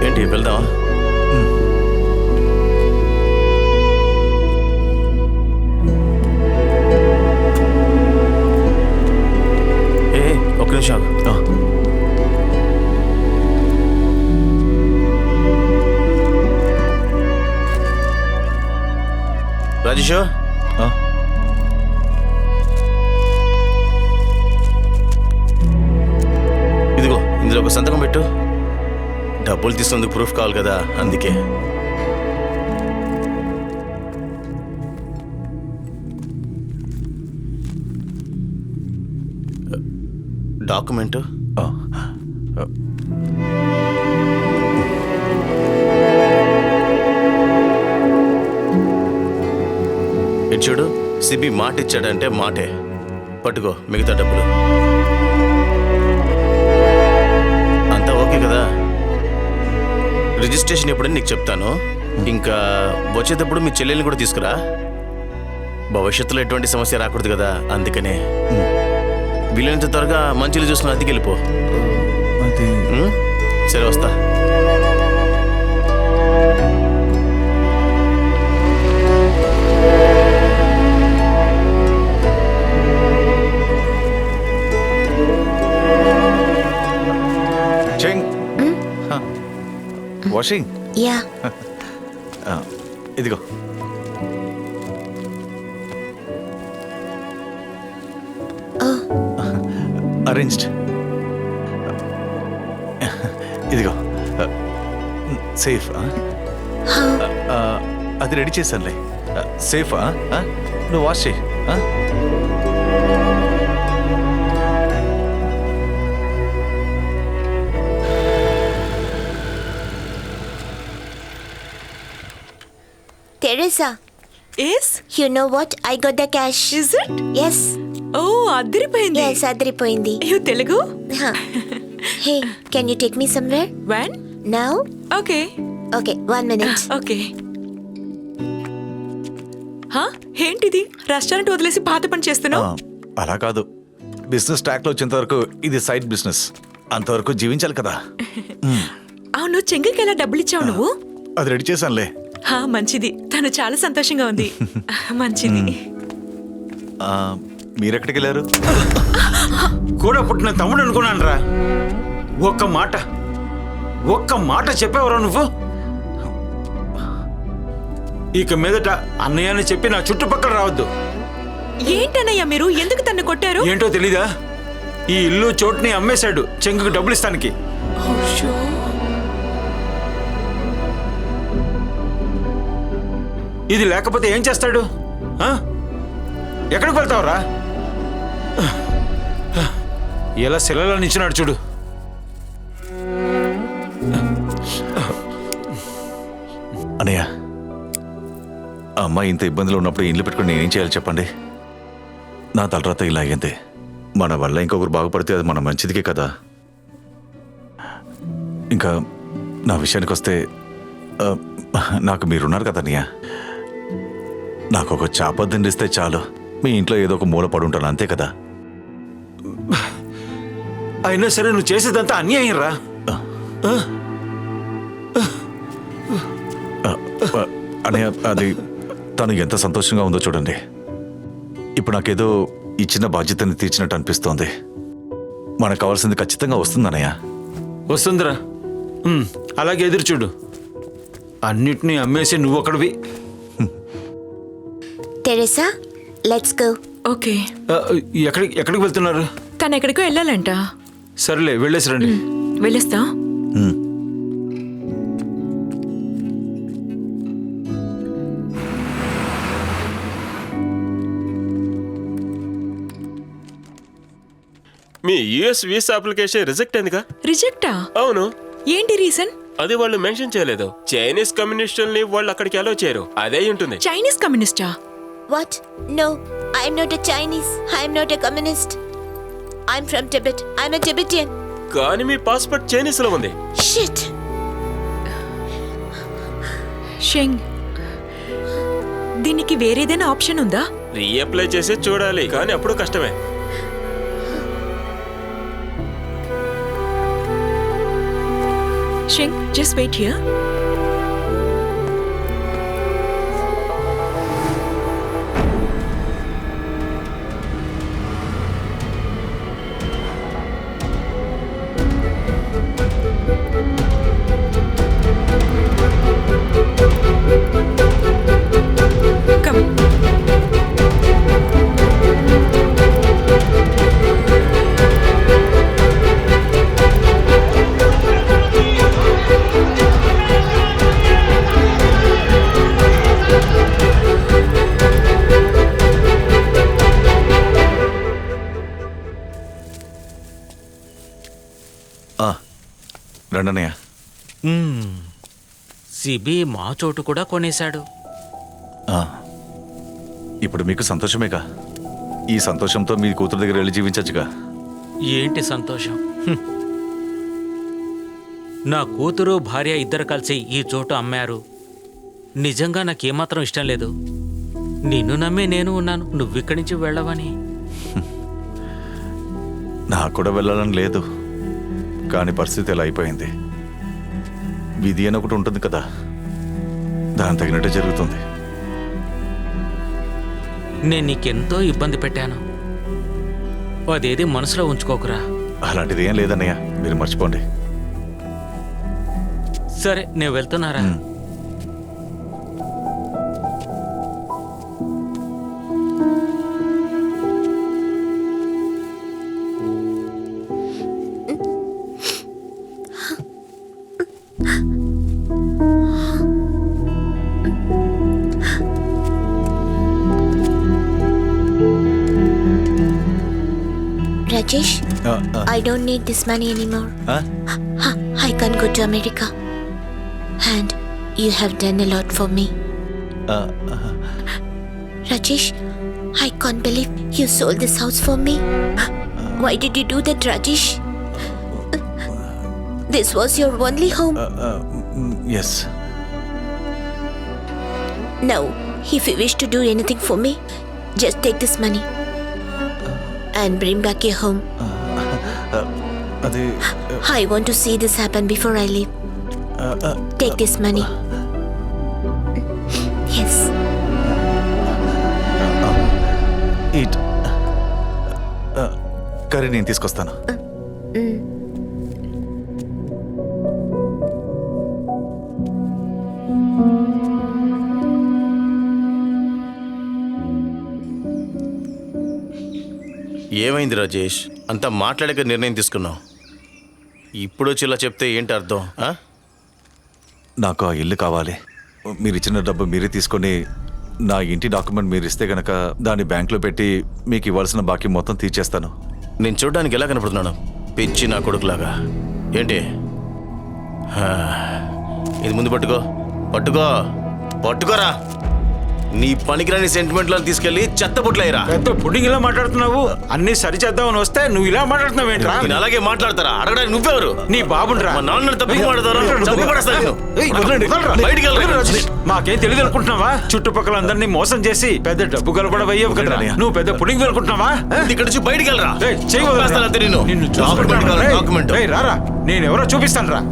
ఏంటి, వెళ్దామా? ఒక్క నిమిషం. రాజేష్, ఇదిగో ఇందులో ఒక సంతకం పెట్టు. డబ్బులు తీసుకున్నందుకు ప్రూఫ్ కావాలి కదా, అందుకే. డాక్యుమెంట్ ఇటు చూడు. సిబి మాట ఇచ్చాడంటే మాటే. పట్టుకో మిగతా డబ్బులు. అంతా ఓకే కదా? రిజిస్ట్రేషన్ ఎప్పుడని నీకు చెప్తాను. ఇంకా వచ్చేటప్పుడు మీ చెల్లెల్ని కూడా తీసుకురా. భవిష్యత్తులో ఎటువంటి సమస్య రాకూడదు కదా, అందుకనే. వీలైనంత త్వరగా మంచిలు చూసుకుని అద్దెకి వెళ్ళిపో. సరే, వస్తా. వాషింగ్? యా. ఇదిగో. అరేంజ్డ్. ఇదిగో సేఫ్. అది రెడీ చేశానులే. సేఫ్. నువ్వు వాష్ చేయి. Teresa. Yes? You know what? I got the cash. Is it? Yes. Oh, అదిరిపోయింది. Yes, అదిరిపోయింది. You Telugu? Hey, can you take me somewhere? When? Now? Okay. Okay, 1 minute. Okay. ఏంటిది? రెస్టారెంట్ వదిలేసి పాత పని చేస్తున్నావు? అలా కాదు, బిజినెస్ ట్రాక్ లో వచ్చేంత వరకు ఇది సైడ్ బిజినెస్. అంతవరకు జీవించాలి కదా. అవును, చెంగికి ఎలా డబ్బులు ఇచ్చావు నువ్వు? అది రెడీ చేశానులే. మంచిది, తను చాలా సంతోషంగా ఉంది. మంచిది. మీరెక్కడికి వెళ్ళారు? కూడా పుట్టిన తమ్ముడు అనుకున్నాను రా. ఒక్క మాట చెప్పేవరా నువ్వు? ఇక మీదట అన్నయ్య అని చెప్పి నా చుట్టుపక్కల రావద్దు. ఏంటన్నయ్య మీరు ఎందుకు తన్ను కొట్టారు? ఏంటో తెలీదా? ఈ ఇల్లు చోటుని అమ్మేశాడు చెంగుకు డబ్బులు ఇస్తానికి. ఇది లేకపోతే ఏం చేస్తాడు? ఆ? ఎక్కడికి వెళ్తావురా? ఎలా శిలలో నించున్నాడు చూడు. అనయ్య, ఆ అమ్మాయి ఇంత ఇబ్బందిలో ఉన్నప్పుడు ఇల్లు పెట్టుకుని నేనేం చేయాలి చెప్పండి? నా తలరాత ఇలా అయ్యింది. మన వల్ల ఇంకొకరు బాగుపడితే అది మన మంచిదికే కదా. ఇంకా నా విషయానికి వస్తే నాకు మీరున్నారు కదా అన్నయ్య. నాకు ఒక చేప దిండిస్తే చాలు, మీ ఇంట్లో ఏదో ఒక మూల పడి ఉంటాను, అంతే కదా. అయినా సరే నువ్వు చేసేదంతా అన్యాయం రా. అన్నయ్య, అది తను ఎంత సంతోషంగా ఉందో చూడండి. ఇప్పుడు నాకేదో ఈ చిన్న బాధ్యతని తీర్చినట్టు అనిపిస్తోంది. మనకు కావాల్సింది ఖచ్చితంగా వస్తుందన్నయ్య. వస్తుందిరా. అలాగే ఎదురు చూడు. అన్నిటినీ అమ్మేసి నువ్వు ఒకడివి. Teresa, let's go. ఓకే. ఎక్కడికి వెళ్తున్నారు? తను ఎక్కడికో వెళ్ళాలంట. సరేలే, వెళ్ళేసి రండి. వెళ్ళేస్తా. మీ యుఎస్ వీసా అప్లికేషన్ రిజెక్ట్ అయిందిగా? రిజెక్టా? అవును. ఏంటి రీజన్? అది వాళ్ళు మెన్షన్ చేయలేదు. చైనీస్ కమ్యూనిస్టుల్ని వాళ్ళు అక్కడికి అలో చేయరు. అదే ఉంటుంది. Chinese కమ్యూనిస్టా? What? No, I'm not a Chinese. I'm not a communist. I'm from Tibet. I'm a Tibetan. కానీ మీ పాస్పోర్ట్ చైనీస్ లో ఉంది. Shit. షెంగ్, దీనికి వేరేదైనా ఆప్షన్ ఉందా? రీఅప్లై చేసి చూడాలి, కానీ అప్పుడు కష్టమే. Sheng, just wait here. రండన్నయ్య. సిబి మా చోటు కూడా కొనేశాడు. ఇప్పుడు మీకు సంతోషమేగా? ఈ సంతోషంతో మీ కూతురు దగ్గర వెళ్ళి జీవించచ్చుగా. ఏంటి సంతోషం? నా కూతురు భార్య ఇద్దరు కలిసి ఈ చోటు అమ్మారు. నిజంగా నాకేమాత్రం ఇష్టం లేదు. నిన్ను నమ్మే నేను ఉన్నాను, నువ్విక్కడి నుంచి వెళ్ళవని. నాకు కూడా వెళ్ళాలని లేదు, కానీ పరిస్థితి ఎలా అయిపోయింది. విధి అని ఒకటి ఉంటుంది కదా, దాని తగినట్టే జరుగుతుంది. నేను నీకెంతో ఇబ్బంది పెట్టాను, అదేది మనసులో ఉంచుకోకురా. అలాంటిది ఏం లేదన్నయ్య, మీరు మర్చిపోండి. సరే, నేను వెళ్తున్నారా? Rajesh, I don't need this money anymore. I can go to America. And you have done a lot for me. Rajesh, I can't believe you sold this house for me. Why did you do that, Rajesh? This was your only home. Yes. Now, if you wish to do anything for me, just take this money and bring back your home. I want to see this happen before I leave. Take this money. Yes. Eat. Curry నేను తీసుకొస్తాను. ఏమైంది రాజేష్? అంతా మాట్లాడక నిర్ణయం తీసుకున్నావు. ఇప్పుడు ఇలా చెప్తే ఏంటి అర్థం? నాకు ఆ ఇల్లు కావాలి. మీరు ఇచ్చిన డబ్బు మీరే తీసుకొని నా ఇంటి డాక్యుమెంట్ మీరు ఇస్తే గనక దాన్ని బ్యాంక్లో పెట్టి మీకు ఇవ్వాల్సిన బాకీ మొత్తం తీర్చేస్తాను. నేను చూడడానికి ఎలా కనపడుతున్నాను? పిచ్చి నా కొడుకులాగా ఏంటి? ఇది ముందు పట్టుకో, పట్టుకో, పట్టుకోరా. నీ పనికిరాని సెంటిమెంట్లను తీసుకెళ్లి చెత్త పుట్లయ్యరా. పెద్ద పుడింగ్ ఇలా మాట్లాడుతున్నావు. అన్ని సరిచేద్దామని వస్తే నువ్వు ఇలా మాట్లాడుతున్నావు ఏంట్రా? నేను అలాగే మాట్లాడతారా? అడగడానికి నువ్వెవరు? నీ బాబుండ్రా. మా నాన్న తప్పించి మాట్లాడతారా? బయటికి వెళ్ళరా. మాకేం తెలియదు అనుకుంటున్నావా? చుట్టుపక్కల అందరినీ మోసం చేసి పెద్ద డబ్బు కలపడవయ్యావు కదా. నువ్వు పెద్ద పుడింగ్ అనుకుంటున్నావా? ఇక్కడ నుంచి బయటికి వెళ్ళరా. డాక్యుమెంట్ రారా, నేను ఎవరో చూపిస్తాను రా.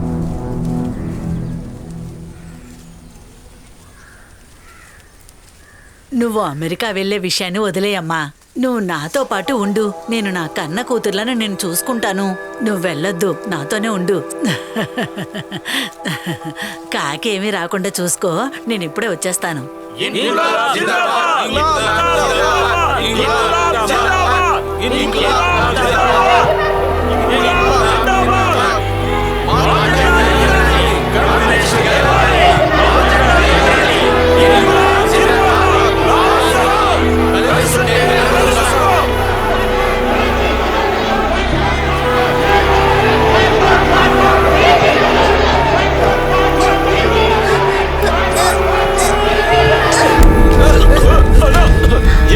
నువ్వు అమెరికా వెళ్లే విషయాన్ని వదిలేయమ్మా. నువ్వు నాతో పాటు ఉండు. నేను నా కన్న కూతుర్లను నేను చూసుకుంటాను. నువ్వు వెళ్ళొద్దు, నాతోనే ఉండు. కాకేమీ రాకుండా చూసుకో. నేను ఇప్పుడే వచ్చేస్తాను.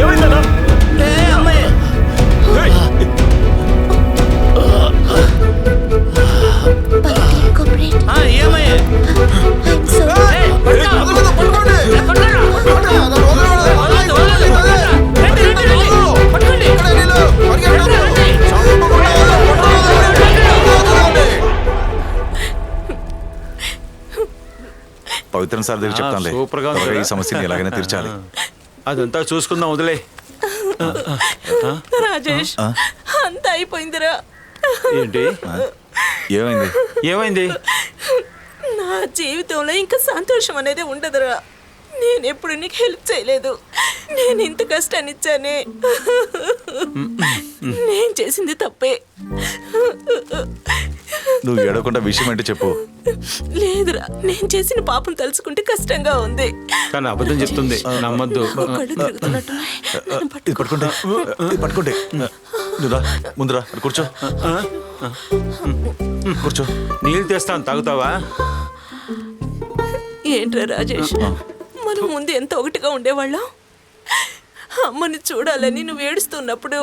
ఏమైందన్నా? పవిత్ర సార్ దగ్గర చెప్తానులే. సూపర్గా ఈ సమస్యని ఎలాగైనా తీర్చాలి. అదంతా చూసుకుందాం, వదిలే. రాజేష్, అంతా అయిపోయిందిరా. ఏంటి? ఏమైంది? ఏమైంది? నా జీవితంలో ఇంకా సంతోషం అనేది ఉండదురా. నేను ఎప్పుడు నీకు హెల్ప్ చేయలేదు. నేను ఇంత కష్టాన్ని ఇచ్చానే. నేను చేసింది తప్పే. నువ్వు ఏడవకుండా విషయం ఏంటో చెప్పు. లేదురా, నేను చేసిన పాపం తలుచుకుంటే కష్టంగా ఉంది. కానీ అబద్ధం చెప్తుంది, నమ్మద్దు. కళ్ళు తిరుగుతున్నట్టున్నాయి. ఇది పట్టుకుంటే పట్టుకుంటే నువ్వురా, ముందురా, కూర్చో కూర్చో. నీళ్ళు తెస్తాను, తాగుతావా? ఏంట్రా రాజేష్, మనం ముందు ఎంత ఒకటిగా ఉండేవాళ్ళం. అమ్మని చూడాలని నువ్వు ఏడుస్తున్నప్పుడు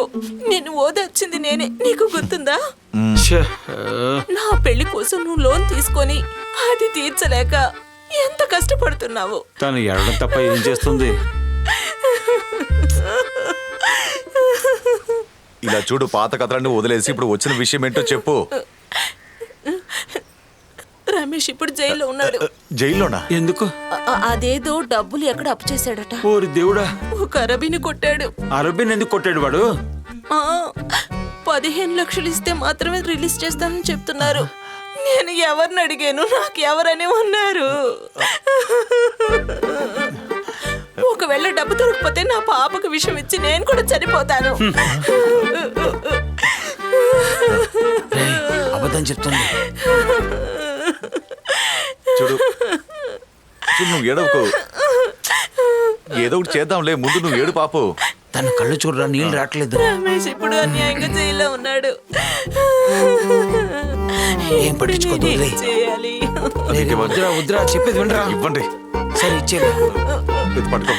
నేను ఓదార్చింది నేనే. నీకు గుర్తుందా? నా పెళ్లి కోసం నువ్వు లోన్ తీసుకొని అది తీర్చలేక ఎంత కష్టపడుతున్నావు. తను ఎడడం తప్ప ఏం చేస్తుంది? ఇలా చూడు, పాత కథలన్నీ వదిలేసి ఇప్పుడు వచ్చిన విషయం ఏంటో చెప్పు. రమేష్ ఇప్పుడు జైల్లో ఉన్నాడు. జైల్లోనా? ఎందుకు? అదేదో డబ్బులు ఎక్కడ అప్పు చేశాడట. ఓరి దేవుడా, ఒక అరబీని కొట్టాడు. అరబీని ఎందుకు కొట్టాడు వాడు? 15 లక్షలు ఇస్తే మాత్రమే రిలీజ్ చేస్తానని చెప్తున్నారు. నేను ఎవరిని అడిగాను, నాకు ఎవరని ఉన్నారు. ఒకవేళ డబ్బు దొరకపోతే నా పాపకు విషయం ఇచ్చి నేను కూడా చనిపోతాను. అబద్ధం చెప్తుంది. చూడు, నువ్వు ఏడవకు. ఏదో ఒకటి చేద్దాంలే, ముందు నువ్వు ఏడు పాపు. తన కళ్ళు చూడరా, నీళ్ళు రావట్లేదు. రమేష్ ఇప్పుడు అన్యాయంగా జైల్లో ఉన్నాడు. ఏం పట్టించుకోదు, చేయాలి? వద్దురా, చెప్పేది వినరా. ఇవ్వండి. సరే, ఇచ్చేది. ఇది పట్టుకో.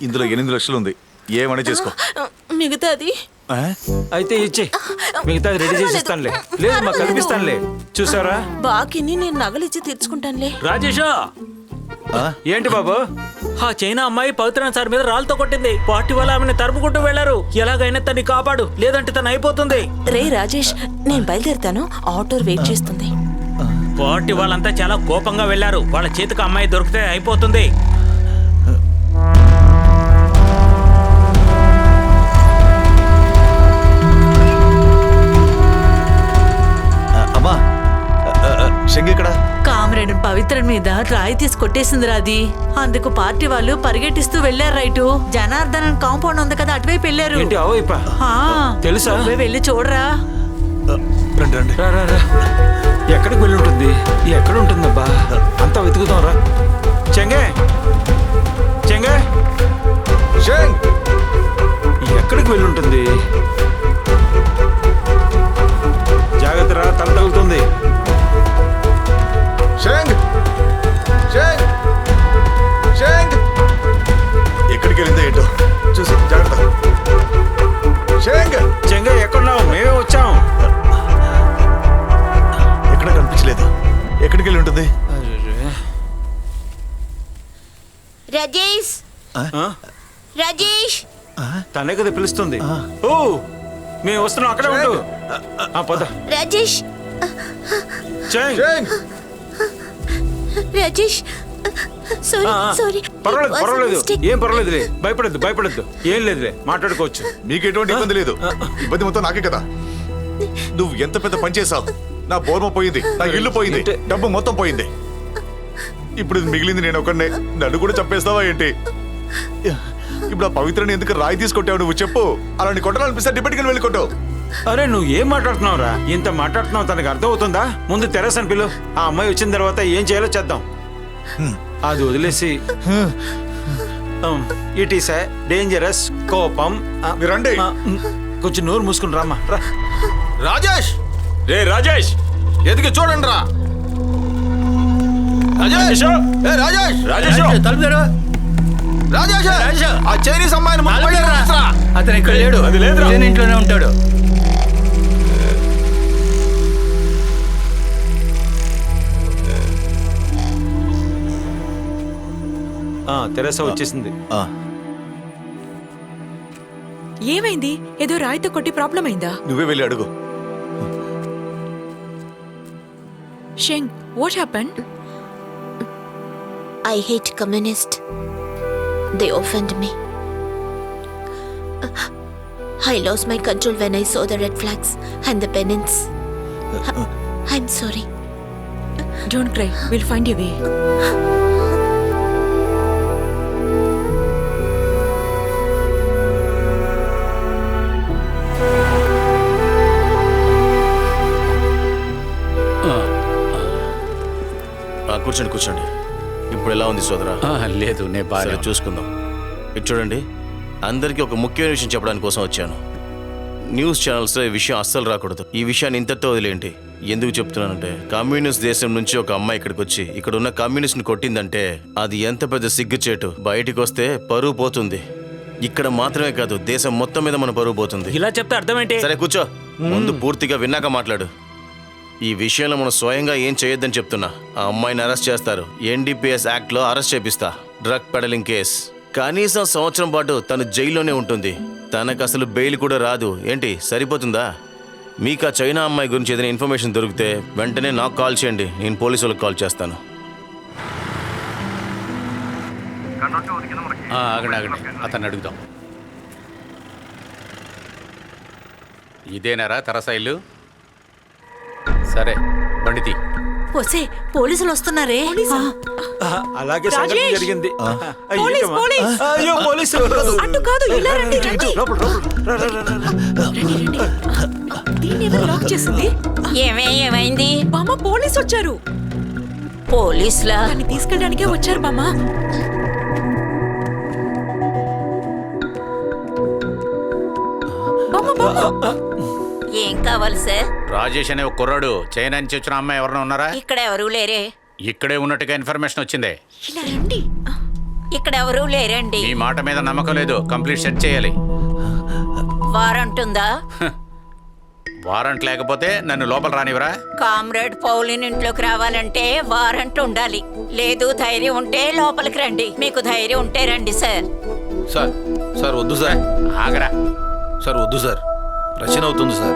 ఇందులో 8 లక్షలు ఉంది, ఏమని చేసుకో. మిగతాది అయితే ఇచ్చే, మిగతాది రెడీ చేసి ఇస్తానులే. లేదు, మాకు కనిపిస్తానులే. చూసారా, బాకీని నేను నగలిచ్చి తీర్చుకుంటానులే. రాజేషా, ఏంటి బాబు? ఆ చైనా అమ్మాయి పవిత్ర సార్ మీద రాళ్ళతో కొట్టింది. పార్టీ వల్ల ఆమెను తరుముకుంటూ వెళ్లారు. ఎలాగైనా తన్ని కాపాడు, లేదంటే తను అయిపోతుంది. రే రాజేష్, నేను బయలుదేరుతాను. ఆటో వెయిట్ చేస్తుంది. పార్టీ వాళ్ళంతా చాలా కోపంగా వెళ్లారు. వాళ్ళ చేతికి అమ్మాయి దొరికితే అయిపోతుంది. అమ్మా, శంగి ఇక్కడ. కామ్రేడ్ పవిత్ర మీద రాయి తీసి కొట్టేసింది రాది. అందుకు పార్టీ వాళ్ళు పరిగెట్టిస్తూ వెళ్లారు. రైటు జనార్దన్ కాంపౌండ్ ఉంది కదా, అటువైపు వెళ్లారు. తెలుసా? వెళ్ళి చూడరా. రండి రండి. ఎక్కడికి వెళ్ళి ఉంటుంది? ఎక్కడ ఉంటుందబ్బా? అంతా వెతుకుతాం రా. చెంగే చెంగే షేంగ్ ఎక్కడికి వెళ్ళుంటుంది? జాగ్రత్త రా, తల తగులుతుంది. షేంగ్ షేంగ్ షేంగ్ ఎక్కడికి వెళ్ళిందో ఏంటో చూసి జాగ్రత్త. షేంగ్ చెంగే ఎక్కడున్నావు? మేమే వచ్చాం. ఎక్కడ కనిపించలేదు. ఎక్కడికి వెళ్ళి ఉంటుంది? రాజేష్ రాజేష్ తనే కదా పిలుస్తుంది. ఓ మేము వస్తున్నాం, అక్కడే ఉండు. పద రాజేష్ చెంగ్. రాజేష్ సారీ సారీ పర్వాలేదు పర్వాలేదు, ఏం పర్వాలేదులే. భయపడద్దు ఏం లేదులే, మాట్లాడుకోవచ్చు. మీకు ఎటువంటి ఇబ్బంది లేదు. ఇబ్బంది మొత్తం నాకే కదా. నువ్వు ఎంత పెద్ద పని చేసావు. నా బోర్మ పోయింది, నా ఇల్లు పోయింది, డబ్బు మొత్తం పోయింది. ఇప్పుడు మిగిలింది నేను ఒకనే. నన్ను కూడా చంపేస్తావా ఏంటి? ఇప్పుడు ఆ పవిత్రని ఎందుకు రాయి తీసుకొట్టావు నువ్వు చెప్పు. అలాంటి కొట్టాలనిపిస్తే డిబెట్కి వెళ్ళి కొట్టావు. అరే నువ్వు ఏం మాట్లాడుతున్నావురా? ఇంత మాట్లాడుతున్నావు, తనకు అర్థం అవుతుందా? ముందు తెరసని పిలు. ఆ అమ్మాయి వచ్చిన తర్వాత ఏం చేయాలో చేద్దాం. అది వదిలేసి ఇట్ ఈస్ డేంజరస్ కోపం. రండి. కొంచెం నోరు మూసుకుని రామ్మా రా. రాజేష్ రే రాజేష్, ఎదిగి చూడండి రా. రాజేష్ ఏ రాజేష్ రాజేష్ తలుపు తెరవ. రాజేష్ ఆ చైనీస్ అమ్మాయిని ముందు తలుపు బయటికి తెరవరా. తీసుకురా. అతను ఇక్కడ లేడు. అది లేదురా. ఇదే ఇంట్లోనే ఉంటాడు. తెరస వచ్చేసింది. ఏమైంది? ఏదో రాయితో కొట్టి ప్రాబ్లం అయిందా? నువ్వే వెళ్ళి అడుగు. Sheng, what happened? I hate communists. They offend me. I lost my control when I saw the red flags and the pennants. I'm sorry. Don't cry. We'll find a way. కూర్చోండి. ఇప్పుడు ఎలా ఉంది సోదరా? లేదు, నేను బాగా సరే చూసుకుందాం. ఇటు చూడండి, అందరికీ ఒక ముఖ్యమైన విషయం చెప్పడానికి కోసం వచ్చాను. న్యూస్ ఛానల్స్లో ఈ విషయం అస్సలు రాకూడదు. ఈ విషయాన్ని ఇంతటితో వదిలేంటి. ఎందుకు చెప్తున్నానంటే, కమ్యూనిస్ట్ దేశం నుంచి ఒక అమ్మాయి ఇక్కడికి వచ్చి ఇక్కడ ఉన్న కమ్యూనిస్ట్ని కొట్టిందంటే అది ఎంత పెద్ద సిగ్గుచేటు. బయటికి వస్తే పరువు పోతుంది. ఇక్కడ మాత్రమే కాదు, దేశం మొత్తం మీద మన పరువు పోతుంది. ఇలా చెప్తే అర్థం ఏంటి? సరే కూర్చో, ముందు పూర్తిగా విన్నాక మాట్లాడు. ఈ విషయంలో మనం స్వయంగా ఏం చేయొద్దని చెప్తున్నా. ఆ అమ్మాయిని అరెస్ట్ చేస్తారు. NDPS యాక్ట్లో అరెస్ట్ చేపిస్తా. Drug peddling case. కనీసం సంవత్సరం పాటు తను జైల్లోనే ఉంటుంది. తనకు అసలు బెయిల్ కూడా రాదు. ఏంటి సరిపోతుందా? మీకు ఆ చైనా అమ్మాయి గురించి ఏదైనా ఇన్ఫర్మేషన్ దొరికితే వెంటనే నాకు కాల్ చేయండి. నేను పోలీసు వాళ్ళకి కాల్ చేస్తాను. ఆగండి, అతన్ని అడుగుదాం. ఇదేనారా తెరస ఇల్లు? సరే బండితి. పోసే, పోలీసులు వస్తున్నారే. అలాగే సంఘటన రాజేష్! జరిగింది. Police, police! అయ్యో పోలీసు! అటు కాదు, ఇలా రండి, రండి. లోపల, రా, రా, రా, రా. రండి, రండి. దీన్ని ఎవరు లాక్ చేసింది? ఏమైంది? బామ్మ, పోలీస్ వచ్చారు. పోలీసులా? దాన్ని తీసుకెళ్ళడానికే వచ్చారు బామ్మ. బామ్మ, బామ్మ. ఏం కావాలి సార్? రాజేష్ అనే ఒక కుర్రాడు, చైనా నుంచి వచ్చిన అమ్మాయి ఎవరైనా ఉన్నారా? ఇక్కడ ఎవరూ లేరే. ఇక్కడే ఉన్నట్టుగా ఇన్ఫర్మేషన్ వచ్చింది. ఇలా రండి. ఇక్కడ ఎవరూ లేరండి. మీ మాట మీద నమ్మకం లేదు. కంప్లీట్ సెట్ చేయాలి. వారెంట్ ఉందా? వారెంట్ లేకపోతే నన్ను లోపల రానివరా? కామ్రేడ్ పౌలిన్ ఇంట్లోకి రావాలంటే వారెంట్ ఉండాలి. లేదు, ధైర్యం ఉంటే లోపలికి రండి. మీకు ధైర్యం ఉంటే రండి సార్. సార్ వద్దు సార్. ఆగరా. సార్ వద్దు సార్, రచన అవుతుంది సార్.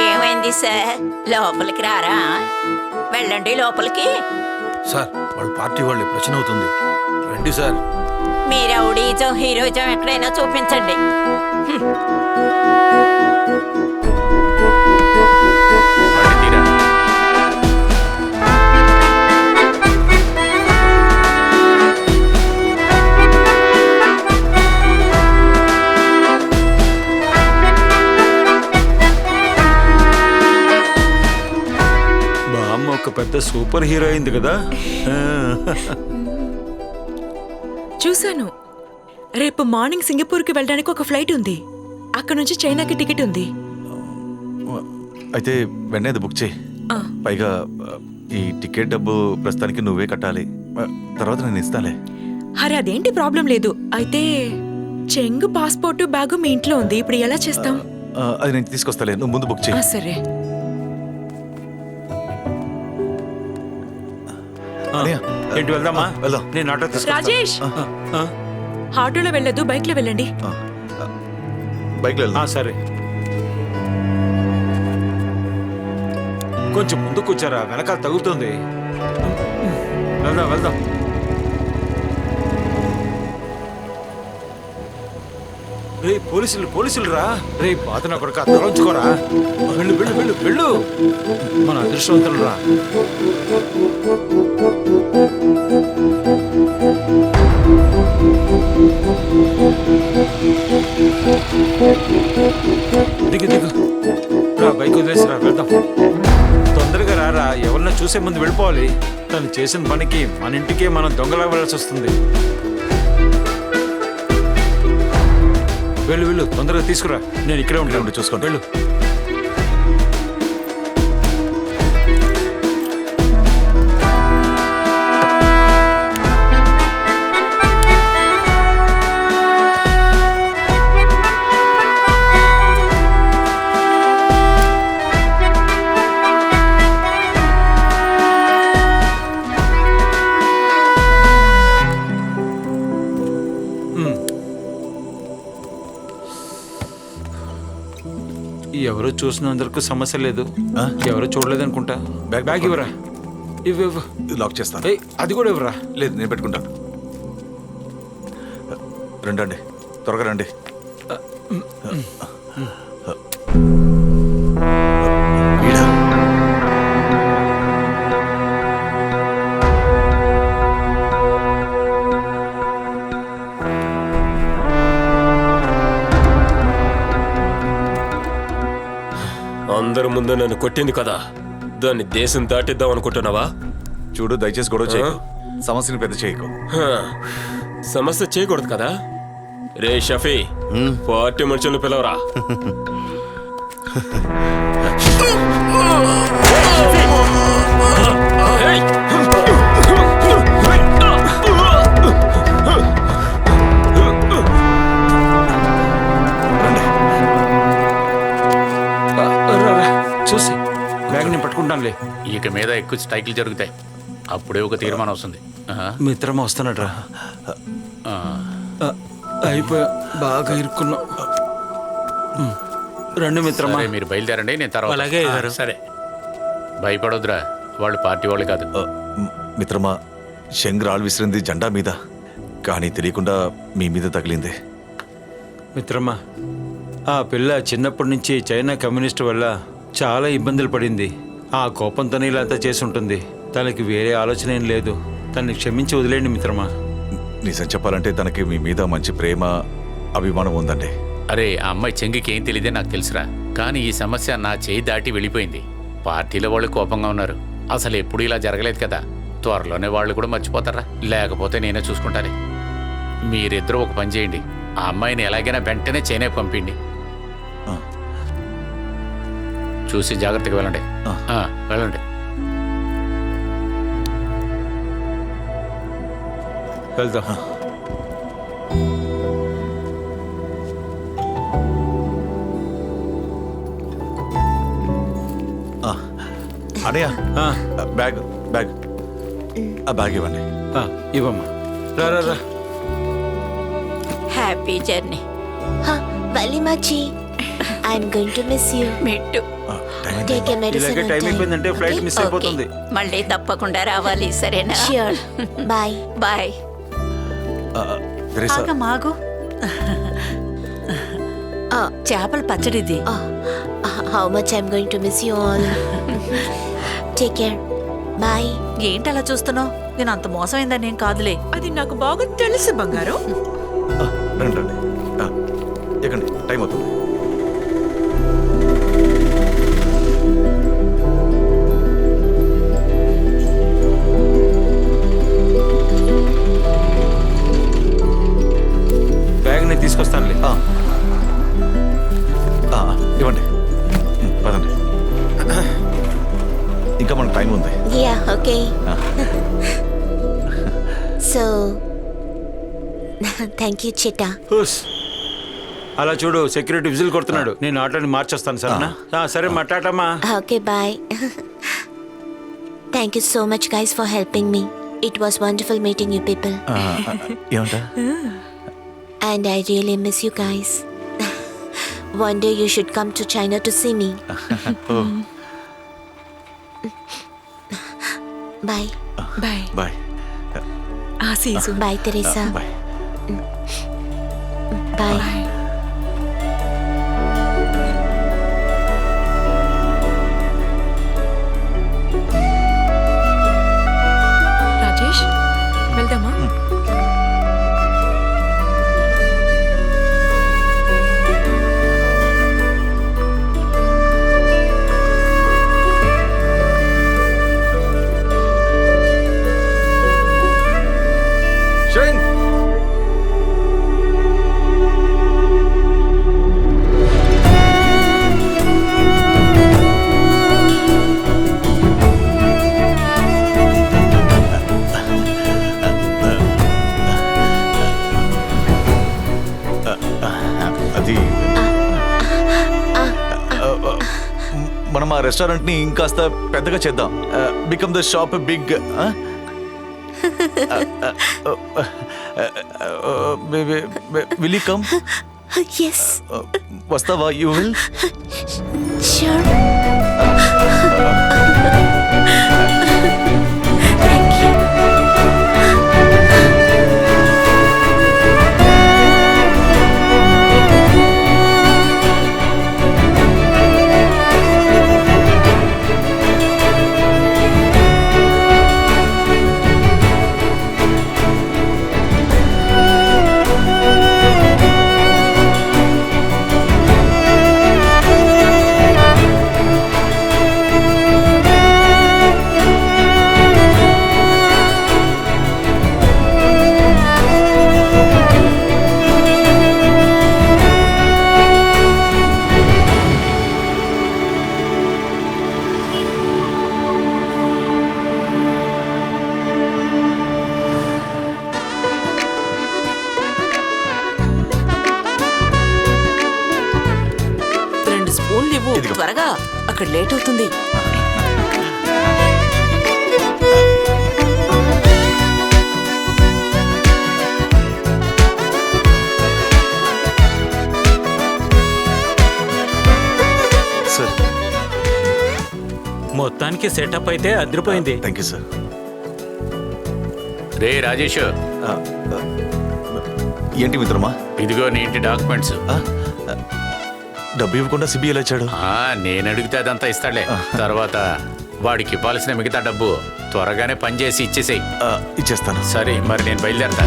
ఏమైంది సార్? లోపలికి రారా. వెళ్ళండి లోపలికి. సార్ వాళ్ళ పార్టీ వాళ్ళు రచన అవుతుంది. రండి సార్. మీ రౌడీజం హీరోయిజం ఎక్కడైనా చూపించండి. బండి తీరా. బామ్మ ఒక పెద్ద సూపర్ హీరో అయింది కదా. చూశాను. రేపు మార్నింగ్ సింగపూర్కి వెళ్ళడానికి ఒక ఫ్లైట్ ఉంది. అక్కడ నుంచి చైనాకి టికెట్ ఉంది. అయితే వెంటనే అది బుక్ చేయి. పైగా ఈ టికెట్ డబ్బు ప్రస్తుతానికి నువ్వే కట్టాలి. తర్వాత నేను ఇస్తాలే. అరే అదేంటి ప్రాబ్లం లేదు. అయితే చెంగు పాస్పోర్ట్ బ్యాగు మీ ఇంట్లో ఉంది. ఇప్పుడు ఎలా చేస్తాం? అది నేను తీసుకొస్తాలే, నువ్వు ముందు బుక్ చేయి. సరే. ఏంటి వెళ్దామా? వెళ్దాం. నేను ఆటో తీసుకొస్తా. రాజేష్ ఆటోలో వెళ్ళదు, బైక్ లో వెళ్ళండి. బైక్లో వెళ్దాం. సరే, కొంచెం ముందు కూర్చారా, వెనకాల తగులుతుంది. వెళ్దాం వెళ్దాం. రే పోలీసులు రా. రే బాధన కొడుక తలంచుకోరా. వెళ్ళు వెళ్ళు వెళ్ళు వెళ్ళు. మన అదృష్టవంతులు రా. దిగు దిగు రా, బైక్ వదిలేసి రా, వెళ్దాం. తొందరగా రారా, ఎవరన్నా చూసే ముందు వెళ్ళిపోవాలి. తను చేసిన పనికి మన ఇంటికే మనం దొంగలా వెళ్ళాల్సి వస్తుంది. వెళ్ళు వెళ్ళు, తొందరగా తీసుకురా. నేను ఇక్కడే ఉంటాను, చూసుకోండి. వెళ్ళు. ఎవరు చూసినందుకు సమస్య లేదు. ఎవరు చూడలేదు అనుకుంటా. బ్యాగ్ ఇవ్వరా. ఇవ్వ. లాక్ చేస్తాను. అది కూడా ఇవ్వరా. లేదు, నేను పెట్టుకుంటాను. రండి, త్వరగా రండి. అందరి ముందు నన్ను కొట్టింది కదా, దాన్ని దేశం దాటిద్దాం అనుకుంటున్నావా? చూడు, దయచేసి గొడవ చేయకు. సమస్యని పెద్ద చేయకు. సమస్య చేయకూడదు కదా. రే షఫీ, పార్టీ మనుషులను పిలవరా. చూసి బ్యాగ్ నేను పట్టుకుంటానులే. ఇక మీద ఎక్కువ స్ట్రైకులు జరుగుతాయి, అప్పుడే ఒక తీర్మానం వస్తుంది. మిత్రమా వస్తున్నాడ్రా. అయిపోయా, బాగా ఇరుక్కున్నాం. రండి మిత్రమా. మీరు బయలుదేరండి, నేను తర్వాత. అలాగే. సరే, భయపడొద్దురా, వాళ్ళు పార్టీ వాళ్ళు కాదు. మిత్రమా, శంగ్రాల్ విసిరింది జెండా మీద, కానీ తెలియకుండా మీ మీద తగిలింది. మిత్రమా, ఆ పిల్ల చిన్నప్పటి నుంచి చైనా కమ్యూనిస్ట్ వల్ల చాలా ఇబ్బందులు పడింది. ఆ కోపంతోనే ఇలా అంతా చేసి ఉంటుంది. తనకి వేరే ఆలోచన ఏం లేదు. తనని క్షమించి వదిలేండి మిత్రమా. నిజం చెప్పాలంటే తనకి మీ మీద మంచి ప్రేమ, అభిమానం ఉందండి. అరే, ఆ అమ్మాయి చెంగికి ఏం తెలియదే నాకు తెలుసురా. కానీ ఈ సమస్య నా చేయి దాటి వెళ్ళిపోయింది. పార్టీలో వాళ్ళు కోపంగా ఉన్నారు. అసలు ఎప్పుడు ఇలా జరగలేదు కదా. త్వరలోనే వాళ్ళు కూడా మర్చిపోతారా, లేకపోతే నేనే చూసుకుంటానే. మీరిద్దరూ ఒక పని చేయండి, ఆ అమ్మాయిని ఎలాగైనా వెంటనే చైనా పంపిండి. చూసి జాగ్రత్తగా వెళ్ళండి. వెళ్ళండి. వెళ్దాం. అడయా, బ్యాగ్ బ్యాగ్ ఆ బ్యాగ్ ఇవ్వండి. ఇవ్వమ్మా. రా రా రా. Happy journey. Valimachi, I'm going to miss you. Me too. Take your medicine ఇలాగే on టైం time. అయిపోయిందంటే ఫ్లైట్ మిస్ అయిపోతుంది. మళ్ళీ తప్పకుండా రావాలి, సరేనా? Sure. Bye. బాయ్. మాగు చేపల పచ్చడిది. How much I'm going to miss you all. Take care. Bye. ఏంటి అలా చూస్తున్నావు? నేను అంత మోసమైందని ఏం కాదులే. అది నాకు బాగా తెలుసు బంగారం. రండి రండి, ఎక్కండి, టైం అవుతుంది. తీసుకొస్తానులే. ఇవ్వండి, పదండి. ఇంకా మనకు టైం ఉంది. Yeah, okay. So, thank you, Chitta. Who's. అలా చూడు, సెక్యూరిటీ విజిల్ కొడుతున్నాడు. నేను ఆటోని మార్చేస్తాను సరేనా? సరే మా టాటమ్మా. Okay, bye. Thank you so much, guys, for helping me. It was wonderful meeting you people. ఏమంట? And I really miss you guys. One day you should come to China to see me. Bye. Bye bye. see you soon. Bye, Teresa. Bye. Bye. Rajesh వెళ్దామా? షేంగ్, అది మనం ఆ రెస్టారెంట్ ని ఇంకాస్త పెద్దగా చేద్దాం. Become the shop big. Will you come? Yes. వస్తావా? You will? Sure. Thank you. త్వరగా, అక్కడ లేట్ అవుతుంది. సార్, మొత్తానికి సెటప్ అయితే అదిరిపోయింది. Thank you sir. రే రాజేష్, ఏంటి మిత్రమా? ఇదిగో నీ ఇంటి డాక్యుమెంట్స్. డబ్బు ఇవ్వకుండా సిబి ఎలా ఇచ్చాడు? నేను అడిగితే అదంతా ఇస్తాడులే. తర్వాత వాడికి ఇవ్వాల్సిన మిగతా డబ్బు త్వరగానే పనిచేసి ఇచ్చేసేయి. ఇచ్చేస్తాను. సరే, మరి నేను బయలుదేరతా.